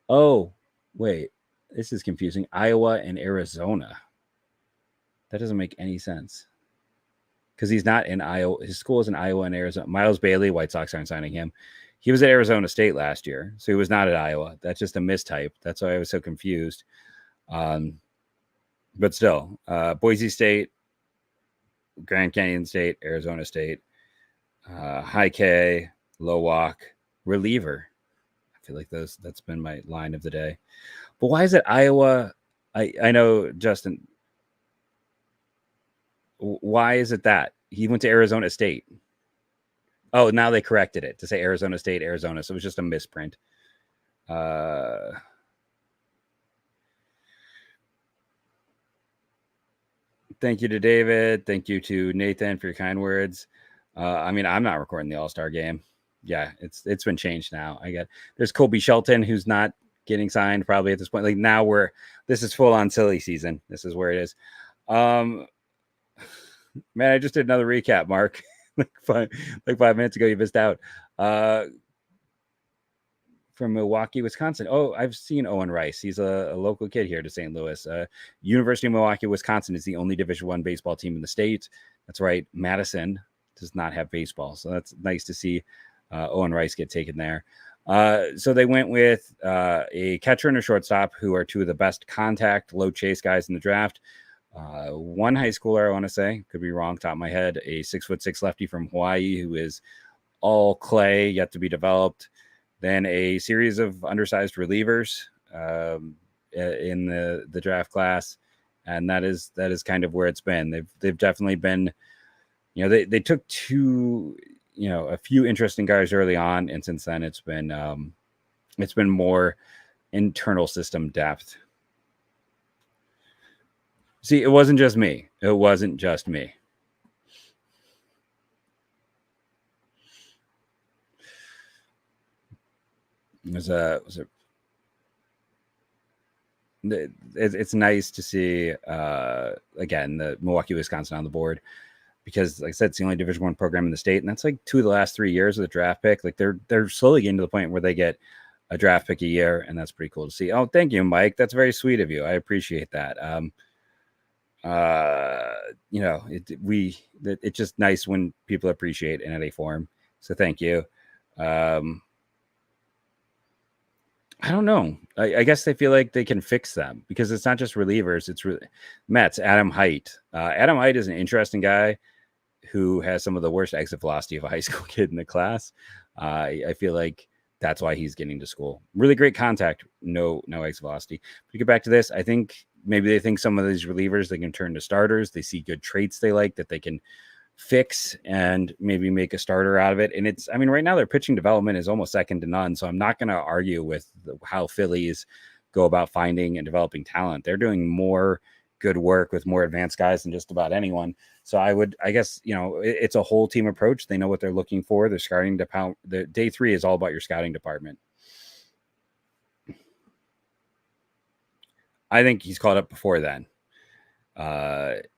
Oh, wait, this is confusing. Iowa and Arizona. That doesn't make any sense. Because he's not in Iowa. His school is in Iowa and Arizona. Miles Bailey, White Sox aren't signing him. He was at Arizona State last year, so he was not at Iowa. That's just a mistype. That's why I was so confused. But still, Boise State, Grand Canyon State, Arizona State, high K, low walk, reliever. I feel like that's been my line of the day. But why is it Iowa? I know, Justin. Why is it that? He went to Arizona State. Oh, now they corrected it to say Arizona State, Arizona. So it was just a misprint. Thank you to David. Thank you to Nathan for your kind words. I mean, I'm not recording the All-Star game. Yeah, it's been changed now. There's Kobe Shelton who's not getting signed probably at this point. Like now this is full on silly season. This is where it is. Man, I just did another recap, Mark. like 5 minutes ago, you missed out. From Milwaukee, Wisconsin. Oh, I've seen Owen Rice. He's a local kid here to St. Louis. University of Milwaukee, Wisconsin is the only Division I baseball team in the state. That's right. Madison does not have baseball. So that's nice to see Owen Rice get taken there. So they went with a catcher and a shortstop who are 2 of the best contact, low chase guys in the draft. One high schooler, I want to say, could be wrong, top of my head, a 6'6" lefty from Hawaii who is all clay, yet to be developed. Then a series of undersized relievers in the draft class, and that is kind of where it's been. They've definitely been, they took 2. a few interesting guys early on, and since then it's been more internal system depth. See, it wasn't just me. It wasn't just me. It's nice to see again the Milwaukee, Wisconsin on the board, because like I said, it's the only Division I program in the state, and that's like 2 of the last 3 years of the draft pick. Like they're slowly getting to the point where they get a draft pick a year, and that's pretty cool to see. Oh, thank you, Mike. That's very sweet of you. I appreciate that. It's just nice when people appreciate in any form. So thank you. I don't know. I guess they feel like they can fix them, because it's not just relievers. It's Mets. Adam Height. Adam Height is an interesting guy who has some of the worst exit velocity of a high school kid in the class. I feel like that's why he's getting to school. Really great contact. No exit velocity. But to get back to this, I think maybe they think some of these relievers they can turn to starters. They see good traits they like that they can fix and maybe make a starter out of it. And right now their pitching development is almost second to none. So I'm not going to argue with how Phillies go about finding and developing talent. They're doing more good work with more advanced guys than just about anyone. So I guess, it's a whole team approach. They know what they're looking for. They're scouting the day 3 is all about your scouting department. I think he's caught up before then.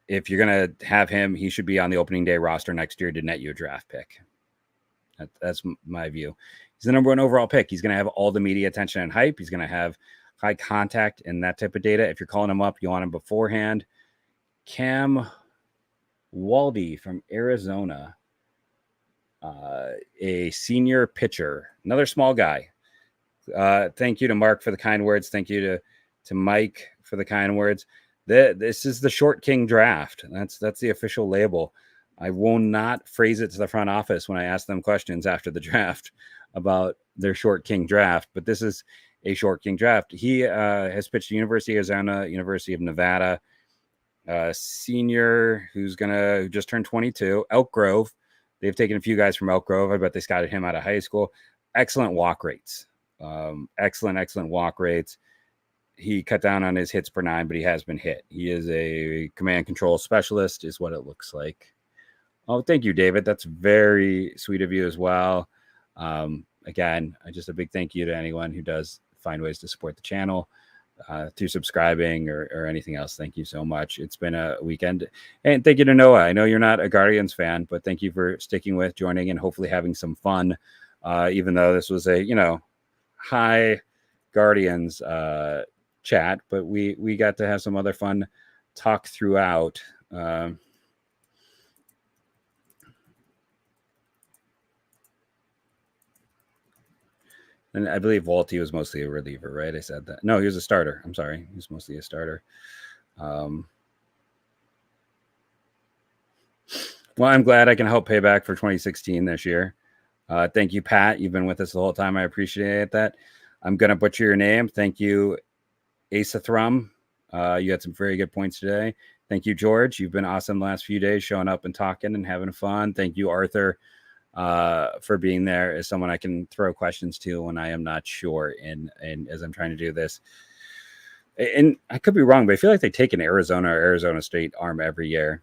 If you're going to have him, he should be on the opening day roster next year to net you a draft pick. That's my view. He's the number 1 overall pick. He's going to have all the media attention and hype. He's going to have high contact and that type of data. If you're calling him up, you want him beforehand. Cam Waldy from Arizona, a senior pitcher, another small guy. Thank you to Mark for the kind words. Thank you to Mike for the kind words. This is the Short King draft. That's the official label. I will not phrase it to the front office when I ask them questions after the draft about their Short King draft, but this is a Short King draft. He has pitched at University of Arizona, University of Nevada, senior who just turned 22, Elk Grove. They've taken a few guys from Elk Grove. I bet they scouted him out of high school. Excellent walk rates. Excellent walk rates. He cut down on his hits per 9, but he has been hit. He is a command control specialist, is what it looks like. Oh, thank you, David. That's very sweet of you as well. Again, just a big thank you to anyone who does find ways to support the channel through subscribing or anything else. Thank you so much. It's been a weekend. And thank you to Noah. I know you're not a Guardians fan, but thank you for sticking with, joining, and hopefully having some fun, even though this was a, high Guardians chat, but we got to have some other fun talk throughout. And I believe Walty was mostly a reliever, right? I said that. No, he was a starter. I'm sorry. He was mostly a starter. Well, I'm glad I can help pay back for 2016 this year. Thank you, Pat. You've been with us the whole time. I appreciate that. I'm going to butcher your name. Thank you, Asa Thrum. You had some very good points today. Thank you, George. You've been awesome the last few days, showing up and talking and having fun. Thank you, Arthur, for being there as someone I can throw questions to when I am not sure. And as I'm trying to do this, and I could be wrong, but I feel like they take an Arizona or Arizona State arm every year.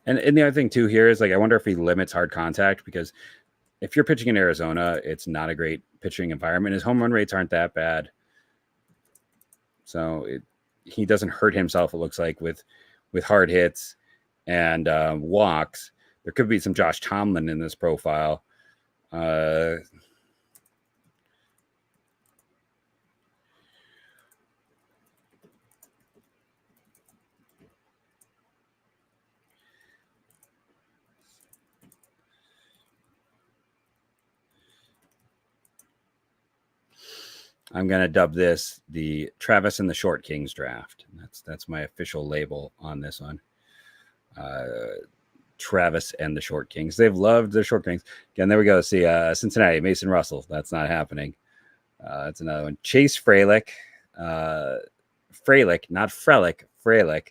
And the other thing too here is, I wonder if he limits hard contact, because if you're pitching in Arizona, it's not a great pitching environment. His home run rates aren't that bad. So he doesn't hurt himself, it looks like, with hard hits and walks. There could be some Josh Tomlin in this profile. I'm going to dub this the Travis and the Short Kings draft. That's my official label on this one. Travis and the Short Kings. They've loved the Short Kings. Again, there we go. See, Cincinnati, Mason Russell. That's not happening. That's another one. Chase Fralick. Fralick, not Frelick. Fralick.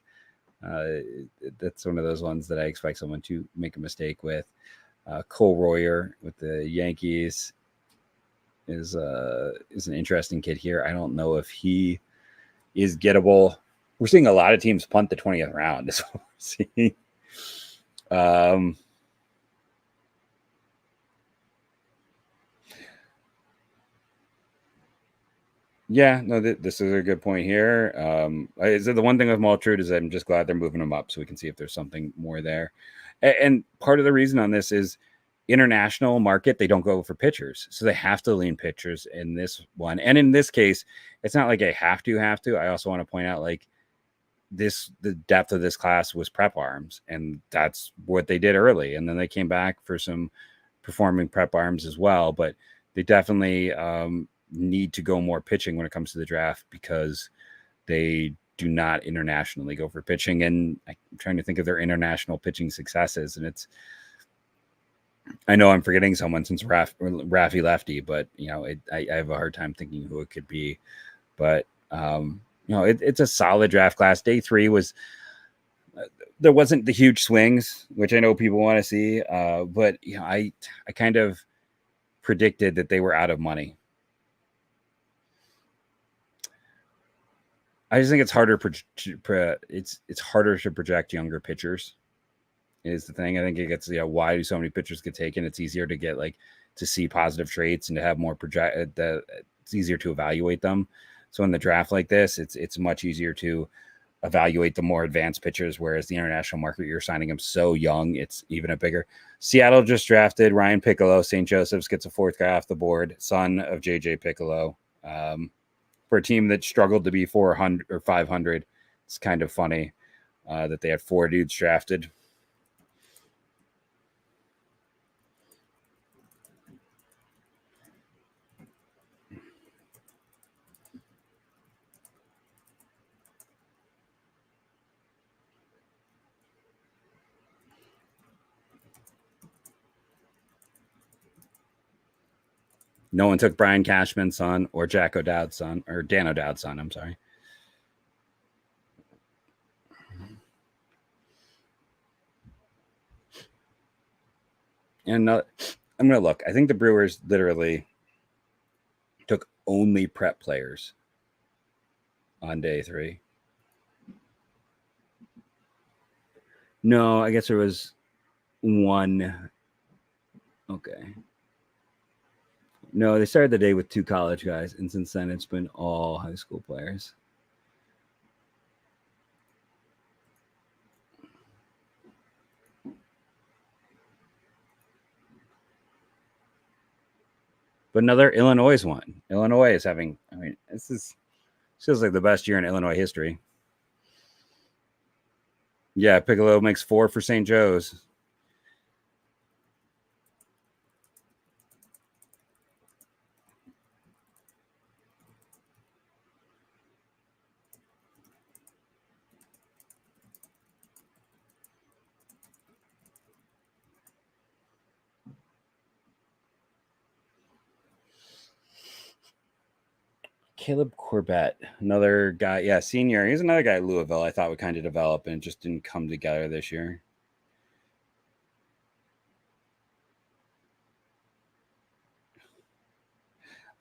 That's one of those ones that I expect someone to make a mistake with. Cole Royer with the Yankees is an interesting kid here. I don't know if he is gettable. We're seeing a lot of teams punt the 20th round. Is what we're seeing. Yeah, no, this is a good point here. Is the one thing with Maltrud is I'm just glad they're moving him up so we can see if there's something more there. And part of the reason on this is international market, they don't go for pitchers. So they have to lean pitchers in this one. And in this case, it's not like I have to. I also want to point out like the depth of this class was prep arms, and that's what they did early. And then they came back for some performing prep arms as well. But they definitely need to go more pitching when it comes to the draft because they do not internationally go for pitching. And I'm trying to think of their international pitching successes. And I know I'm forgetting someone since Raffy lefty, but I have a hard time thinking who it could be. But it's a solid draft class. Day 3 there wasn't the huge swings, which I know people want to see. But I kind of predicted that they were out of money. I just think it's harder. It's harder to project younger pitchers. Is the thing. I think it gets why do so many pitchers get taken? It's easier to get to see positive traits and to have more project. It's easier to evaluate them. So in the draft like this, it's much easier to evaluate the more advanced pitchers. Whereas the international market, you're signing them so young, it's even a bigger. Seattle just drafted Ryan Piccolo. St. Joseph's gets a 4th guy off the board, son of JJ Piccolo. For a team that struggled to be 400 or 500, it's kind of funny that they had 4 dudes drafted. No one took Brian Cashman's son or Jack O'Dowd's son or Dan O'Dowd's son. I'm sorry. And I'm going to look. I think the Brewers literally took only prep players on day 3. No, I guess there was one. Okay. No, they started the day with 2 college guys, and since then it's been all high school players. But another Illinois one. Illinois is having, this feels like the best year in Illinois history. Yeah, Piccolo makes 4 for St. Joe's. Caleb Corbett, another guy. Yeah, senior. He's another guy at Louisville I thought would kind of develop, and it just didn't come together this year.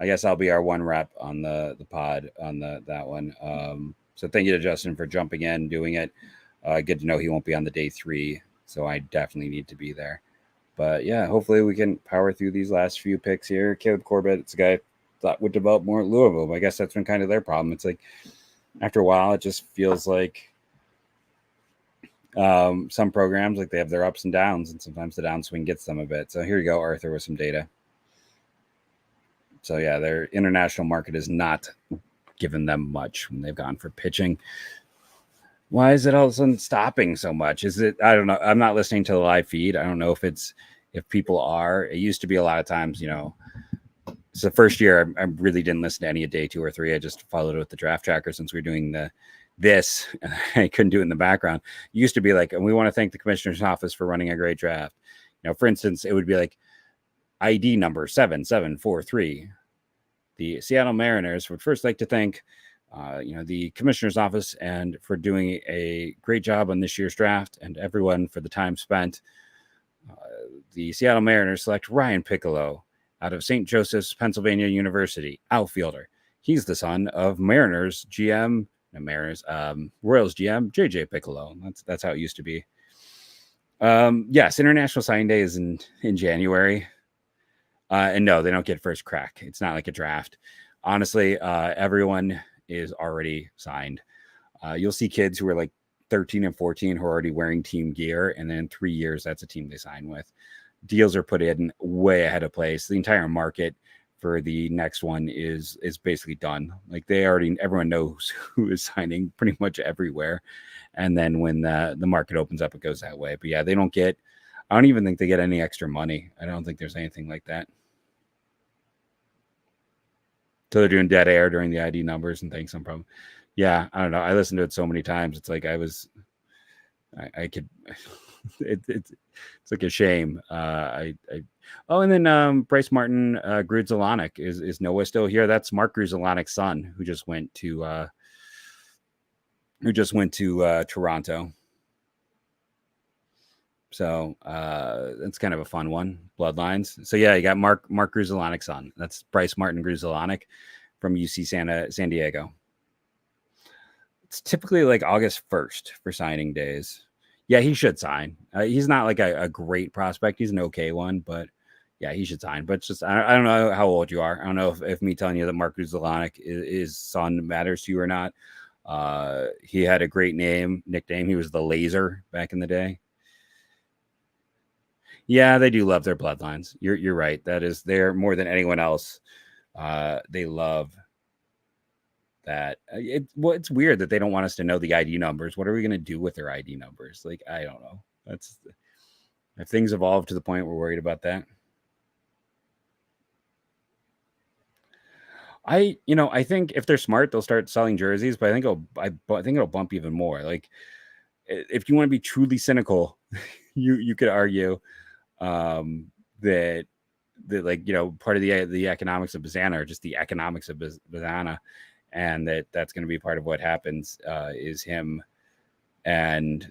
I guess I'll be our one rep on the pod on that one. So thank you to Justin for jumping in, doing it. Good to know he won't be on the day 3, so I definitely need to be there. But yeah, hopefully we can power through these last few picks here. Caleb Corbett, it's a guy I thought would develop more at Louisville, but I guess that's been kind of their problem. It's like after a while, it just feels like some programs, like they have their ups and downs, and sometimes the downswing gets them a bit. So here you go, Arthur, with some data. So yeah, their international market has not given them much when they've gone for pitching. Why is it all of a sudden stopping so much? Is it, I don't know. I'm not listening to the live feed. I don't know if people are. It used to be a lot of times, it's the first year I really didn't listen to any of day 2 or 3. I just followed it with the draft tracker since we were doing the this. I couldn't do it in the background. It used to be like, and we want to thank the commissioner's office for running a great draft. For instance, it would be like ID number 7743. The Seattle Mariners would first like to thank, the commissioner's office and for doing a great job on this year's draft and everyone for the time spent. The Seattle Mariners select Ryan Piccolo out of St. Joseph's, Pennsylvania University, outfielder. He's the son of Royals GM JJ Piccolo. That's how it used to be. Yes, International Signing Day is in January. And no, they don't get first crack. It's not like a draft. Honestly, everyone is already signed. You'll see kids who are like 13 and 14 who are already wearing team gear, and then in 3 years, that's a team they sign with. Deals are put in way ahead of place. The entire market for the next one is basically done. Like everyone knows who is signing pretty much everywhere. And then when the market opens up, it goes that way. But yeah, I don't even think they get any extra money. I don't think there's anything like that. So they're doing dead air during the ID numbers and things. Yeah, I don't know. I listened to it so many times. It's like it's like a shame. And then Bryce Martin Grudzielanek is Noah still here? That's Mark Gruzielanek's son who just went to Toronto. So it's kind of a fun one. Bloodlines. So yeah, you got Mark Gruzielanek's son. That's Bryce Martin Grudzielanek from UC San Diego. It's typically like August 1st for signing days. Yeah, he should sign. He's not like a great prospect. He's an okay one, but yeah, he should sign. But it's just, I don't know how old you are. I don't know if me telling you that Mark Grudzielanek is son matters to you or not. He had a great nickname. He was the Laser back in the day. Yeah, they do love their bloodlines. You're right. That is, they're more than anyone else. They love that. It's weird that they don't want us to know the ID numbers. What are we going to do with their ID numbers? Like, I don't know. If things evolve to the point we're worried about that. I think if they're smart, they'll start selling jerseys, but I think it'll bump even more. Like, if you want to be truly cynical, you could argue that like, part of the economics of Bazana, or just the economics of Bazana, and that's going to be part of what happens is him and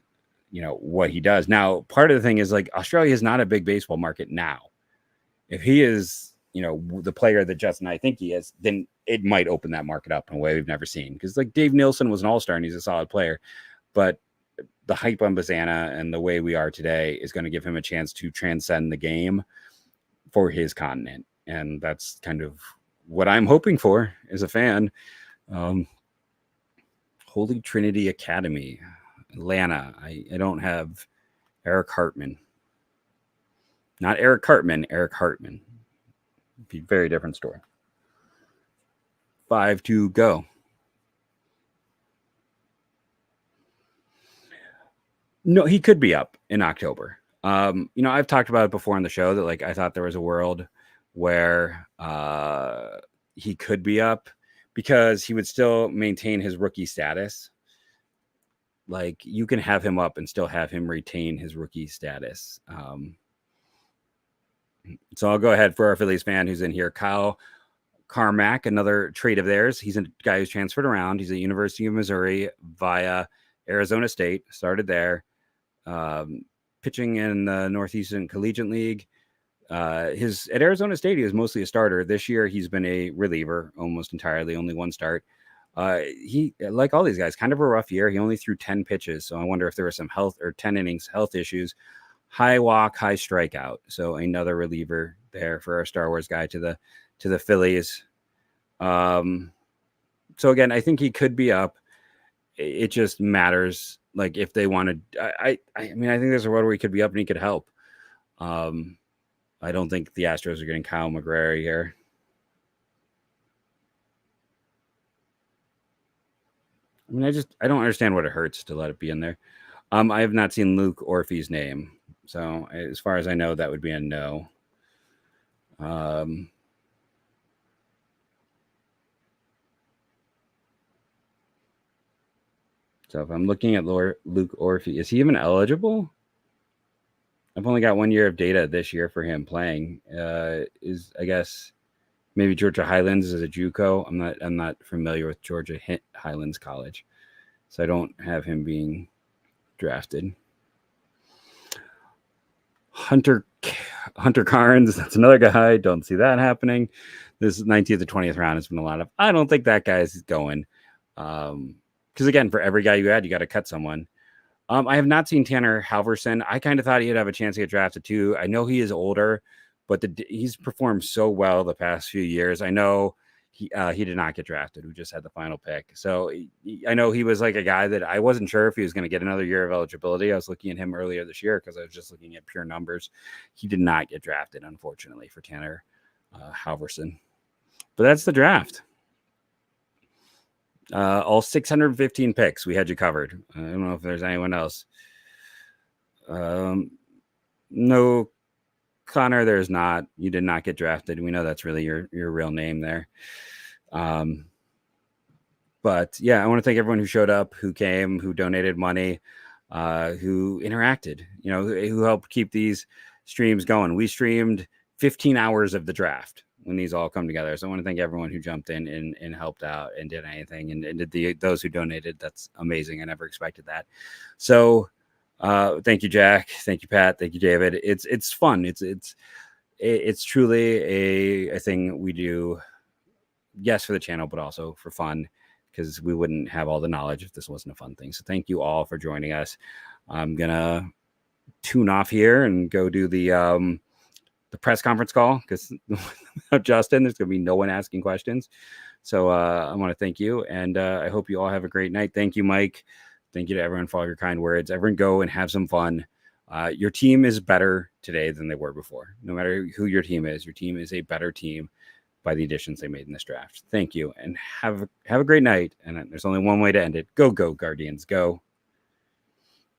what he does. Now, part of the thing is, like, Australia is not a big baseball market now. If he is the player that Justin and I think he is, then it might open that market up in a way we've never seen. Because like Dave Nielsen was an all-star and he's a solid player, but the hype on Bazana and the way we are today is going to give him a chance to transcend the game for his continent. And that's kind of what I'm hoping for as a fan. Holy Trinity Academy, Atlanta. I don't have Eric Hartman. Not Eric Cartman, Eric Hartman. Be a very different story. 5 to go. No, he could be up in October. I've talked about it before on the show that, like, I thought there was a world where he could be up because he would still maintain his rookie status. Like, you can have him up and still have him retain his rookie status. So I'll go ahead for our Phillies fan who's in here. Kyle Carmack, another trade of theirs. He's a guy who's transferred around. He's at University of Missouri via Arizona State. Started there. Pitching in the Northeastern Collegiate League. At Arizona State, he was mostly a starter. This year, he's been a reliever almost entirely, only one start. He, like all these guys, kind of a rough year. He only threw 10 pitches, so I wonder if there were some 10 innings health issues. High walk, high strikeout. So another reliever there for our Star Wars guy to the Phillies. So again, I think he could be up. It just matters, like, if they wanted. I think there's a world where he could be up and he could help. I don't think the Astros are getting Kyle McGrary here. I mean, I don't understand what it hurts to let it be in there. I have not seen Luke Orphy's name, so as far as I know, that would be a no. So if I'm looking at Luke Orphy, is he even eligible? I've only got 1 year of data this year for him playing. Is I guess maybe Georgia Highlands is a JUCO. I'm not familiar with Georgia Highlands College, so I don't have him being drafted. Hunter Carnes, that's another guy. Don't see that happening. This 19th to 20th round has been a lot of. I don't think that guy's going. Because again, for every guy you add, you got to cut someone. I have not seen Tanner Halverson. I kind of thought he'd have a chance to get drafted too. I know he is older, but he's performed so well the past few years. I know he did not get drafted. We just had the final pick. So I know he was like a guy that I wasn't sure if he was going to get another year of eligibility. I was looking at him earlier this year because I was just looking at pure numbers. He did not get drafted, unfortunately, for Tanner Halverson. But that's the draft. All 615 picks. We had you covered. I don't know if there's anyone else. No, Connor, there's not. You did not get drafted. We know that's really your real name there. But yeah, I want to thank everyone who showed up, who came, who donated money, who interacted, who helped keep these streams going. We streamed 15 hours of the draft when these all come together. So I want to thank everyone who jumped in and helped out and did anything and did those who donated. That's amazing. I never expected that. So thank you, Jack. Thank you, Pat. Thank you, David. It's fun. It's truly a thing we do. Yes, for the channel, but also for fun, because we wouldn't have all the knowledge if this wasn't a fun thing. So thank you all for joining us. I'm gonna tune off here and go do the press conference call, because without Justin, there's gonna be no one asking questions. So I want to thank you, and I hope you all have a great night. Thank you, Mike. Thank you to everyone for all your kind words. Everyone go and have some fun. Your team is better today than they were before. No matter who your team is a better team by the additions they made in this draft. Thank you, and have a great night. And there's only one way to end it. Go, Guardians, go.